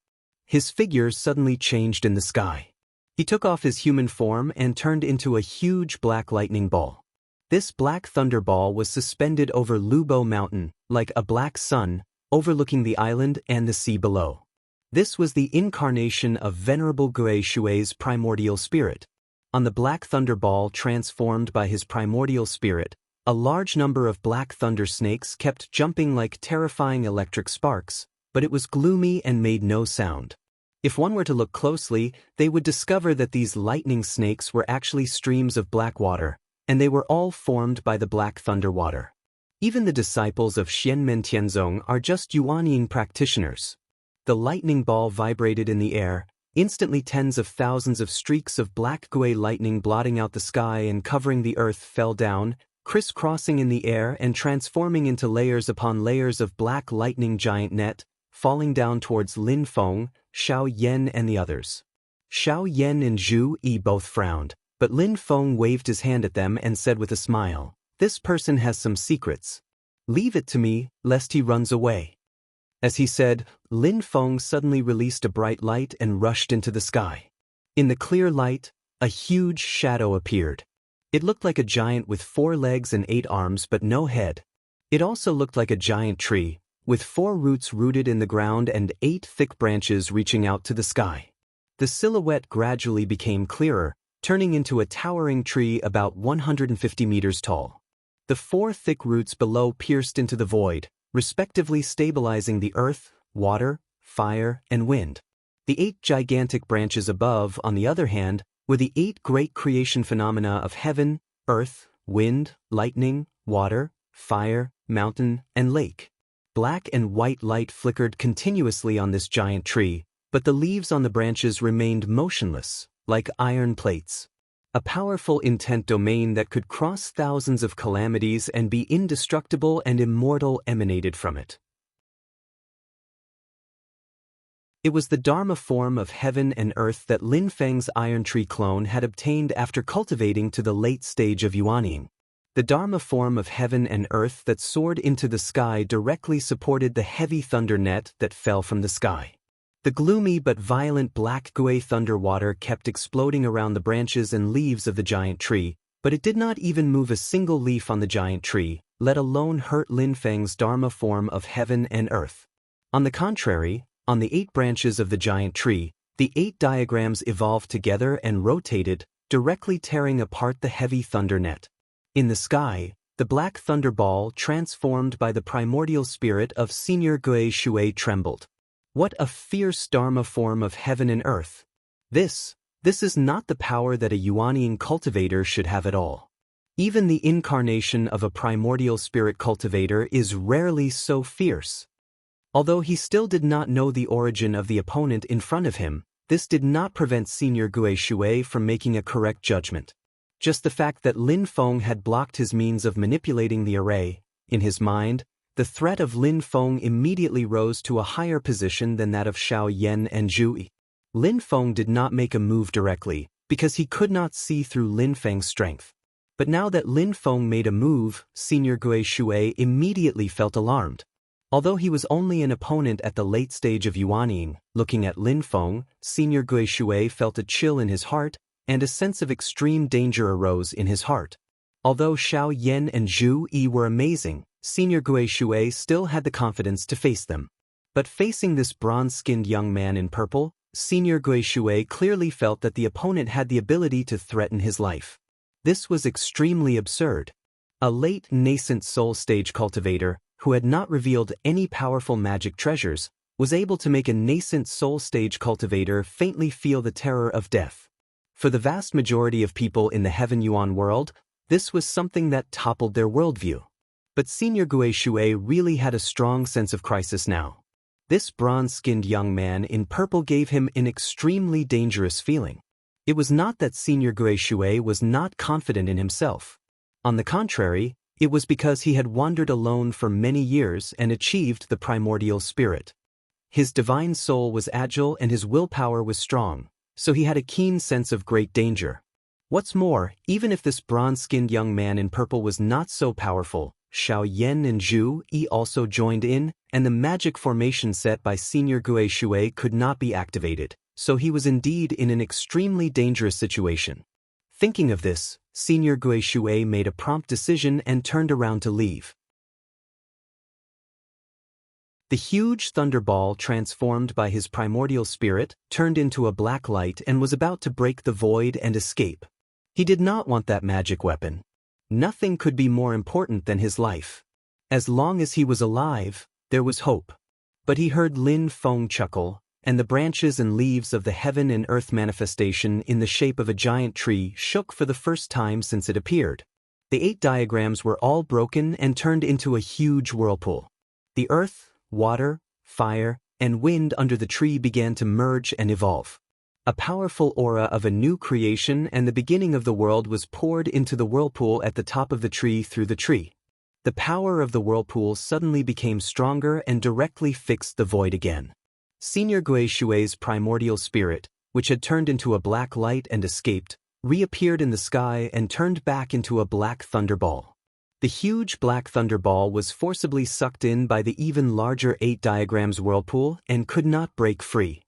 S1: His figure suddenly changed in the sky. He took off his human form and turned into a huge black lightning ball. This black thunder ball was suspended over Lubo Mountain, like a black sun, overlooking the island and the sea below. This was the incarnation of Venerable Guishui's primordial spirit. On the black thunder ball transformed by his primordial spirit, a large number of black thunder snakes kept jumping like terrifying electric sparks, but it was gloomy and made no sound. If one were to look closely, they would discover that these lightning snakes were actually streams of black water, and they were all formed by the black thunder water. Even the disciples of Xianmen Tianzong are just Yuanying practitioners. The lightning ball vibrated in the air. Instantly tens of thousands of streaks of black gui lightning blotting out the sky and covering the earth fell down, crisscrossing in the air and transforming into layers upon layers of black lightning giant net, falling down towards Lin Feng, Xiao Yan and the others. Xiao Yan and Zhu Yi both frowned, but Lin Feng waved his hand at them and said with a smile, "This person has some secrets. Leave it to me, lest he runs away." As he said, Lin Feng suddenly released a bright light and rushed into the sky. In the clear light, a huge shadow appeared. It looked like a giant with 4 legs and 8 arms but no head. It also looked like a giant tree, with 4 roots rooted in the ground and 8 thick branches reaching out to the sky. The silhouette gradually became clearer, turning into a towering tree about 150 meters tall. The 4 thick roots below pierced into the void, respectively stabilizing the earth, water, fire, and wind. The 8 gigantic branches above, on the other hand, were the 8 great creation phenomena of heaven, earth, wind, lightning, water, fire, mountain, and lake. Black and white light flickered continuously on this giant tree, but the leaves on the branches remained motionless, like iron plates. A powerful intent domain that could cross thousands of calamities and be indestructible and immortal emanated from it. It was the Dharma form of heaven and earth that Lin Feng's iron tree clone had obtained after cultivating to the late stage of yuanying. The Dharma form of heaven and earth that soared into the sky directly supported the heavy thunder net that fell from the sky. The gloomy but violent black gui thunder water kept exploding around the branches and leaves of the giant tree, but it did not even move a single leaf on the giant tree, let alone hurt Lin Feng's Dharma form of heaven and earth. On the contrary, on the 8 branches of the giant tree, the 8 diagrams evolved together and rotated, directly tearing apart the heavy thunder net. In the sky, the black thunderball transformed by the primordial spirit of Senior Gui Shui trembled. What a fierce Dharma form of heaven and earth! This is not the power that a yuanying cultivator should have at all. Even the incarnation of a primordial spirit cultivator is rarely so fierce. Although he still did not know the origin of the opponent in front of him, this did not prevent Senior Gui Shui from making a correct judgment. Just the fact that Lin Feng had blocked his means of manipulating the array, in his mind, the threat of Lin Feng immediately rose to a higher position than that of Xiao Yan and Zhu Yi. Lin Feng did not make a move directly, because he could not see through Lin Feng's strength. But now that Lin Feng made a move, Senior Gui Shui immediately felt alarmed. Although he was only an opponent at the late stage of yuanying, looking at Lin Feng, Senior Gui Shui felt a chill in his heart, and a sense of extreme danger arose in his heart. Although Xiao Yan and Zhu Yi were amazing, Senior Gui Shui still had the confidence to face them. But facing this bronze-skinned young man in purple, Senior Gui Shui clearly felt that the opponent had the ability to threaten his life. This was extremely absurd. A late nascent soul stage cultivator, who had not revealed any powerful magic treasures, was able to make a nascent soul stage cultivator faintly feel the terror of death. For the vast majority of people in the Heaven Yuan world, this was something that toppled their worldview. But Senior Gui Shui really had a strong sense of crisis now. This bronze-skinned young man in purple gave him an extremely dangerous feeling. It was not that Senior Gui Shui was not confident in himself. On the contrary, it was because he had wandered alone for many years and achieved the primordial spirit. His divine soul was agile and his willpower was strong, so he had a keen sense of great danger. What's more, even if this bronze-skinned young man in purple was not so powerful, Xiao Yan and Zhu Yi also joined in, and the magic formation set by Senior Gui Shui could not be activated, so he was indeed in an extremely dangerous situation. Thinking of this, Senior Gui Shui made a prompt decision and turned around to leave. The huge thunderball, transformed by his primordial spirit, turned into a black light and was about to break the void and escape. He did not want that magic weapon. Nothing could be more important than his life. As long as he was alive, there was hope. But he heard Lin Feng chuckle, and the branches and leaves of the heaven and earth manifestation in the shape of a giant tree shook for the first time since it appeared. The 8 diagrams were all broken and turned into a huge whirlpool. The earth, water, fire, and wind under the tree began to merge and evolve. A powerful aura of a new creation and the beginning of the world was poured into the whirlpool at the top of the tree through the tree. The power of the whirlpool suddenly became stronger and directly fixed the void again. Senior Gui Shui's primordial spirit, which had turned into a black light and escaped, reappeared in the sky and turned back into a black thunderball. The huge black thunderball was forcibly sucked in by the even larger 8 diagrams whirlpool and could not break free.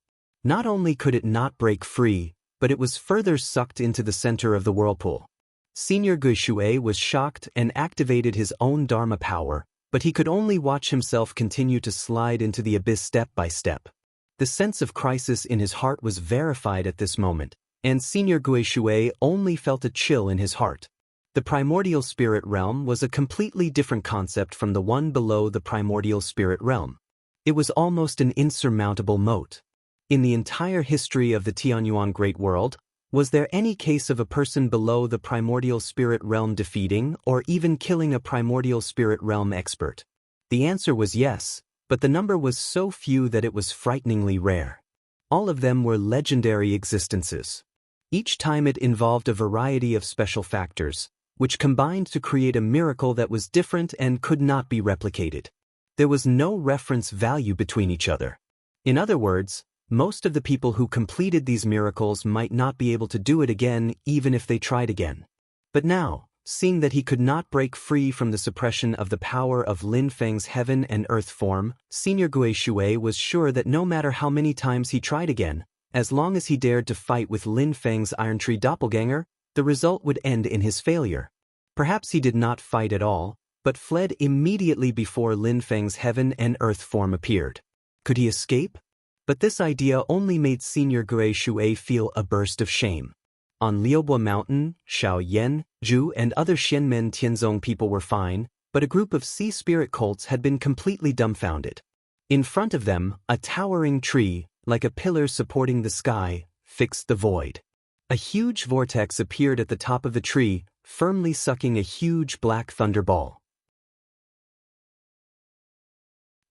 S1: Not only could it not break free, but it was further sucked into the center of the whirlpool. Senior Gui Shui was shocked and activated his own Dharma power, but he could only watch himself continue to slide into the abyss step by step. The sense of crisis in his heart was verified at this moment, and Senior Gui Shui only felt a chill in his heart. The primordial spirit realm was a completely different concept from the one below the primordial spirit realm. It was almost an insurmountable moat. In the entire history of the Tianyuan Great World, was there any case of a person below the primordial spirit realm defeating or even killing a primordial spirit realm expert? The answer was yes, but the number was so few that it was frighteningly rare. All of them were legendary existences. Each time it involved a variety of special factors, which combined to create a miracle that was different and could not be replicated. There was no reference value between each other. In other words, most of the people who completed these miracles might not be able to do it again even if they tried again. But now, seeing that he could not break free from the suppression of the power of Lin Feng's heaven and earth form, Senior Gui Shui was sure that no matter how many times he tried again, as long as he dared to fight with Lin Feng's Iron Tree doppelganger, the result would end in his failure. Perhaps he did not fight at all, but fled immediately before Lin Feng's heaven and earth form appeared. Could he escape? But this idea only made Senior Gui Shui feel a burst of shame. On Liubo Mountain, Xiao Yan, Zhu and other Xianmen Tianzong people were fine, but a group of sea spirit cults had been completely dumbfounded. In front of them, a towering tree, like a pillar supporting the sky, fixed the void. A huge vortex appeared at the top of the tree, firmly sucking a huge black thunderball.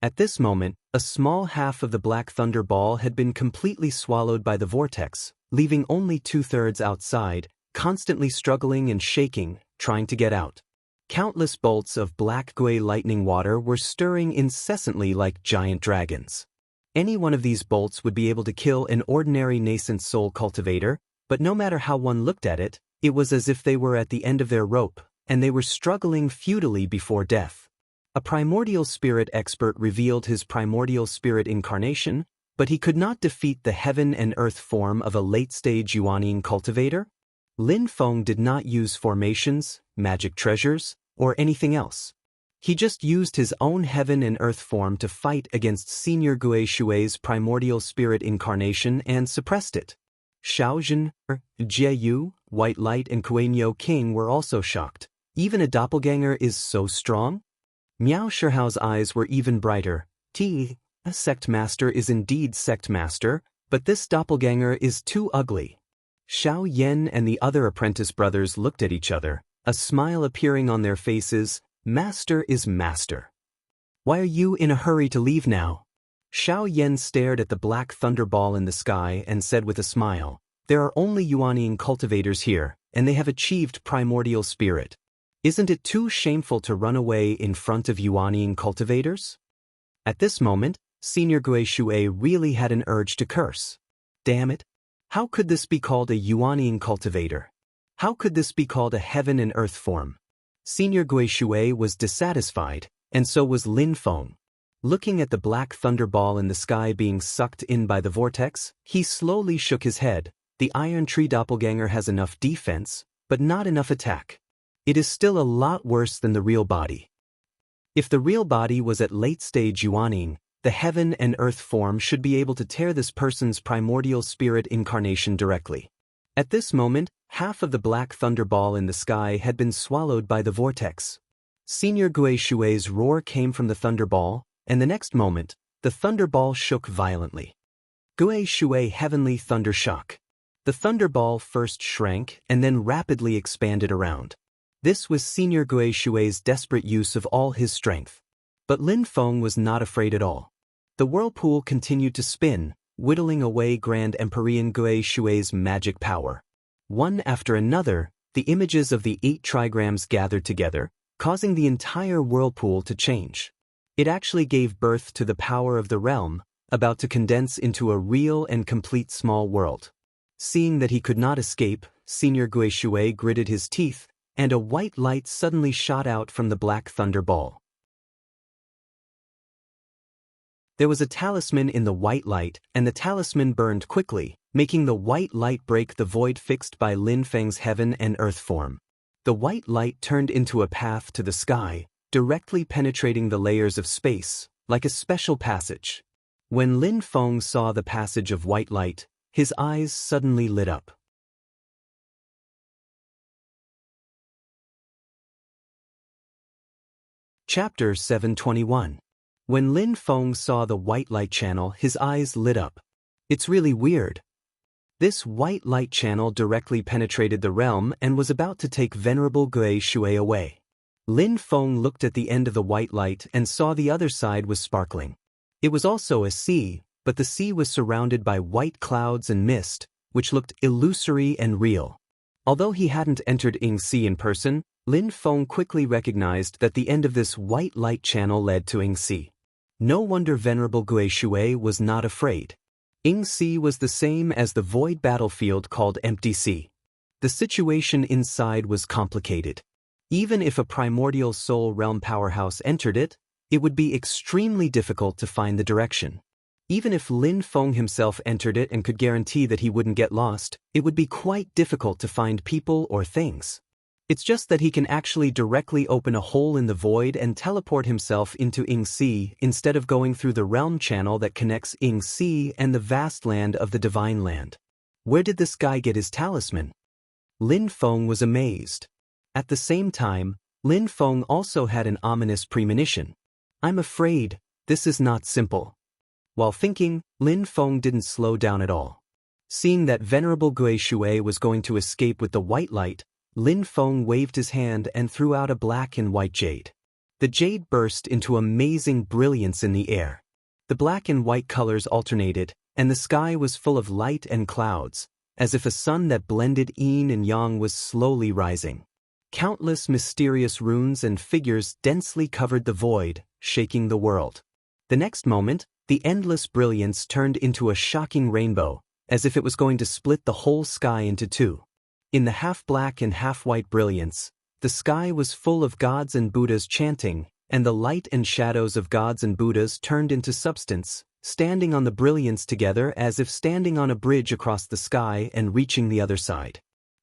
S1: At this moment, a small half of the black thunderball had been completely swallowed by the vortex, leaving only 2/3 outside, constantly struggling and shaking, trying to get out. Countless bolts of black gui lightning water were stirring incessantly like giant dragons. Any one of these bolts would be able to kill an ordinary nascent soul cultivator, but no matter how one looked at it, it was as if they were at the end of their rope, and they were struggling futilely before death. A primordial spirit expert revealed his primordial spirit incarnation, but he could not defeat the heaven and earth form of a late-stage Yuanyin cultivator. Lin Feng did not use formations, magic treasures, or anything else. He just used his own heaven and earth form to fight against Senior Gui Shui's primordial spirit incarnation and suppressed it. Xiaozhen, Jie Yu, White Light and Kuei King were also shocked. Even a doppelganger is so strong? Miao Shihao's eyes were even brighter. A sect master is indeed sect master, but this doppelganger is too ugly. Xiao Yan and the other apprentice brothers looked at each other, a smile appearing on their faces. Master is master. Why are you in a hurry to leave now? Xiao Yan stared at the black thunderball in the sky and said with a smile, there are only Yuanyin cultivators here, and they have achieved primordial spirit. Isn't it too shameful to run away in front of Yuanyin cultivators? At this moment, Senior Gui Shui really had an urge to curse. Damn it! How could this be called a Yuanyin cultivator? How could this be called a heaven and earth form? Senior Gui Shui was dissatisfied, and so was Lin Feng. Looking at the black thunderball in the sky being sucked in by the vortex, he slowly shook his head. The Iron Tree doppelganger has enough defense, but not enough attack. It is still a lot worse than the real body. If the real body was at late-stage Yuanyin, the heaven and earth form should be able to tear this person's primordial spirit incarnation directly. At this moment, half of the black thunderball in the sky had been swallowed by the vortex. Senior Gui Shui's roar came from the thunderball, and the next moment, the thunderball shook violently. Gui Shui Heavenly Thunder Shock. The thunderball first shrank and then rapidly expanded around. This was Senior Gui Shui's desperate use of all his strength. But Lin Feng was not afraid at all. The whirlpool continued to spin, whittling away Grand Emperor Gui Shui's magic power. One after another, the images of the 8 trigrams gathered together, causing the entire whirlpool to change. It actually gave birth to the power of the realm, about to condense into a real and complete small world. Seeing that he could not escape, Senior Gui Shui gritted his teeth, and a white light suddenly shot out from the black thunderball. There was a talisman in the white light, and the talisman burned quickly, making the white light break the void fixed by Lin Feng's heaven and earth form. The white light turned into a path to the sky, directly penetrating the layers of space, like a special passage. When Lin Feng saw the passage of white light, his eyes suddenly lit up. Chapter 721. When Lin Feng saw the white light channel, his eyes lit up. It's really weird. This white light channel directly penetrated the realm and was about to take Venerable Gui Shui away. Lin Feng looked at the end of the white light and saw the other side was sparkling. It was also a sea, but the sea was surrounded by white clouds and mist, which looked illusory and real. Although he hadn't entered Yingxi in person, Lin Feng quickly recognized that the end of this white light channel led to Yingxi. No wonder Venerable Gui Shui was not afraid. Yingxi was the same as the void battlefield called Empty Sea. The situation inside was complicated. Even if a primordial soul realm powerhouse entered it, it would be extremely difficult to find the direction. Even if Lin Feng himself entered it and could guarantee that he wouldn't get lost, it would be quite difficult to find people or things. It's just that he can actually directly open a hole in the void and teleport himself into Yingxi instead of going through the realm channel that connects Yingxi and the vast land of the Divine Land. Where did this guy get his talisman? Lin Feng was amazed. At the same time, Lin Feng also had an ominous premonition. I'm afraid this is not simple. While thinking, Lin Feng didn't slow down at all. Seeing that Venerable Gui Shui was going to escape with the white light, Lin Feng waved his hand and threw out a black and white jade. The jade burst into amazing brilliance in the air. The black and white colors alternated, and the sky was full of light and clouds, as if a sun that blended yin and yang was slowly rising. Countless mysterious runes and figures densely covered the void, shaking the world. The next moment, the endless brilliance turned into a shocking rainbow, as if it was going to split the whole sky into two. In the half-black and half-white brilliance, the sky was full of gods and Buddhas chanting, and the light and shadows of gods and Buddhas turned into substance, standing on the brilliance together as if standing on a bridge across the sky and reaching the other side.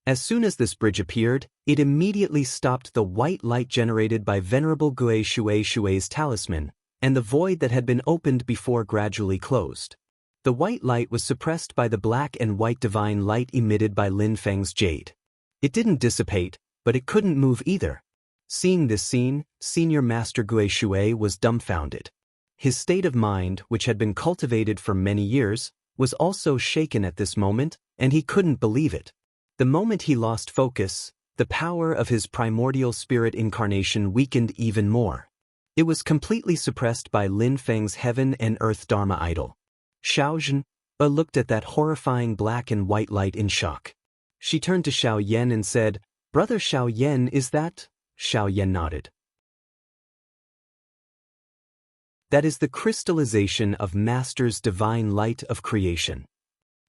S1: As soon as this bridge appeared, it immediately stopped the white light generated by Venerable Gui Shui's talisman, and the void that had been opened before gradually closed. The white light was suppressed by the black and white divine light emitted by Lin Feng's jade. It didn't dissipate, but it couldn't move either. Seeing this scene, Senior Master Gui Shui was dumbfounded. His state of mind, which had been cultivated for many years, was also shaken at this moment, and he couldn't believe it. The moment he lost focus, the power of his primordial spirit incarnation weakened even more. It was completely suppressed by Lin Feng's heaven and earth Dharma idol. Xiao Zhen looked at that horrifying black and white light in shock. She turned to Xiao Yan and said, "Brother Xiao Yan, is that?" Xiao Yan nodded. That is the crystallization of Master's divine light of creation.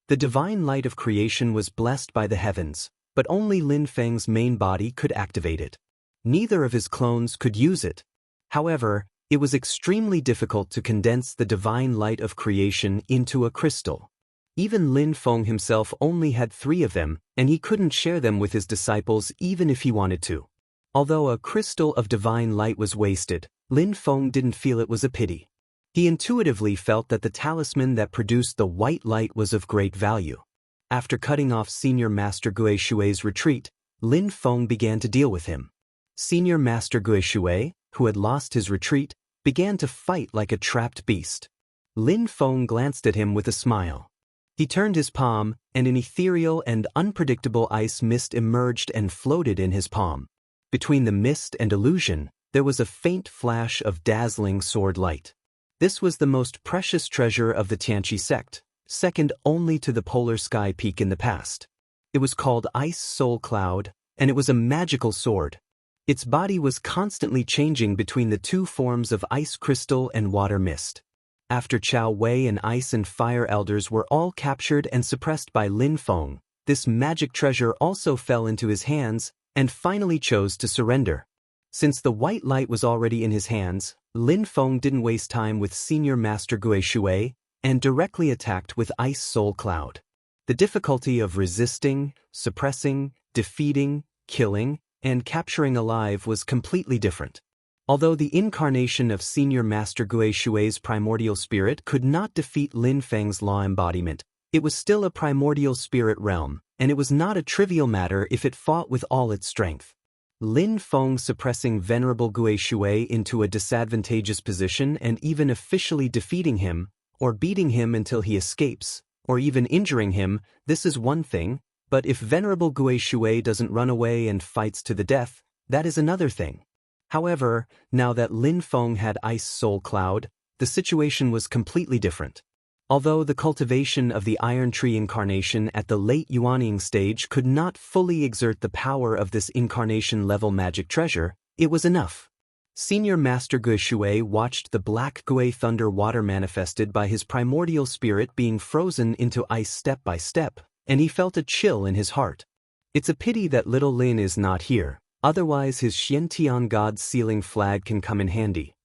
S1: The divine light of creation was blessed by the heavens, but only Lin Feng's main body could activate it. Neither of his clones could use it. However, it was extremely difficult to condense the divine light of creation into a crystal. Even Lin Feng himself only had 3 of them, and he couldn't share them with his disciples even if he wanted to. Although a crystal of divine light was wasted, Lin Feng didn't feel it was a pity. He intuitively felt that the talisman that produced the white light was of great value. After cutting off Senior Master Gui Shui's retreat, Lin Feng began to deal with him. Senior Master Gui Shui, who had lost his retreat, began to fight like a trapped beast. Lin Feng glanced at him with a smile. He turned his palm, and an ethereal and unpredictable ice mist emerged and floated in his palm. Between the mist and illusion, there was a faint flash of dazzling sword light. This was the most precious treasure of the Tianqi sect, second only to the polar sky peak in the past. It was called Ice Soul Cloud, and it was a magical sword. Its body was constantly changing between the 2 forms of ice crystal and water mist. After Chao Wei and Ice and Fire Elders were all captured and suppressed by Lin Feng, this magic treasure also fell into his hands and finally chose to surrender. Since the white light was already in his hands, Lin Feng didn't waste time with Senior Master Gui Shui and directly attacked with Ice Soul Cloud. The difficulty of resisting, suppressing, defeating, killing, and capturing alive was completely different. Although the incarnation of Senior Master Gui Shui's primordial spirit could not defeat Lin Feng's law embodiment, it was still a primordial spirit realm, and it was not a trivial matter if it fought with all its strength. Lin Feng suppressing Venerable Gui Shui into a disadvantageous position and even officially defeating him, or beating him until he escapes, or even injuring him, this is one thing, but if Venerable Gui Shui doesn't run away and fights to the death, that is another thing. However, now that Lin Feng had Ice Soul Cloud, the situation was completely different. Although the cultivation of the Iron Tree incarnation at the late Yuanying stage could not fully exert the power of this incarnation-level magic treasure, it was enough. Senior Master Gui Shui watched the black Gui Thunder water manifested by his primordial spirit being frozen into ice step by step, and he felt a chill in his heart. It's a pity that little Lin is not here, otherwise his Xiantian God's sealing flag can come in handy.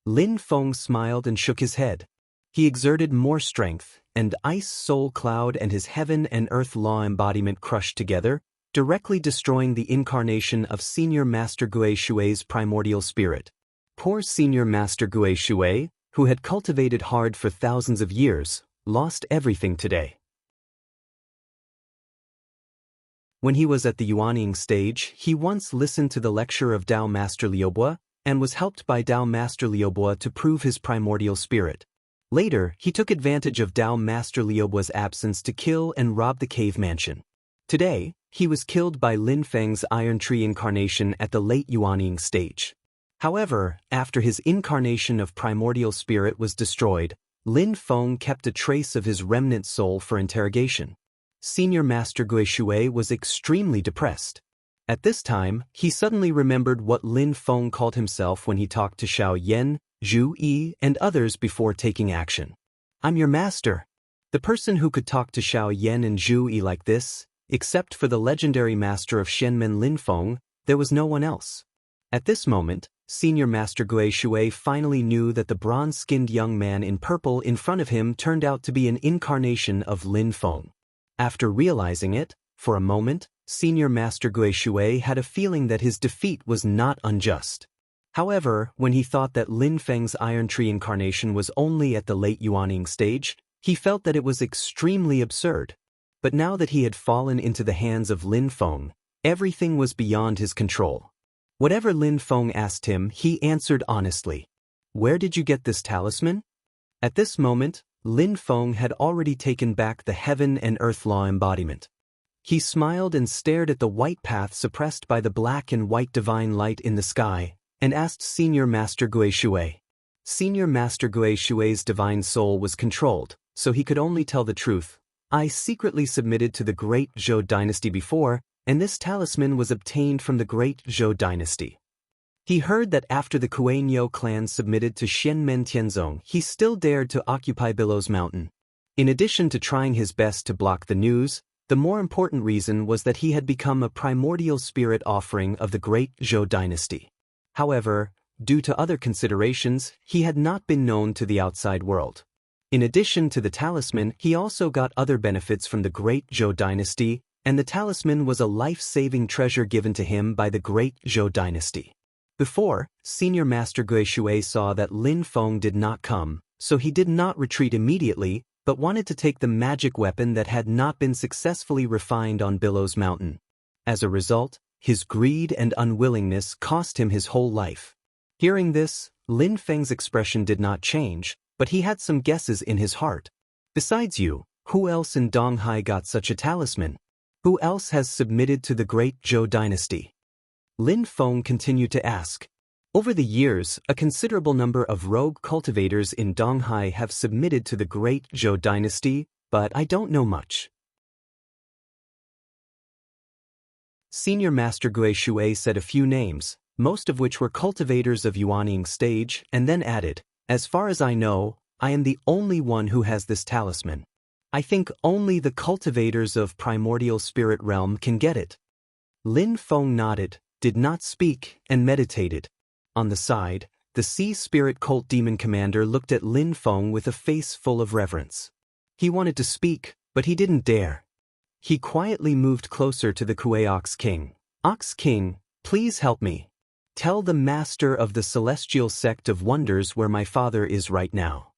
S1: Lin Feng smiled and shook his head. He exerted more strength, and Ice Soul Cloud and his Heaven and Earth Law embodiment crushed together, directly destroying the incarnation of Senior Master Gui Shui's primordial spirit. Poor Senior Master Gui Shui, who had cultivated hard for thousands of years, lost everything today. When he was at the Yuanying stage, he once listened to the lecture of Tao Master Liubo, and was helped by Tao Master Liubo to prove his primordial spirit. Later, he took advantage of Tao Master Liubo's absence to kill and rob the cave mansion. Today, he was killed by Lin Feng's Iron Tree incarnation at the late Yuanying stage. However, after his incarnation of primordial spirit was destroyed, Lin Feng kept a trace of his remnant soul for interrogation. Senior Master Gui Shui was extremely depressed. At this time, he suddenly remembered what Lin Feng called himself when he talked to Xiao Yan, Zhu Yi, and others before taking action. "I'm your master." The person who could talk to Xiao Yan and Zhu Yi like this, except for the legendary master of Shenmen Lin Feng, there was no one else. At this moment, Senior Master Gui Shui finally knew that the bronze-skinned young man in purple in front of him turned out to be an incarnation of Lin Feng. After realizing it, for a moment, Senior Master Gui Shui had a feeling that his defeat was not unjust. However, when he thought that Lin Feng's Iron Tree incarnation was only at the late Yuanying stage, he felt that it was extremely absurd. But now that he had fallen into the hands of Lin Feng, everything was beyond his control. Whatever Lin Feng asked him, he answered honestly. "Where did you get this talisman?" At this moment, Lin Feng had already taken back the Heaven and Earth Law embodiment. He smiled and stared at the white path suppressed by the black and white divine light in the sky, and asked Senior Master Gui Shui. Senior Master Gui Shui's divine soul was controlled, so he could only tell the truth. "I secretly submitted to the Great Zhou dynasty before, and this talisman was obtained from the Great Zhou dynasty." He heard that after the Kuei-Nyo clan submitted to Shenmen Tianzong, he still dared to occupy Billows Mountain. In addition to trying his best to block the news, the more important reason was that he had become a primordial spirit offering of the Great Zhou dynasty. However, due to other considerations, he had not been known to the outside world. In addition to the talisman, he also got other benefits from the Great Zhou dynasty, and the talisman was a life-saving treasure given to him by the Great Zhou dynasty. Before, Senior Master Gui Shui saw that Lin Feng did not come, so he did not retreat immediately, but wanted to take the magic weapon that had not been successfully refined on Billows Mountain. As a result, his greed and unwillingness cost him his whole life. Hearing this, Lin Feng's expression did not change, but he had some guesses in his heart. "Besides you, who else in Donghai got such a talisman? Who else has submitted to the Great Zhou dynasty?" Lin Feng continued to ask. "Over the years, a considerable number of rogue cultivators in Donghai have submitted to the Great Zhou dynasty, but I don't know much." Senior Master Gui Shui said a few names, most of which were cultivators of Yuanying stage, and then added, "As far as I know, I am the only one who has this talisman. I think only the cultivators of primordial spirit realm can get it." Lin Feng nodded, did not speak, and meditated. On the side, the Sea Spirit Cult Demon Commander looked at Lin Feng with a face full of reverence. He wanted to speak, but he didn't dare. He quietly moved closer to the Kuei Ox King. "Ox King, please help me. Tell the master of the Celestial Sect of Wonders where my father is right now."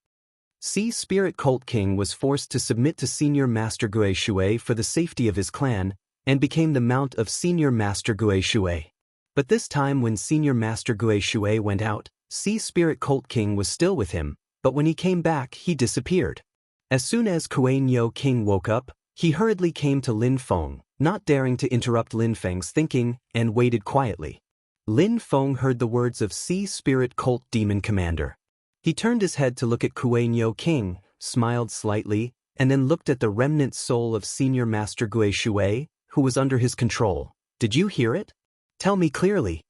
S1: Sea Spirit Cult King was forced to submit to Senior Master Gui Shui for the safety of his clan, and became the mount of Senior Master Gui Shui. But this time when Senior Master Gui Shui went out, Sea Spirit Cult King was still with him, but when he came back he disappeared. As soon as Kuei Nyo King woke up, he hurriedly came to Lin Feng, not daring to interrupt Lin Feng's thinking, and waited quietly. Lin Feng heard the words of Sea Spirit Cult Demon Commander. He turned his head to look at Kuei Nyo King, smiled slightly, and then looked at the remnant soul of Senior Master Gui Shui, who was under his control. Did you hear it? Tell me clearly.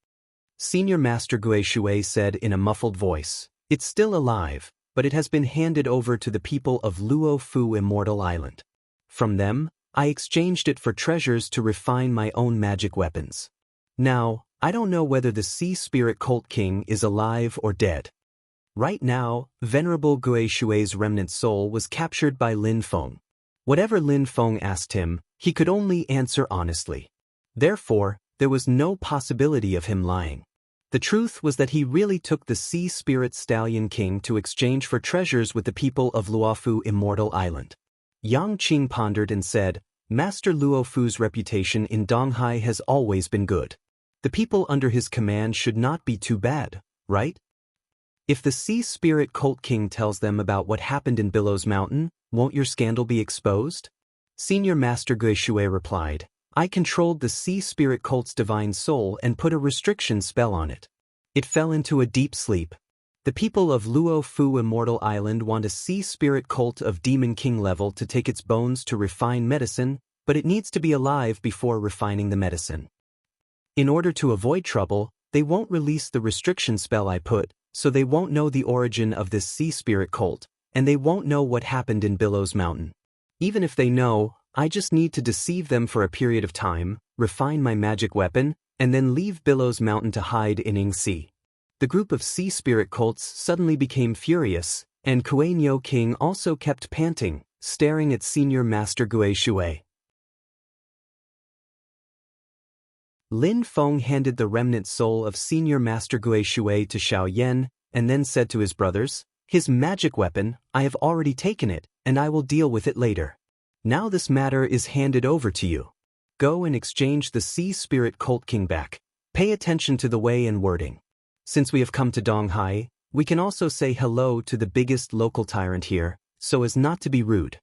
S1: Senior Master Gui Shui said in a muffled voice, It's still alive, but it has been handed over to the people of Luo Fu Immortal Island. From them, I exchanged it for treasures to refine my own magic weapons. Now, I don't know whether the Sea Spirit Cult King is alive or dead. Right now, Venerable Gui Shui's remnant soul was captured by Lin Feng. Whatever Lin Feng asked him, he could only answer honestly. Therefore, there was no possibility of him lying. The truth was that he really took the Sea Spirit Stallion King to exchange for treasures with the people of Luofu Immortal Island. Yang Qing pondered and said, Master Luofu's reputation in Donghai has always been good. The people under his command should not be too bad, right? If the Sea Spirit Cult King tells them about what happened in Billows Mountain, won't your scandal be exposed? Senior Master Gui Shui replied, I controlled the Sea Spirit Cult's divine soul and put a restriction spell on it. It fell into a deep sleep. The people of Luo Fu Immortal Island want a Sea Spirit Cult of Demon King level to take its bones to refine medicine, but it needs to be alive before refining the medicine. In order to avoid trouble, they won't release the restriction spell I put, so they won't know the origin of this Sea Spirit Cult, and they won't know what happened in Billows Mountain. Even if they know, I just need to deceive them for a period of time, refine my magic weapon, and then leave Billows Mountain to hide in Yingxi. The group of Sea Spirit Cults suddenly became furious, and Kuei Nyo King also kept panting, staring at Senior Master Gui Shui. Lin Feng handed the remnant soul of Senior Master Gui Shui to Xiao Yan, and then said to his brothers, His magic weapon, I have already taken it, and I will deal with it later. Now this matter is handed over to you. Go and exchange the Sea Spirit Cult King back. Pay attention to the way and wording. Since we have come to Donghai, we can also say hello to the biggest local tyrant here, so as not to be rude.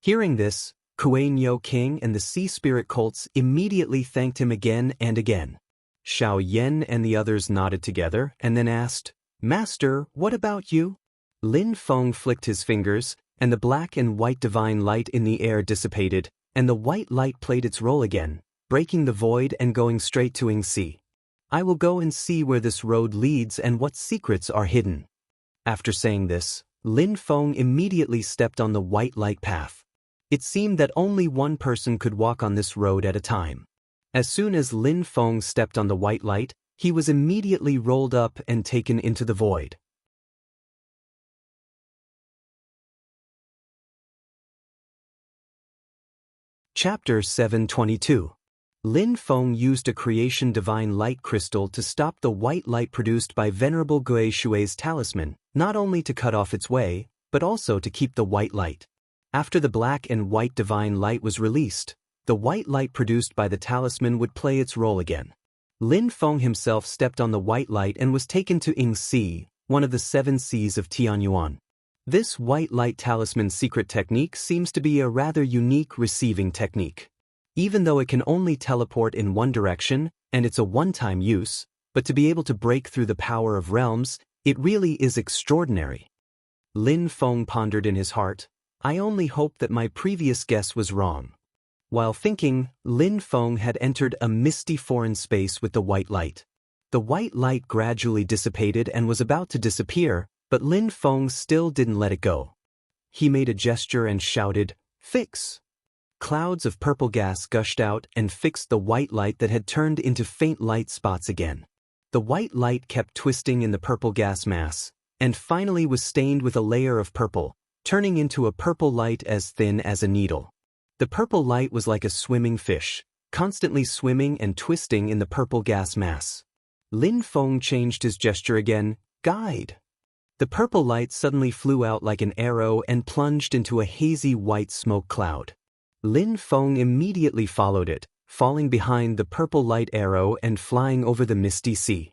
S1: Hearing this, Kuei Nyo King and the Sea Spirit Cults immediately thanked him again and again. Xiao Yan and the others nodded together and then asked, Master, what about you? Lin Feng flicked his fingers, and the black and white divine light in the air dissipated, and the white light played its role again, breaking the void and going straight to Yingxi. I will go and see where this road leads and what secrets are hidden. After saying this, Lin Feng immediately stepped on the white light path. It seemed that only one person could walk on this road at a time. As soon as Lin Feng stepped on the white light, he was immediately rolled up and taken into the void. Chapter 722. Lin Feng used a creation divine light crystal to stop the white light produced by Venerable Gui Shui's talisman, not only to cut off its way, but also to keep the white light. After the black and white divine light was released, the white light produced by the talisman would play its role again. Lin Feng himself stepped on the white light and was taken to Yingxi, one of the 7 seas of Tianyuan. This white light talisman secret technique seems to be a rather unique receiving technique. Even though it can only teleport in one direction, and it's a one-time use, but to be able to break through the power of realms, it really is extraordinary. Lin Feng pondered in his heart, I only hope that my previous guess was wrong. While thinking, Lin Feng had entered a misty foreign space with the white light. The white light gradually dissipated and was about to disappear, but Lin Feng still didn't let it go. He made a gesture and shouted, Fix! Clouds of purple gas gushed out and fixed the white light that had turned into faint light spots again. The white light kept twisting in the purple gas mass, and finally was stained with a layer of purple, turning into a purple light as thin as a needle. The purple light was like a swimming fish, constantly swimming and twisting in the purple gas mass. Lin Feng changed his gesture again, Guide! The purple light suddenly flew out like an arrow and plunged into a hazy white smoke cloud. Lin Feng immediately followed it, falling behind the purple light arrow and flying over the misty sea.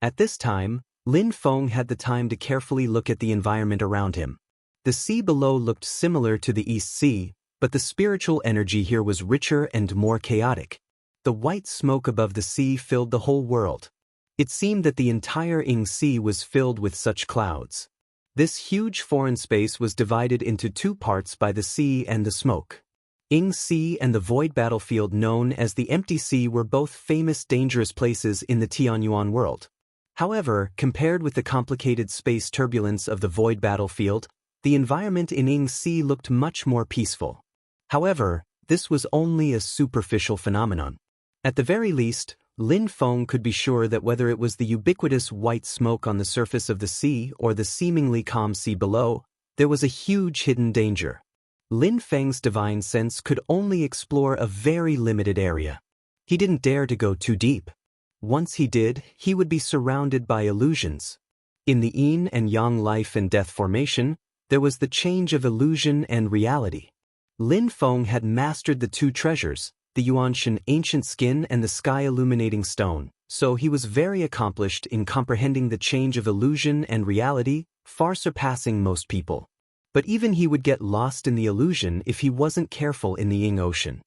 S1: At this time, Lin Feng had the time to carefully look at the environment around him. The sea below looked similar to the East Sea, but the spiritual energy here was richer and more chaotic. The white smoke above the sea filled the whole world. It seemed that the entire Ying Sea was filled with such clouds. This huge foreign space was divided into two parts by the sea and the smoke. Ying Sea and the void battlefield known as the Empty Sea were both famous dangerous places in the Tianyuan world. However, compared with the complicated space turbulence of the void battlefield, the environment in Ying Sea looked much more peaceful. However, this was only a superficial phenomenon. At the very least, Lin Feng could be sure that whether it was the ubiquitous white smoke on the surface of the sea or the seemingly calm sea below, there was a huge hidden danger. Lin Feng's divine sense could only explore a very limited area. He didn't dare to go too deep. Once he did, he would be surrounded by illusions. In the yin and yang life and death formation, there was the change of illusion and reality. Lin Feng had mastered the two treasures, the Yuanshan ancient skin and the sky illuminating stone, so he was very accomplished in comprehending the change of illusion and reality, far surpassing most people. But even he would get lost in the illusion if he wasn't careful in the Ying Ocean.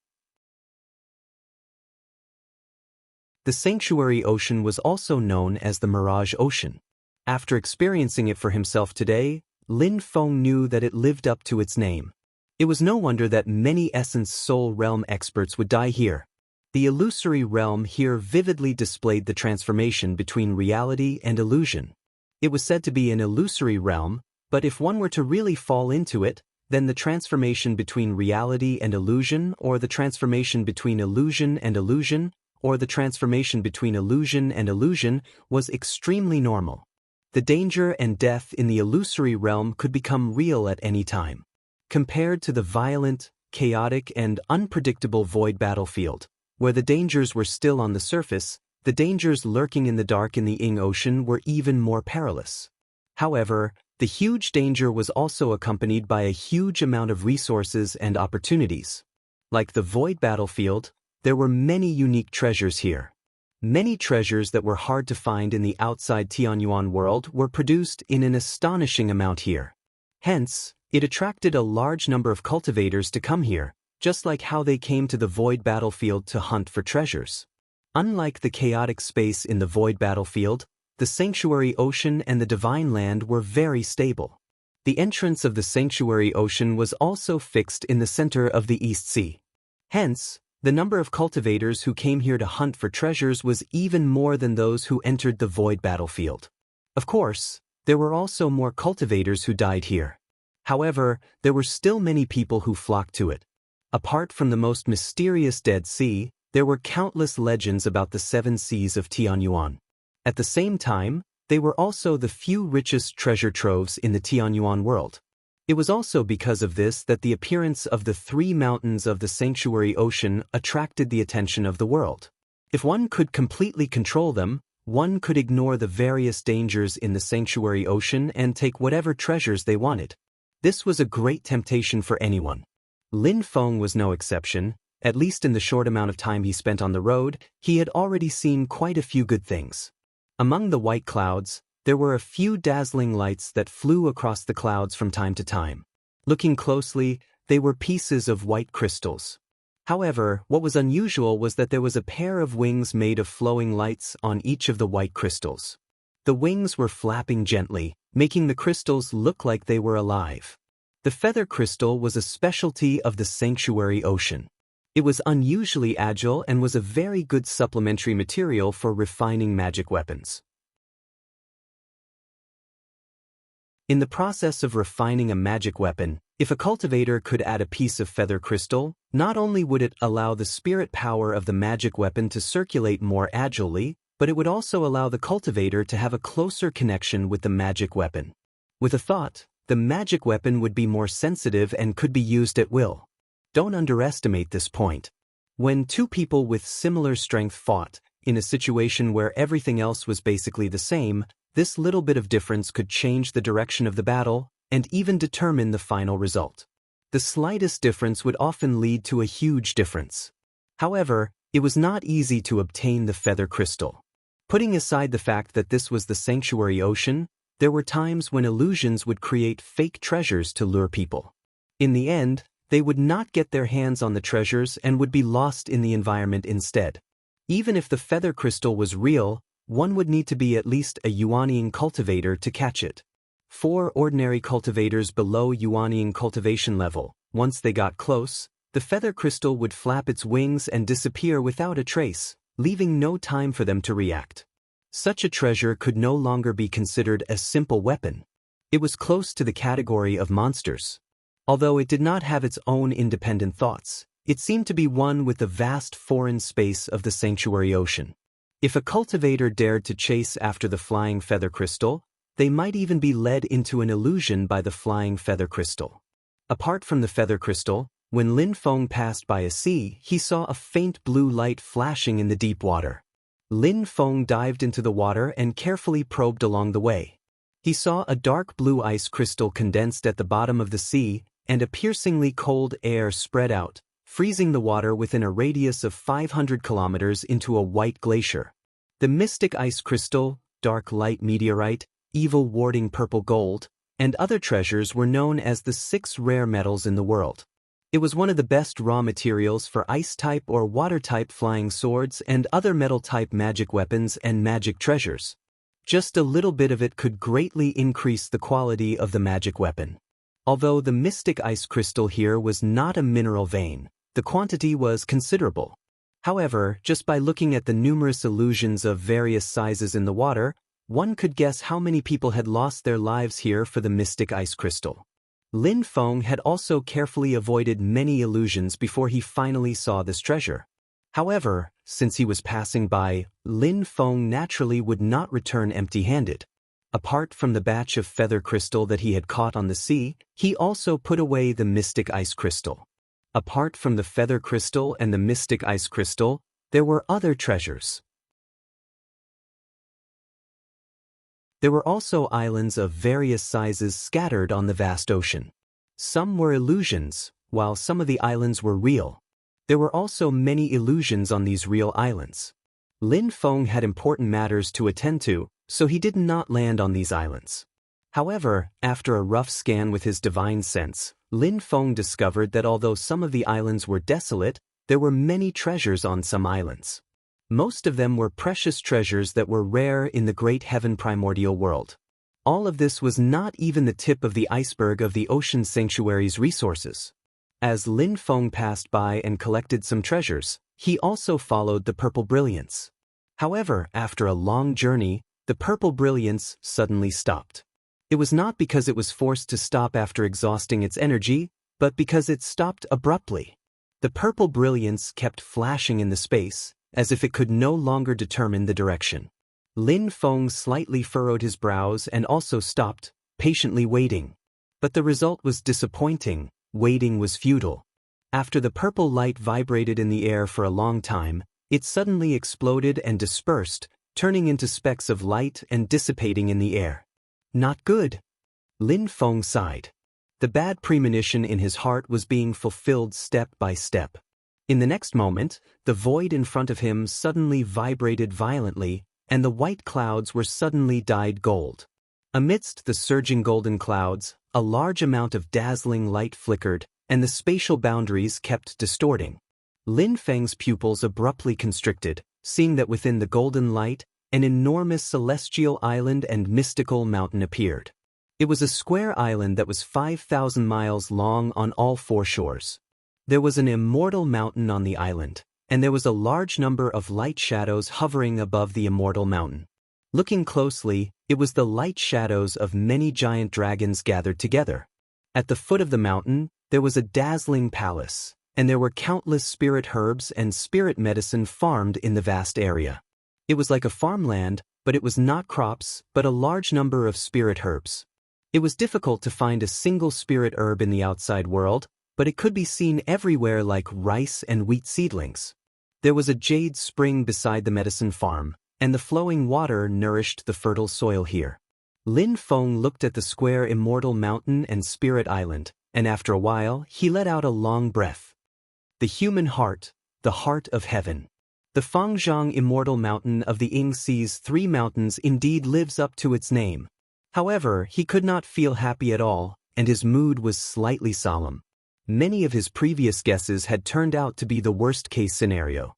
S1: The Sanctuary Ocean was also known as the Mirage Ocean. After experiencing it for himself today, Lin Feng knew that it lived up to its name. It was no wonder that many Essence Soul Realm experts would die here. The illusory realm here vividly displayed the transformation between reality and illusion. It was said to be an illusory realm, but if one were to really fall into it, then the transformation between reality and illusion, or the transformation between illusion and illusion, or the transformation between illusion and illusion, was extremely normal. The danger and death in the illusory realm could become real at any time. Compared to the violent, chaotic, and unpredictable void battlefield, where the dangers were still on the surface, the dangers lurking in the dark in the Ying Ocean were even more perilous. However, the huge danger was also accompanied by a huge amount of resources and opportunities. Like the void battlefield, there were many unique treasures here. Many treasures that were hard to find in the outside Tianyuan world were produced in an astonishing amount here. Hence, it attracted a large number of cultivators to come here, just like how they came to the void battlefield to hunt for treasures. Unlike the chaotic space in the void battlefield, the Sanctuary Ocean and the Divine Land were very stable. The entrance of the Sanctuary Ocean was also fixed in the center of the East Sea. Hence, the number of cultivators who came here to hunt for treasures was even more than those who entered the void battlefield. Of course, there were also more cultivators who died here. However, there were still many people who flocked to it. Apart from the most mysterious Dead Sea, there were countless legends about the seven seas of Tianyuan. At the same time, they were also the few richest treasure troves in the Tianyuan world. It was also because of this that the appearance of the three mountains of the Sanctuary Ocean attracted the attention of the world. If one could completely control them, one could ignore the various dangers in the Sanctuary Ocean and take whatever treasures they wanted. This was a great temptation for anyone. Lin Feng was no exception. At least in the short amount of time he spent on the road, he had already seen quite a few good things. Among the white clouds, there were a few dazzling lights that flew across the clouds from time to time. Looking closely, they were pieces of white crystals. However, what was unusual was that there was a pair of wings made of flowing lights on each of the white crystals. The wings were flapping gently, making the crystals look like they were alive. The feather crystal was a specialty of the Sanctuary Ocean. It was unusually agile and was a very good supplementary material for refining magic weapons. In the process of refining a magic weapon, if a cultivator could add a piece of feather crystal, not only would it allow the spirit power of the magic weapon to circulate more agilely, but it would also allow the cultivator to have a closer connection with the magic weapon. With a thought, the magic weapon would be more sensitive and could be used at will. Don't underestimate this point. When two people with similar strength fought, in a situation where everything else was basically the same, this little bit of difference could change the direction of the battle and even determine the final result. The slightest difference would often lead to a huge difference. However, It was not easy to obtain the feather crystal. Putting aside the fact that this was the sanctuary ocean, there were times when illusions would create fake treasures to lure people. In the end, they would not get their hands on the treasures and would be lost in the environment instead. Even if the feather crystal was real, one would need to be at least a Yuanian cultivator to catch it. 4 ordinary cultivators below Yuanian cultivation level. Once they got close, the feather crystal would flap its wings and disappear without a trace, leaving no time for them to react. Such a treasure could no longer be considered a simple weapon. It was close to the category of monsters. Although it did not have its own independent thoughts, it seemed to be one with the vast foreign space of the sanctuary ocean. If a cultivator dared to chase after the flying feather crystal, they might even be led into an illusion by the flying feather crystal. Apart from the feather crystal, when Lin Feng passed by a sea, he saw a faint blue light flashing in the deep water. Lin Feng dived into the water and carefully probed along the way. He saw a dark blue ice crystal condensed at the bottom of the sea, and a piercingly cold air spread out, freezing the water within a radius of 500 kilometers into a white glacier. The mystic ice crystal, dark light meteorite, evil warding purple gold, and other treasures were known as the 6 rare metals in the world. It was one of the best raw materials for ice-type or water-type flying swords and other metal-type magic weapons and magic treasures. Just a little bit of it could greatly increase the quality of the magic weapon. Although the mystic ice crystal here was not a mineral vein, the quantity was considerable. However, just by looking at the numerous illusions of various sizes in the water, one could guess how many people had lost their lives here for the mystic ice crystal. Lin Feng had also carefully avoided many illusions before he finally saw this treasure. However, since he was passing by, Lin Feng naturally would not return empty-handed. Apart from the batch of feather crystal that he had caught on the sea, he also put away the mystic ice crystal. Apart from the feather crystal and the mystic ice crystal, there were other treasures. There were also islands of various sizes scattered on the vast ocean. Some were illusions, while some of the islands were real. There were also many illusions on these real islands. Lin Feng had important matters to attend to, so he did not land on these islands. However, after a rough scan with his divine sense, Lin Feng discovered that although some of the islands were desolate, there were many treasures on some islands. Most of them were precious treasures that were rare in the great heaven primordial world. All of this was not even the tip of the iceberg of the ocean sanctuary's resources. As Lin Feng passed by and collected some treasures, he also followed the purple brilliance. However, after a long journey, the purple brilliance suddenly stopped. It was not because it was forced to stop after exhausting its energy, but because it stopped abruptly. The purple brilliance kept flashing in the space, as if it could no longer determine the direction. Lin Feng slightly furrowed his brows and also stopped, patiently waiting. But the result was disappointing. Waiting was futile. After the purple light vibrated in the air for a long time, it suddenly exploded and dispersed, turning into specks of light and dissipating in the air. Not good. Lin Feng sighed. The bad premonition in his heart was being fulfilled step by step. In the next moment, the void in front of him suddenly vibrated violently, and the white clouds were suddenly dyed gold. Amidst the surging golden clouds, a large amount of dazzling light flickered, and the spatial boundaries kept distorting. Lin Feng's pupils abruptly constricted, seeing that within the golden light, an enormous celestial island and mystical mountain appeared. It was a square island that was 5,000 miles long on all 4 shores. There was an immortal mountain on the island, and there was a large number of light shadows hovering above the immortal mountain. Looking closely, it was the light shadows of many giant dragons gathered together. At the foot of the mountain, there was a dazzling palace, and there were countless spirit herbs and spirit medicine farmed in the vast area. It was like a farmland, but it was not crops, but a large number of spirit herbs. It was difficult to find a single spirit herb in the outside world, but it could be seen everywhere like rice and wheat seedlings. There was a jade spring beside the medicine farm, and the flowing water nourished the fertile soil here. Lin Feng looked at the square immortal mountain and spirit island, and after a while, he let out a long breath. The human heart, the heart of heaven. The Fangzhang Immortal Mountain of the Ying Sea's 3 mountains indeed lives up to its name. However, he could not feel happy at all, and his mood was slightly solemn. Many of his previous guesses had turned out to be the worst-case scenario.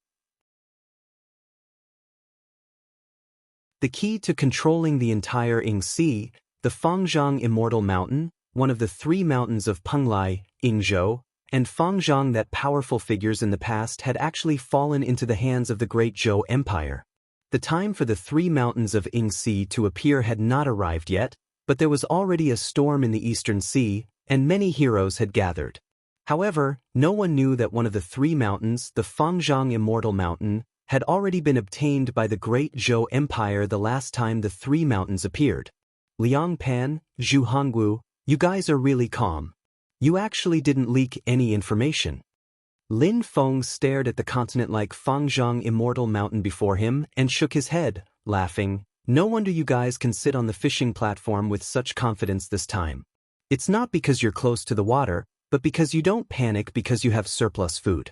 S1: The key to controlling the entire Ying Sea, the Fangzhang Immortal Mountain, one of the 3 mountains of Penglai, Yingzhou, and Fangzhang, that powerful figures in the past had actually fallen into the hands of the great Zhou Empire. The time for the 3 mountains of Ying Sea to appear had not arrived yet, but there was already a storm in the eastern sea, and many heroes had gathered. However, no one knew that one of the 3 mountains, the Fangzhang Immortal Mountain, had already been obtained by the great Zhou Empire the last time the 3 mountains appeared. Liang Pan, Zhu Hongwu, you guys are really calm. You actually didn't leak any information. Lin Feng stared at the continent-like Fangzhang Immortal Mountain before him and shook his head, laughing. No wonder you guys can sit on the fishing platform with such confidence this time. It's not because you're close to the water, but because you don't panic because you have surplus food.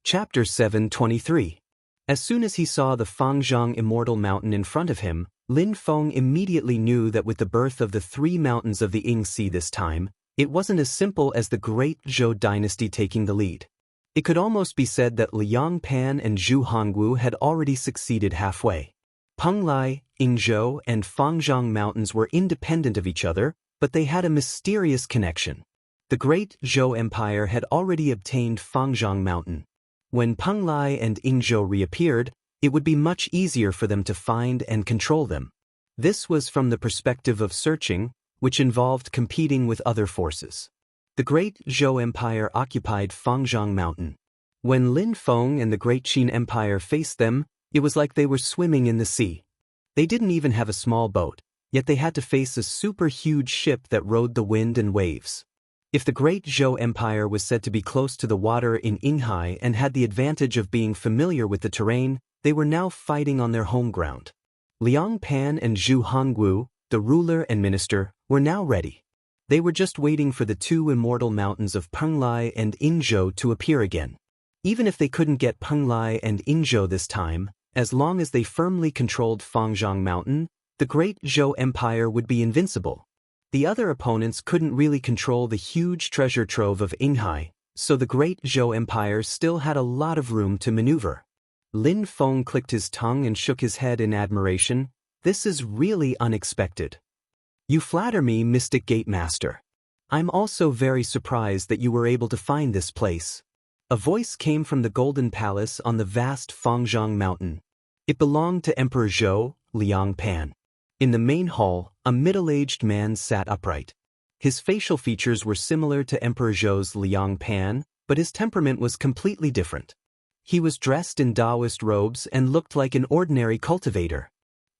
S1: Chapter 723. As soon as he saw the Fangzhang Immortal Mountain in front of him, Lin Feng immediately knew that with the birth of the 3 mountains of the Ying Sea this time, it wasn't as simple as the great Zhou dynasty taking the lead. It could almost be said that Liang Pan and Zhu Hongwu had already succeeded halfway. Penglai, Yingzhou, and Fangzhang mountains were independent of each other, but they had a mysterious connection. The great Zhou Empire had already obtained Fangzhang Mountain. When Penglai and Yingzhou reappeared, it would be much easier for them to find and control them. This was from the perspective of searching, which involved competing with other forces. The great Zhou Empire occupied Fangzhang Mountain. When Lin Feng and the great Qin Empire faced them, it was like they were swimming in the sea. They didn't even have a small boat, yet they had to face a super huge ship that rode the wind and waves. If the great Zhou Empire was said to be close to the water in Yinghai and had the advantage of being familiar with the terrain, they were now fighting on their home ground. Liang Pan and Zhu Hongwu, the ruler and minister, were now ready. They were just waiting for the 2 immortal mountains of Penglai and Yingzhou to appear again. Even if they couldn't get Penglai and Yingzhou this time, as long as they firmly controlled Fangzhang Mountain, the great Zhou Empire would be invincible. The other opponents couldn't really control the huge treasure trove of Yinghai, so the great Zhou Empire still had a lot of room to maneuver. Lin Feng clicked his tongue and shook his head in admiration. This is really unexpected. You flatter me, Mystic Gate Master. I'm also very surprised that you were able to find this place. A voice came from the Golden Palace on the vast Fangzhang Mountain. It belonged to Emperor Zhou, Liang Pan. In the main hall, a middle-aged man sat upright. His facial features were similar to Emperor Zhou's Liang Pan, but his temperament was completely different. He was dressed in Taoist robes and looked like an ordinary cultivator.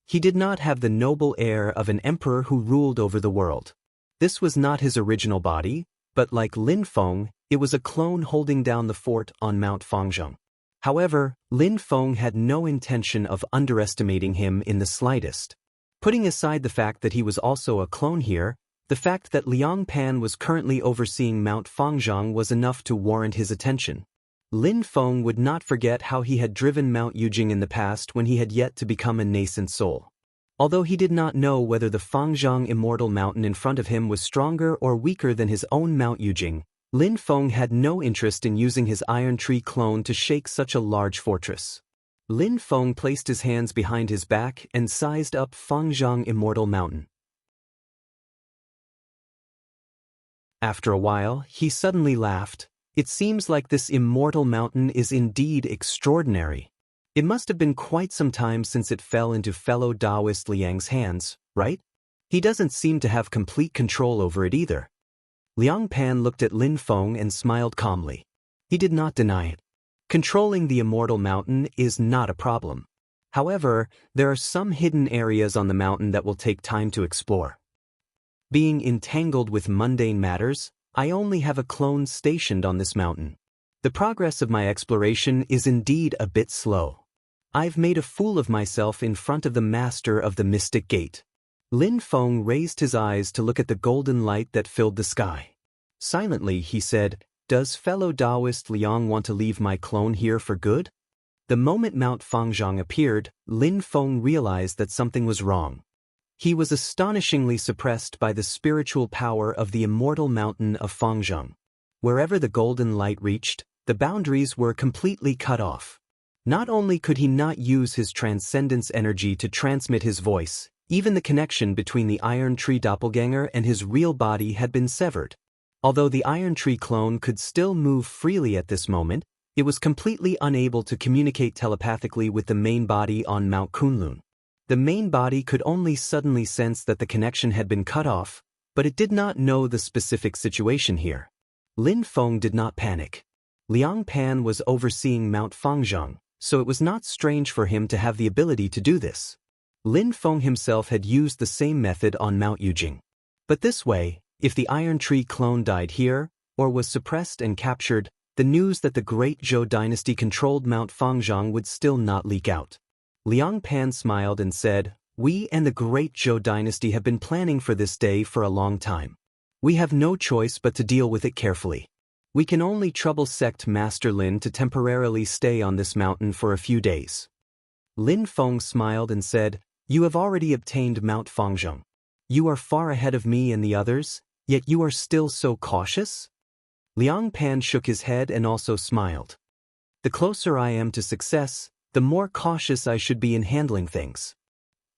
S1: He did not have the noble air of an emperor who ruled over the world. This was not his original body, but like Lin Feng, it was a clone holding down the fort on Mount Fangzhang. However, Lin Feng had no intention of underestimating him in the slightest. Putting aside the fact that he was also a clone here, the fact that Liang Pan was currently overseeing Mount Fangzhang was enough to warrant his attention. Lin Feng would not forget how he had driven Mount Yujing in the past when he had yet to become a nascent soul. Although he did not know whether the Fangzhang Immortal Mountain in front of him was stronger or weaker than his own Mount Yujing, Lin Feng had no interest in using his Iron Tree clone to shake such a large fortress. Lin Feng placed his hands behind his back and sized up Fangzhang Immortal Mountain. After a while, he suddenly laughed. It seems like this immortal mountain is indeed extraordinary. It must have been quite some time since it fell into fellow Taoist Liang's hands, right? He doesn't seem to have complete control over it either. Liang Pan looked at Lin Feng and smiled calmly. He did not deny it. Controlling the immortal mountain is not a problem. However, there are some hidden areas on the mountain that will take time to explore. Being entangled with mundane matters, I only have a clone stationed on this mountain. The progress of my exploration is indeed a bit slow. I've made a fool of myself in front of the master of the Mystic Gate. Lin Feng raised his eyes to look at the golden light that filled the sky. Silently, he said, "Does fellow Taoist Liang want to leave my clone here for good?" The moment Mount Fangzhong appeared, Lin Feng realized that something was wrong. He was astonishingly suppressed by the spiritual power of the immortal mountain of Fangzhong. Wherever the golden light reached, the boundaries were completely cut off. Not only could he not use his transcendence energy to transmit his voice, even the connection between the Iron Tree doppelganger and his real body had been severed. Although the Iron Tree clone could still move freely at this moment, it was completely unable to communicate telepathically with the main body on Mount Kunlun. The main body could only suddenly sense that the connection had been cut off, but it did not know the specific situation here. Lin Feng did not panic. Liang Pan was overseeing Mount Fangzhong, so it was not strange for him to have the ability to do this. Lin Feng himself had used the same method on Mount Yujing. But this way, if the Iron Tree clone died here, or was suppressed and captured, the news that the great Zhou dynasty controlled Mount Fangzhong would still not leak out. Liang Pan smiled and said, "We and the great Zhou dynasty have been planning for this day for a long time. We have no choice but to deal with it carefully. We can only trouble Sect Master Lin to temporarily stay on this mountain for a few days." Lin Feng smiled and said, "You have already obtained Mount Fangzhong. You are far ahead of me and the others, yet you are still so cautious?" Liang Pan shook his head and also smiled. "The closer I am to success, the more cautious I should be in handling things."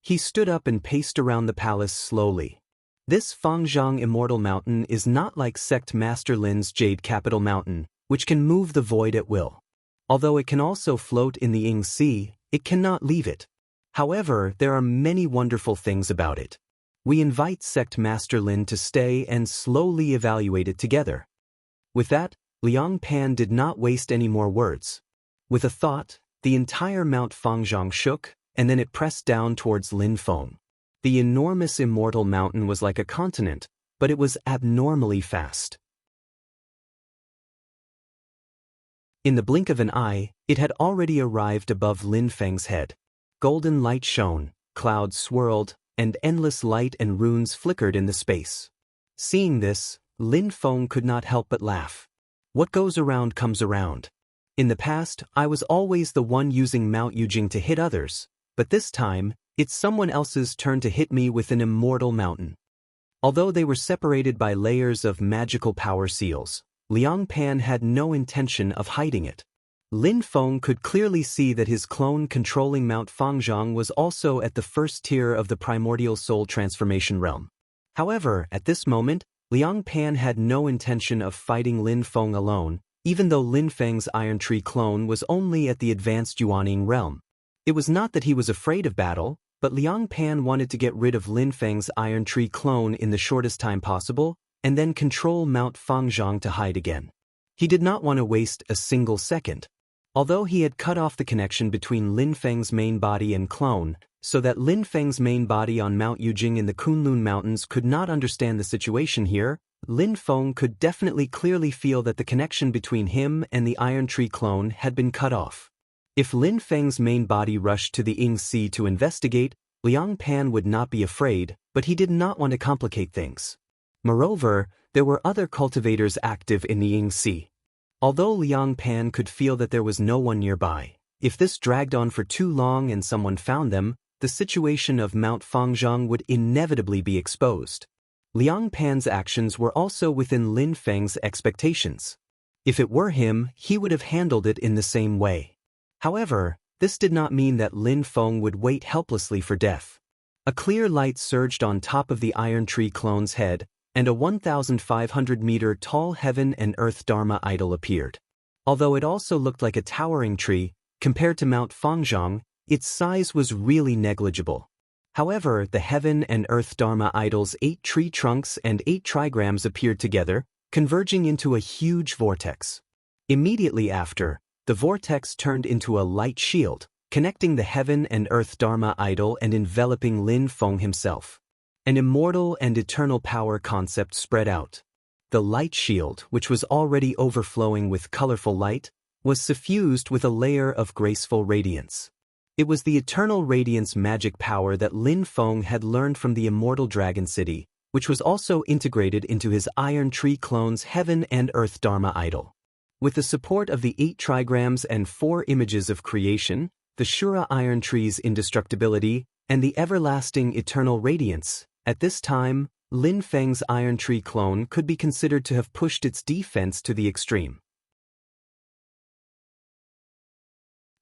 S1: He stood up and paced around the palace slowly. This Fangzhong Immortal Mountain is not like Sect Master Lin's Jade Capital Mountain, which can move the void at will. Although it can also float in the Ying Sea, it cannot leave it. However, there are many wonderful things about it. We invite Sect Master Lin to stay and slowly evaluate it together. With that, Liang Pan did not waste any more words. With a thought, the entire Mount Fangzhong shook, and then it pressed down towards Lin Feng. The enormous immortal mountain was like a continent, but it was abnormally fast. In the blink of an eye, it had already arrived above Lin Feng's head. Golden light shone, clouds swirled, and endless light and runes flickered in the space. Seeing this, Lin Feng could not help but laugh. What goes around comes around. In the past, I was always the one using Mount Yujing to hit others, but this time, it's someone else's turn to hit me with an immortal mountain. Although they were separated by layers of magical power seals, Liang Pan had no intention of hiding it. Lin Feng could clearly see that his clone controlling Mount Fangzhong was also at the first tier of the primordial soul transformation realm. However, at this moment, Liang Pan had no intention of fighting Lin Feng alone, even though Lin Feng's Iron Tree clone was only at the advanced Yuaning realm. It was not that he was afraid of battle, but Liang Pan wanted to get rid of Lin Feng's Iron Tree clone in the shortest time possible, and then control Mount Fangzhong to hide again. He did not want to waste a single second. Although he had cut off the connection between Lin Feng's main body and clone, so that Lin Feng's main body on Mount Yujing in the Kunlun Mountains could not understand the situation here, Lin Feng could definitely clearly feel that the connection between him and the Iron Tree clone had been cut off. If Lin Feng's main body rushed to the Ying Sea to investigate, Liang Pan would not be afraid, but he did not want to complicate things. Moreover, there were other cultivators active in the Ying Sea. Although Liang Pan could feel that there was no one nearby, if this dragged on for too long and someone found them, the situation of Mount Fangzhong would inevitably be exposed. Liang Pan's actions were also within Lin Feng's expectations. If it were him, he would have handled it in the same way. However, this did not mean that Lin Feng would wait helplessly for death. A clear light surged on top of the Iron Tree clone's head, and a 1,500-meter tall heaven and earth Dharma idol appeared. Although it also looked like a towering tree, compared to Mount Fangzhong, its size was really negligible. However, the heaven and earth Dharma idol's 8 tree trunks and 8 trigrams appeared together, converging into a huge vortex. Immediately after, the vortex turned into a light shield, connecting the heaven and earth Dharma idol and enveloping Lin Feng himself. An immortal and eternal power concept spread out. The light shield, which was already overflowing with colorful light, was suffused with a layer of graceful radiance. It was the eternal radiance magic power that Lin Feng had learned from the immortal Dragon City, which was also integrated into his Iron Tree clone's Heaven and Earth Dharma idol. With the support of the 8 trigrams and 4 images of creation, the Shura Iron Tree's indestructibility, and the everlasting eternal radiance, at this time, Lin Feng's Iron Tree clone could be considered to have pushed its defense to the extreme.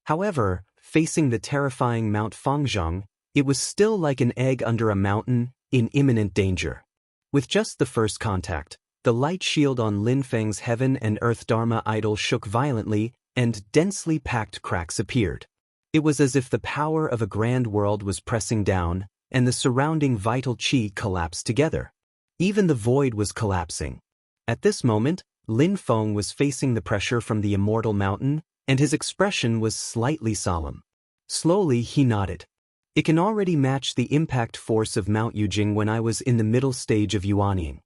S1: However, facing the terrifying Mount Fangzhong, it was still like an egg under a mountain, in imminent danger. With just the first contact, the light shield on Lin Feng's Heaven and Earth Dharma idol shook violently, and densely packed cracks appeared. It was as if the power of a grand world was pressing down, and the surrounding vital chi collapsed together. Even the void was collapsing. At this moment, Lin Feng was facing the pressure from the immortal mountain, and his expression was slightly solemn. Slowly he nodded. It can already match the impact force of Mount Yujing when I was in the middle stage of Yuanying.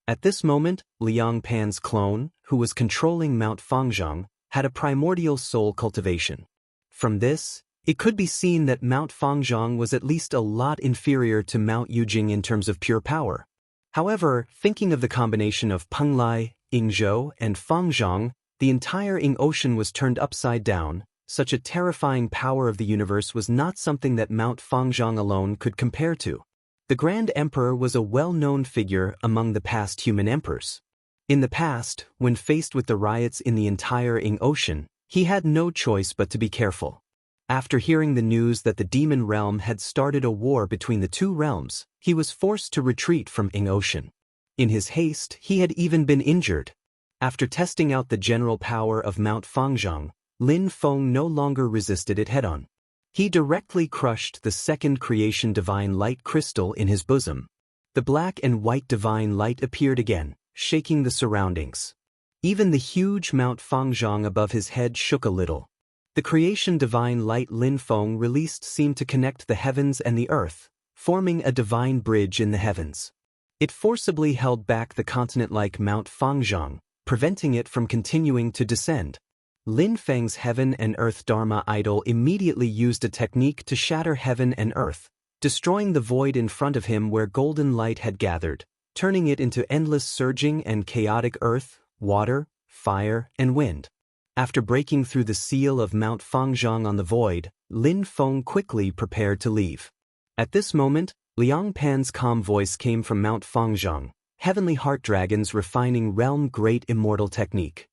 S1: At this moment, Liang Pan's clone, who was controlling Mount Fangzhong, had a primordial soul cultivation. From this, it could be seen that Mount Fangzhong was at least a lot inferior to Mount Yujing in terms of pure power. However, thinking of the combination of Penglai, Yingzhou, and Fangzhong, the entire Ying Ocean was turned upside down. Such a terrifying power of the universe was not something that Mount Fangzhong alone could compare to. The Grand Emperor was a well-known figure among the past human emperors. In the past, when faced with the riots in the entire Ying Ocean, he had no choice but to be careful. After hearing the news that the demon realm had started a war between the 2 realms, he was forced to retreat from Ying Ocean. In his haste, he had even been injured. After testing out the general power of Mount Fangzhong, Lin Feng no longer resisted it head-on. He directly crushed the second creation divine light crystal in his bosom. The black and white divine light appeared again, shaking the surroundings. Even the huge Mount Fangzhong above his head shook a little. The creation divine light Lin Feng released seemed to connect the heavens and the earth, forming a divine bridge in the heavens. It forcibly held back the continent-like Mount Fangzhong, preventing it from continuing to descend. Lin Feng's Heaven and Earth Dharma idol immediately used a technique to shatter heaven and earth, destroying the void in front of him where golden light had gathered, turning it into endless surging and chaotic earth, water, fire, and wind. After breaking through the seal of Mount Fangzhong on the void, Lin Feng quickly prepared to leave. At this moment, Liang Pan's calm voice came from Mount Fangzhong, Heavenly Heart Dragon's refining realm great immortal technique.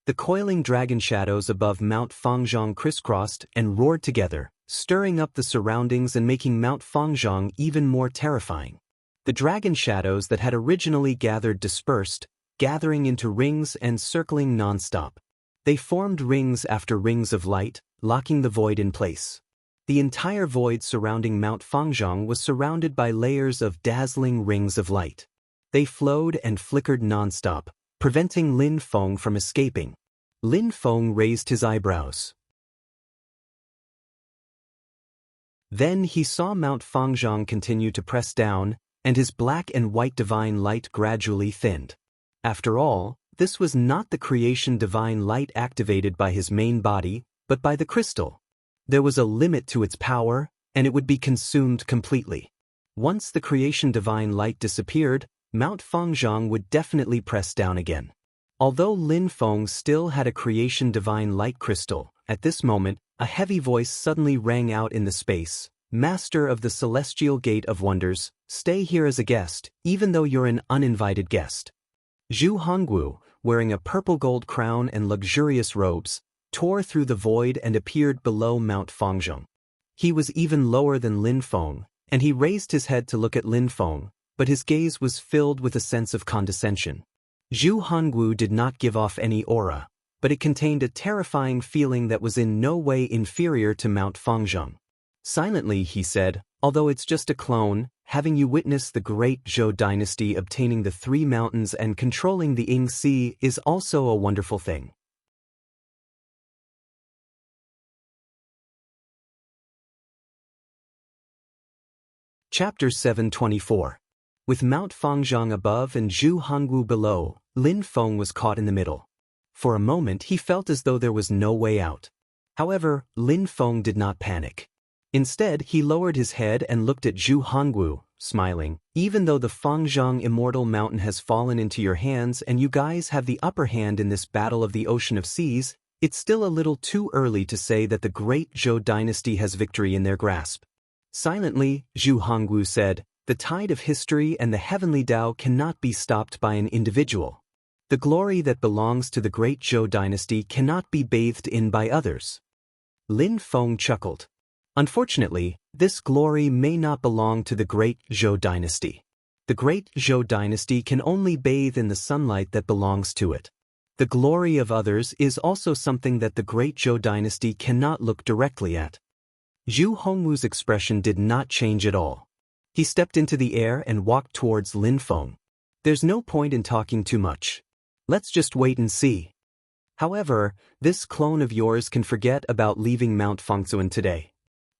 S1: The coiling dragon shadows above Mount Fangzhong crisscrossed and roared together, stirring up the surroundings and making Mount Fangzhong even more terrifying. The dragon shadows that had originally gathered dispersed, gathering into rings and circling non-stop. They formed rings after rings of light, locking the void in place. The entire void surrounding Mount Fangzhong was surrounded by layers of dazzling rings of light. They flowed and flickered non-stop, preventing Lin Feng from escaping. Lin Feng raised his eyebrows. Then he saw Mount Fangzhong continue to press down, and his black and white divine light gradually thinned. After all, this was not the creation divine light activated by his main body, but by the crystal. There was a limit to its power, and it would be consumed completely. Once the creation divine light disappeared, Mount Fangzhong would definitely press down again. Although Lin Feng still had a creation divine light crystal, at this moment, a heavy voice suddenly rang out in the space. Master of the Celestial Gate of Wonders, stay here as a guest, even though you're an uninvited guest. Zhu Hongwu, wearing a purple gold crown and luxurious robes, tore through the void and appeared below Mount Fangzhong. He was even lower than Lin Feng, and he raised his head to look at Lin Feng, but his gaze was filled with a sense of condescension. Zhu Hongwu did not give off any aura, but it contained a terrifying feeling that was in no way inferior to Mount Fangzhong. Silently, he said, although it's just a clone, having you witness the great Zhou dynasty obtaining the 3 mountains and controlling the Ying Sea is also a wonderful thing. Chapter 724. With Mount Fangzhong above and Zhu Hongwu below, Lin Feng was caught in the middle. For a moment he felt as though there was no way out. However, Lin Feng did not panic. Instead, he lowered his head and looked at Zhu Hongwu, smiling. Even though the Fangzhang Immortal Mountain has fallen into your hands and you guys have the upper hand in this battle of the Ocean of Seas, it's still a little too early to say that the great Zhou dynasty has victory in their grasp. Silently, Zhu Hongwu said, the tide of history and the heavenly Tao cannot be stopped by an individual. The glory that belongs to the great Zhou dynasty cannot be bathed in by others. Lin Feng chuckled. Unfortunately, this glory may not belong to the great Zhou dynasty. The great Zhou dynasty can only bathe in the sunlight that belongs to it. The glory of others is also something that the great Zhou dynasty cannot look directly at. Zhu Hongwu's expression did not change at all. He stepped into the air and walked towards Lin Feng. There's no point in talking too much. Let's just wait and see. However, this clone of yours can forget about leaving Mount Fangzhuan today.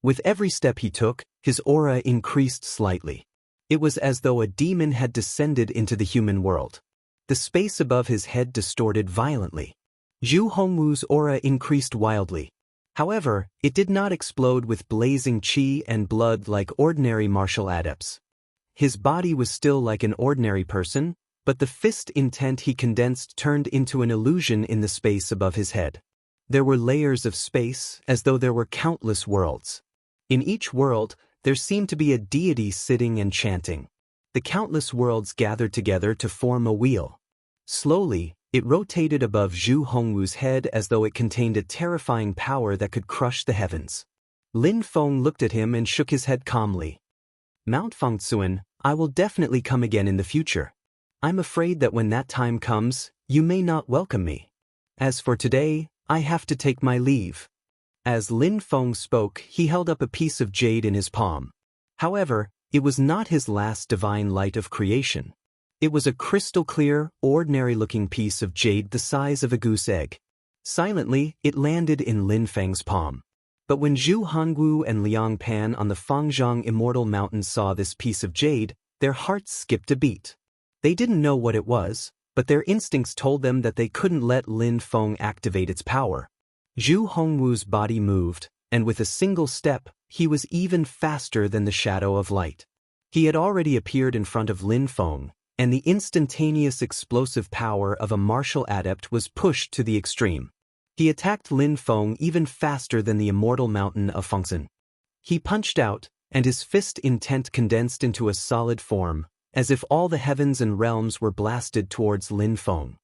S1: With every step he took, his aura increased slightly. It was as though a demon had descended into the human world. The space above his head distorted violently. Zhu Hongwu's aura increased wildly. However, it did not explode with blazing qi and blood like ordinary martial adepts. His body was still like an ordinary person, but the fist intent he condensed turned into an illusion in the space above his head. There were layers of space, as though there were countless worlds. In each world, there seemed to be a deity sitting and chanting. The countless worlds gathered together to form a wheel. Slowly, it rotated above Zhu Hongwu's head as though it contained a terrifying power that could crush the heavens. Lin Feng looked at him and shook his head calmly. Mount Fangzhuan, I will definitely come again in the future. I'm afraid that when that time comes, you may not welcome me. As for today, I have to take my leave. As Lin Feng spoke, he held up a piece of jade in his palm. However, it was not his last divine light of creation. It was a crystal-clear, ordinary-looking piece of jade the size of a goose egg. Silently, it landed in Lin Feng's palm. But when Zhu Hongwu and Liang Pan on the Fangzhang Immortal Mountain saw this piece of jade, their hearts skipped a beat. They didn't know what it was, but their instincts told them that they couldn't let Lin Feng activate its power. Zhu Hongwu's body moved, and with a single step, he was even faster than the shadow of light. He had already appeared in front of Lin Feng, and the instantaneous explosive power of a martial adept was pushed to the extreme. He attacked Lin Feng even faster than the immortal mountain of Fangzhen. He punched out, and his fist intent condensed into a solid form, as if all the heavens and realms were blasted towards Lin Feng.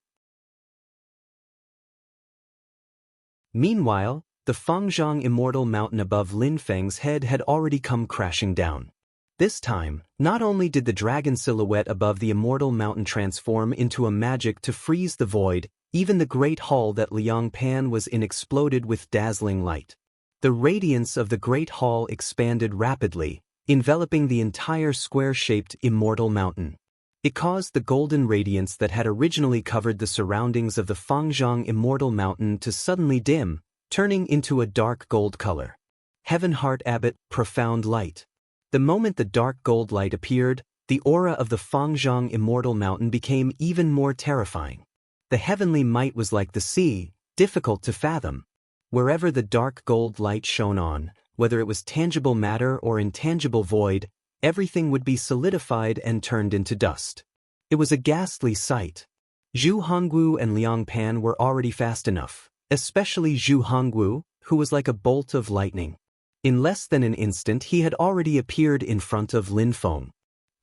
S1: Meanwhile, the Fangzhang Immortal Mountain above Lin Feng's head had already come crashing down. This time, not only did the dragon silhouette above the immortal mountain transform into a magic to freeze the void, even the great hall that Liang Pan was in exploded with dazzling light. The radiance of the great hall expanded rapidly, enveloping the entire square-shaped immortal mountain. It caused the golden radiance that had originally covered the surroundings of the Fangzhang Immortal Mountain to suddenly dim, turning into a dark gold color. Heaven Heart Abbot, profound light. The moment the dark gold light appeared, the aura of the Fangzhang Immortal Mountain became even more terrifying. The heavenly might was like the sea, difficult to fathom. Wherever the dark gold light shone on, whether it was tangible matter or intangible void, everything would be solidified and turned into dust. It was a ghastly sight. Zhu Hongwu and Liang Pan were already fast enough, especially Zhu Hongwu, who was like a bolt of lightning. In less than an instant he had already appeared in front of Lin Feng.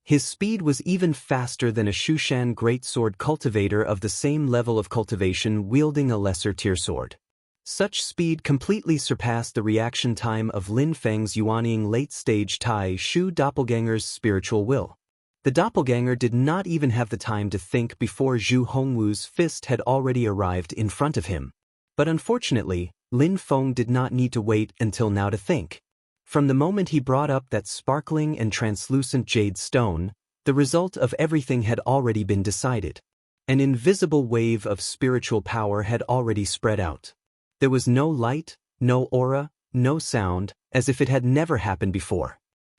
S1: His speed was even faster than a Shushan greatsword cultivator of the same level of cultivation wielding a lesser-tier sword. Such speed completely surpassed the reaction time of Lin Feng's Yuanying late-stage Tai Shu doppelganger's spiritual will. The doppelganger did not even have the time to think before Zhu Hongwu's fist had already arrived in front of him. But unfortunately, Lin Feng did not need to wait until now to think. From the moment he brought up that sparkling and translucent jade stone, the result of everything had already been decided. An invisible wave of spiritual power had already spread out. There was no light, no aura, no sound, as if it had never happened before.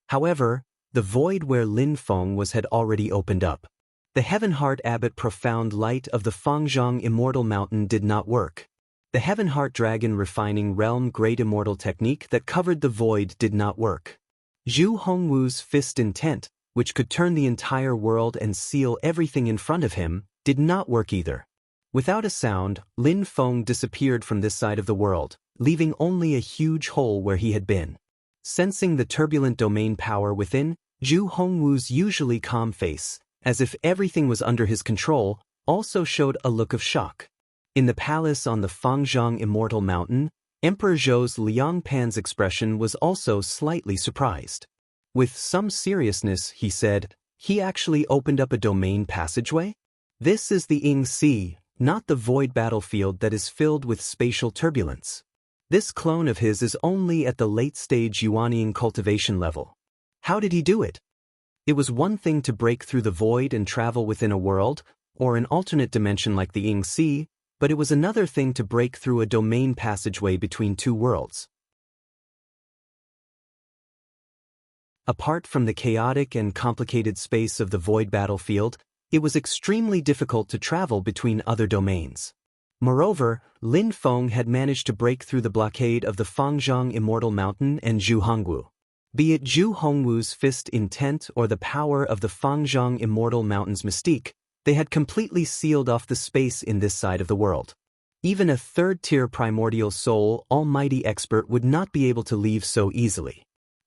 S1: However, the void where Lin Feng was had already opened up. The Heaven Heart Abbot profound light of the Fangzhang Immortal Mountain did not work. The Heaven Heart Dragon Refining Realm Great Immortal Technique that covered the void did not work. Zhu Hongwu's fist intent, which could turn the entire world and seal everything in front of him, did not work either. Without a sound, Lin Feng disappeared from this side of the world, leaving only a huge hole where he had been. Sensing the turbulent domain power within, Zhu Hongwu's usually calm face, as if everything was under his control, also showed a look of shock. In the palace on the Fangzhong Immortal Mountain, Emperor Zhou's Liang Pan's expression was also slightly surprised. With some seriousness, he said, "He actually opened up a domain passageway? This is the Ying Sea, not the void battlefield that is filled with spatial turbulence. This clone of his is only at the late-stage Yuanian cultivation level. How did he do it?" It was one thing to break through the void and travel within a world, or an alternate dimension like the Ying Sea, but it was another thing to break through a domain passageway between two worlds. Apart from the chaotic and complicated space of the void battlefield, it was extremely difficult to travel between other domains. Moreover, Lin Feng had managed to break through the blockade of the Fangzhong Immortal Mountain and Zhu Hongwu. Be it Zhu Hongwu's fist intent or the power of the Fangzhong Immortal Mountain's mystique, they had completely sealed off the space in this side of the world. Even a third-tier primordial soul almighty expert would not be able to leave so easily.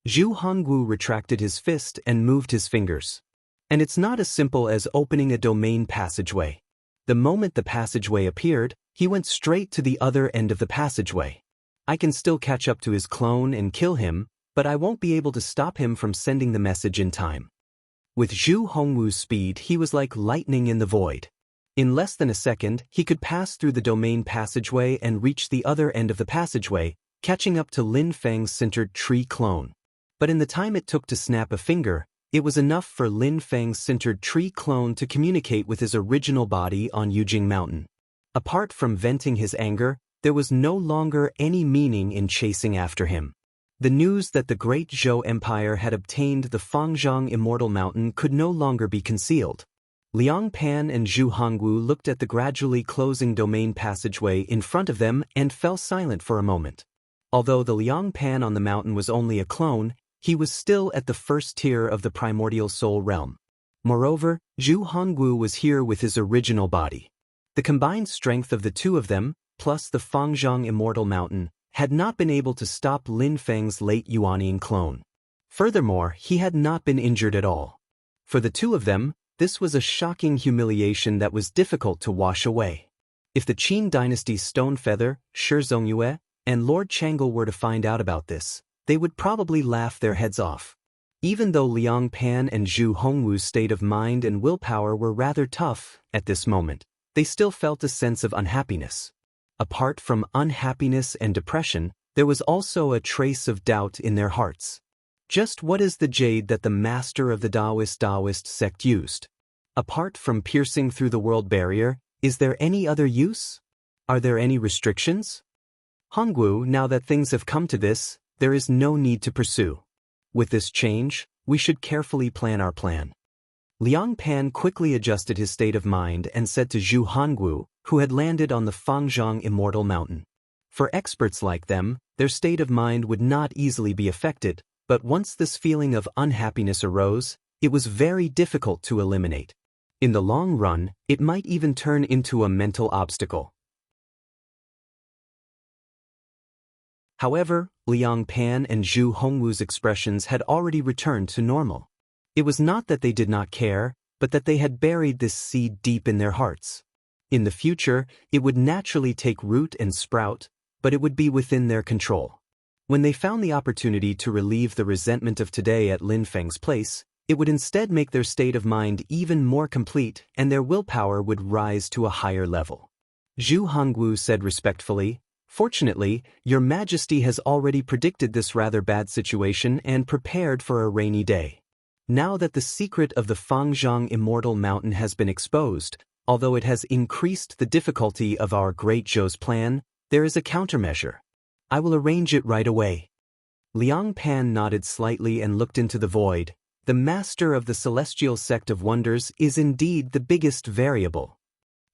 S1: Zhu Hongwu retracted his fist and moved his fingers. And it's not as simple as opening a domain passageway. The moment the passageway appeared, he went straight to the other end of the passageway. I can still catch up to his clone and kill him, but I won't be able to stop him from sending the message in time. With Zhu Hongwu's speed, he was like lightning in the void. In less than a second, he could pass through the domain passageway and reach the other end of the passageway, catching up to Lin Feng's sintered tree clone. But in the time it took to snap a finger, it was enough for Lin Feng's sintered tree clone to communicate with his original body on Yujing Mountain. Apart from venting his anger, there was no longer any meaning in chasing after him. The news that the great Zhou Empire had obtained the Fangzhong Immortal Mountain could no longer be concealed. Liang Pan and Zhu Hongwu looked at the gradually closing domain passageway in front of them and fell silent for a moment. Although the Liang Pan on the mountain was only a clone, he was still at the first tier of the primordial soul realm. Moreover, Zhu Hongwu was here with his original body. The combined strength of the two of them, plus the Fangzhong Immortal Mountain, had not been able to stop Lin Feng's late Yuanian clone. Furthermore, he had not been injured at all. For the two of them, this was a shocking humiliation that was difficult to wash away. If the Qin dynasty's Stonefeather, Shi Zongyue, and Lord Changle were to find out about this, they would probably laugh their heads off. Even though Liang Pan and Zhu Hongwu's state of mind and willpower were rather tough at this moment, they still felt a sense of unhappiness. Apart from unhappiness and depression, there was also a trace of doubt in their hearts. Just what is the jade that the master of the Taoist sect used? Apart from piercing through the world barrier, is there any other use? Are there any restrictions? Hongwu, now that things have come to this, there is no need to pursue. With this change, we should carefully plan our plan. Liang Pan quickly adjusted his state of mind and said to Zhu Hongwu, who had landed on the Fangzhong Immortal Mountain. For experts like them, their state of mind would not easily be affected, but once this feeling of unhappiness arose, it was very difficult to eliminate. In the long run, it might even turn into a mental obstacle. However, Liang Pan and Zhu Hongwu's expressions had already returned to normal. It was not that they did not care, but that they had buried this seed deep in their hearts. In the future, it would naturally take root and sprout, but it would be within their control. When they found the opportunity to relieve the resentment of today at Lin Feng's place, it would instead make their state of mind even more complete and their willpower would rise to a higher level. Zhu Hongwu said respectfully, "Fortunately, Your Majesty has already predicted this rather bad situation and prepared for a rainy day. Now that the secret of the Fangzhong Immortal Mountain has been exposed, although it has increased the difficulty of our great Zhou's plan, there is a countermeasure. I will arrange it right away." Liang Pan nodded slightly and looked into the void. The master of the celestial sect of wonders is indeed the biggest variable.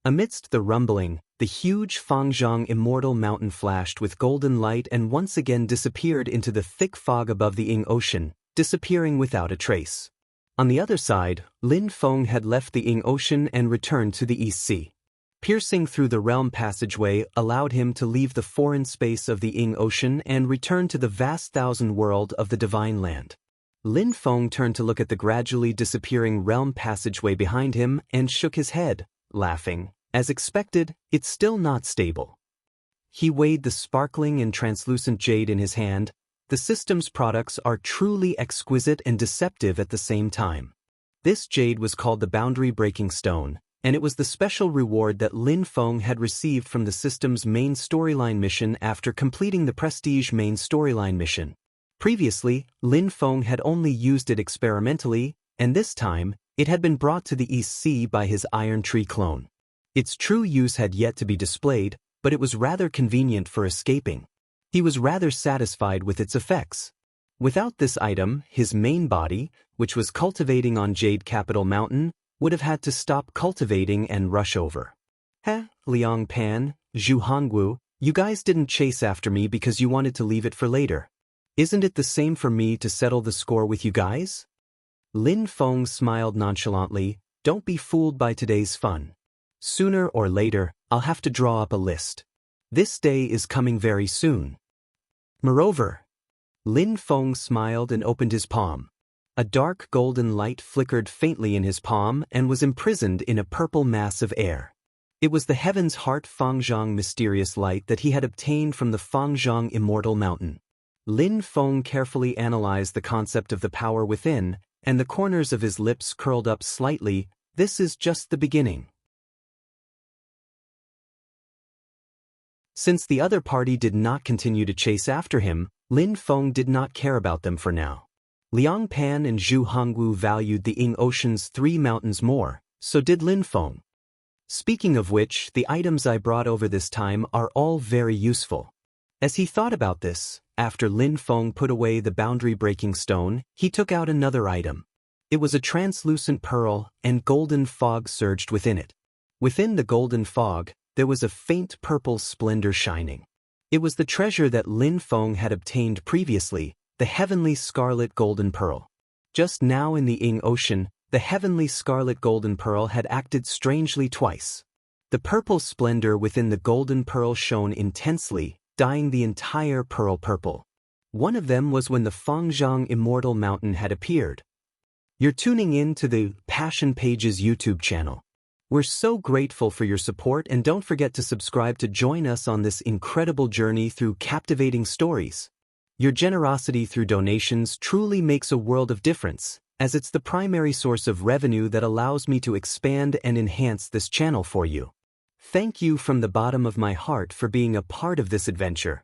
S1: Amidst the rumbling, the huge Fangzhong immortal mountain flashed with golden light and once again disappeared into the thick fog above the Ying Ocean, disappearing without a trace. On the other side, Lin Feng had left the Ying Ocean and returned to the East Sea. Piercing through the realm passageway allowed him to leave the foreign space of the Ying Ocean and return to the vast thousand world of the Divine Land. Lin Feng turned to look at the gradually disappearing realm passageway behind him and shook his head, laughing. As expected, it's still not stable. He weighed the sparkling and translucent jade in his hand. The system's products are truly exquisite and deceptive at the same time. This jade was called the boundary-breaking stone, and it was the special reward that Lin Feng had received from the system's main storyline mission after completing the prestige main storyline mission. Previously, Lin Feng had only used it experimentally, and this time, it had been brought to the East Sea by his Iron Tree clone. Its true use had yet to be displayed, but it was rather convenient for escaping. He was rather satisfied with its effects. Without this item, his main body, which was cultivating on Jade Capital Mountain, would have had to stop cultivating and rush over. Liang Pan, Zhu Hongwu, you guys didn't chase after me because you wanted to leave it for later. Isn't it the same for me to settle the score with you guys? Lin Feng smiled nonchalantly. Don't be fooled by today's fun. Sooner or later, I'll have to draw up a list. This day is coming very soon. Moreover, Lin Feng smiled and opened his palm. A dark golden light flickered faintly in his palm and was imprisoned in a purple mass of air. It was the Heaven's Heart Fangzhong mysterious light that he had obtained from the Fangzhong Immortal Mountain. Lin Feng carefully analyzed the concept of the power within, and the corners of his lips curled up slightly. This is just the beginning. Since the other party did not continue to chase after him, Lin Feng did not care about them for now. Liang Pan and Zhu Hongwu valued the Ying Ocean's 3 mountains more, so did Lin Feng. Speaking of which, the items I brought over this time are all very useful. As he thought about this, after Lin Feng put away the boundary-breaking stone, he took out another item. It was a translucent pearl, and golden fog surged within it. Within the golden fog, there was a faint purple splendor shining. It was the treasure that Lin Feng had obtained previously, the heavenly scarlet golden pearl. Just now in the Ying Ocean, the heavenly scarlet golden pearl had acted strangely twice. The purple splendor within the golden pearl shone intensely, dyeing the entire pearl purple. One of them was when the Fangzhong Immortal Mountain had appeared. You're tuning in to the Passion Pages YouTube channel. We're so grateful for your support, and don't forget to subscribe to join us on this incredible journey through captivating stories. Your generosity through donations truly makes a world of difference, as it's the primary source of revenue that allows me to expand and enhance this channel for you. Thank you from the bottom of my heart for being a part of this adventure.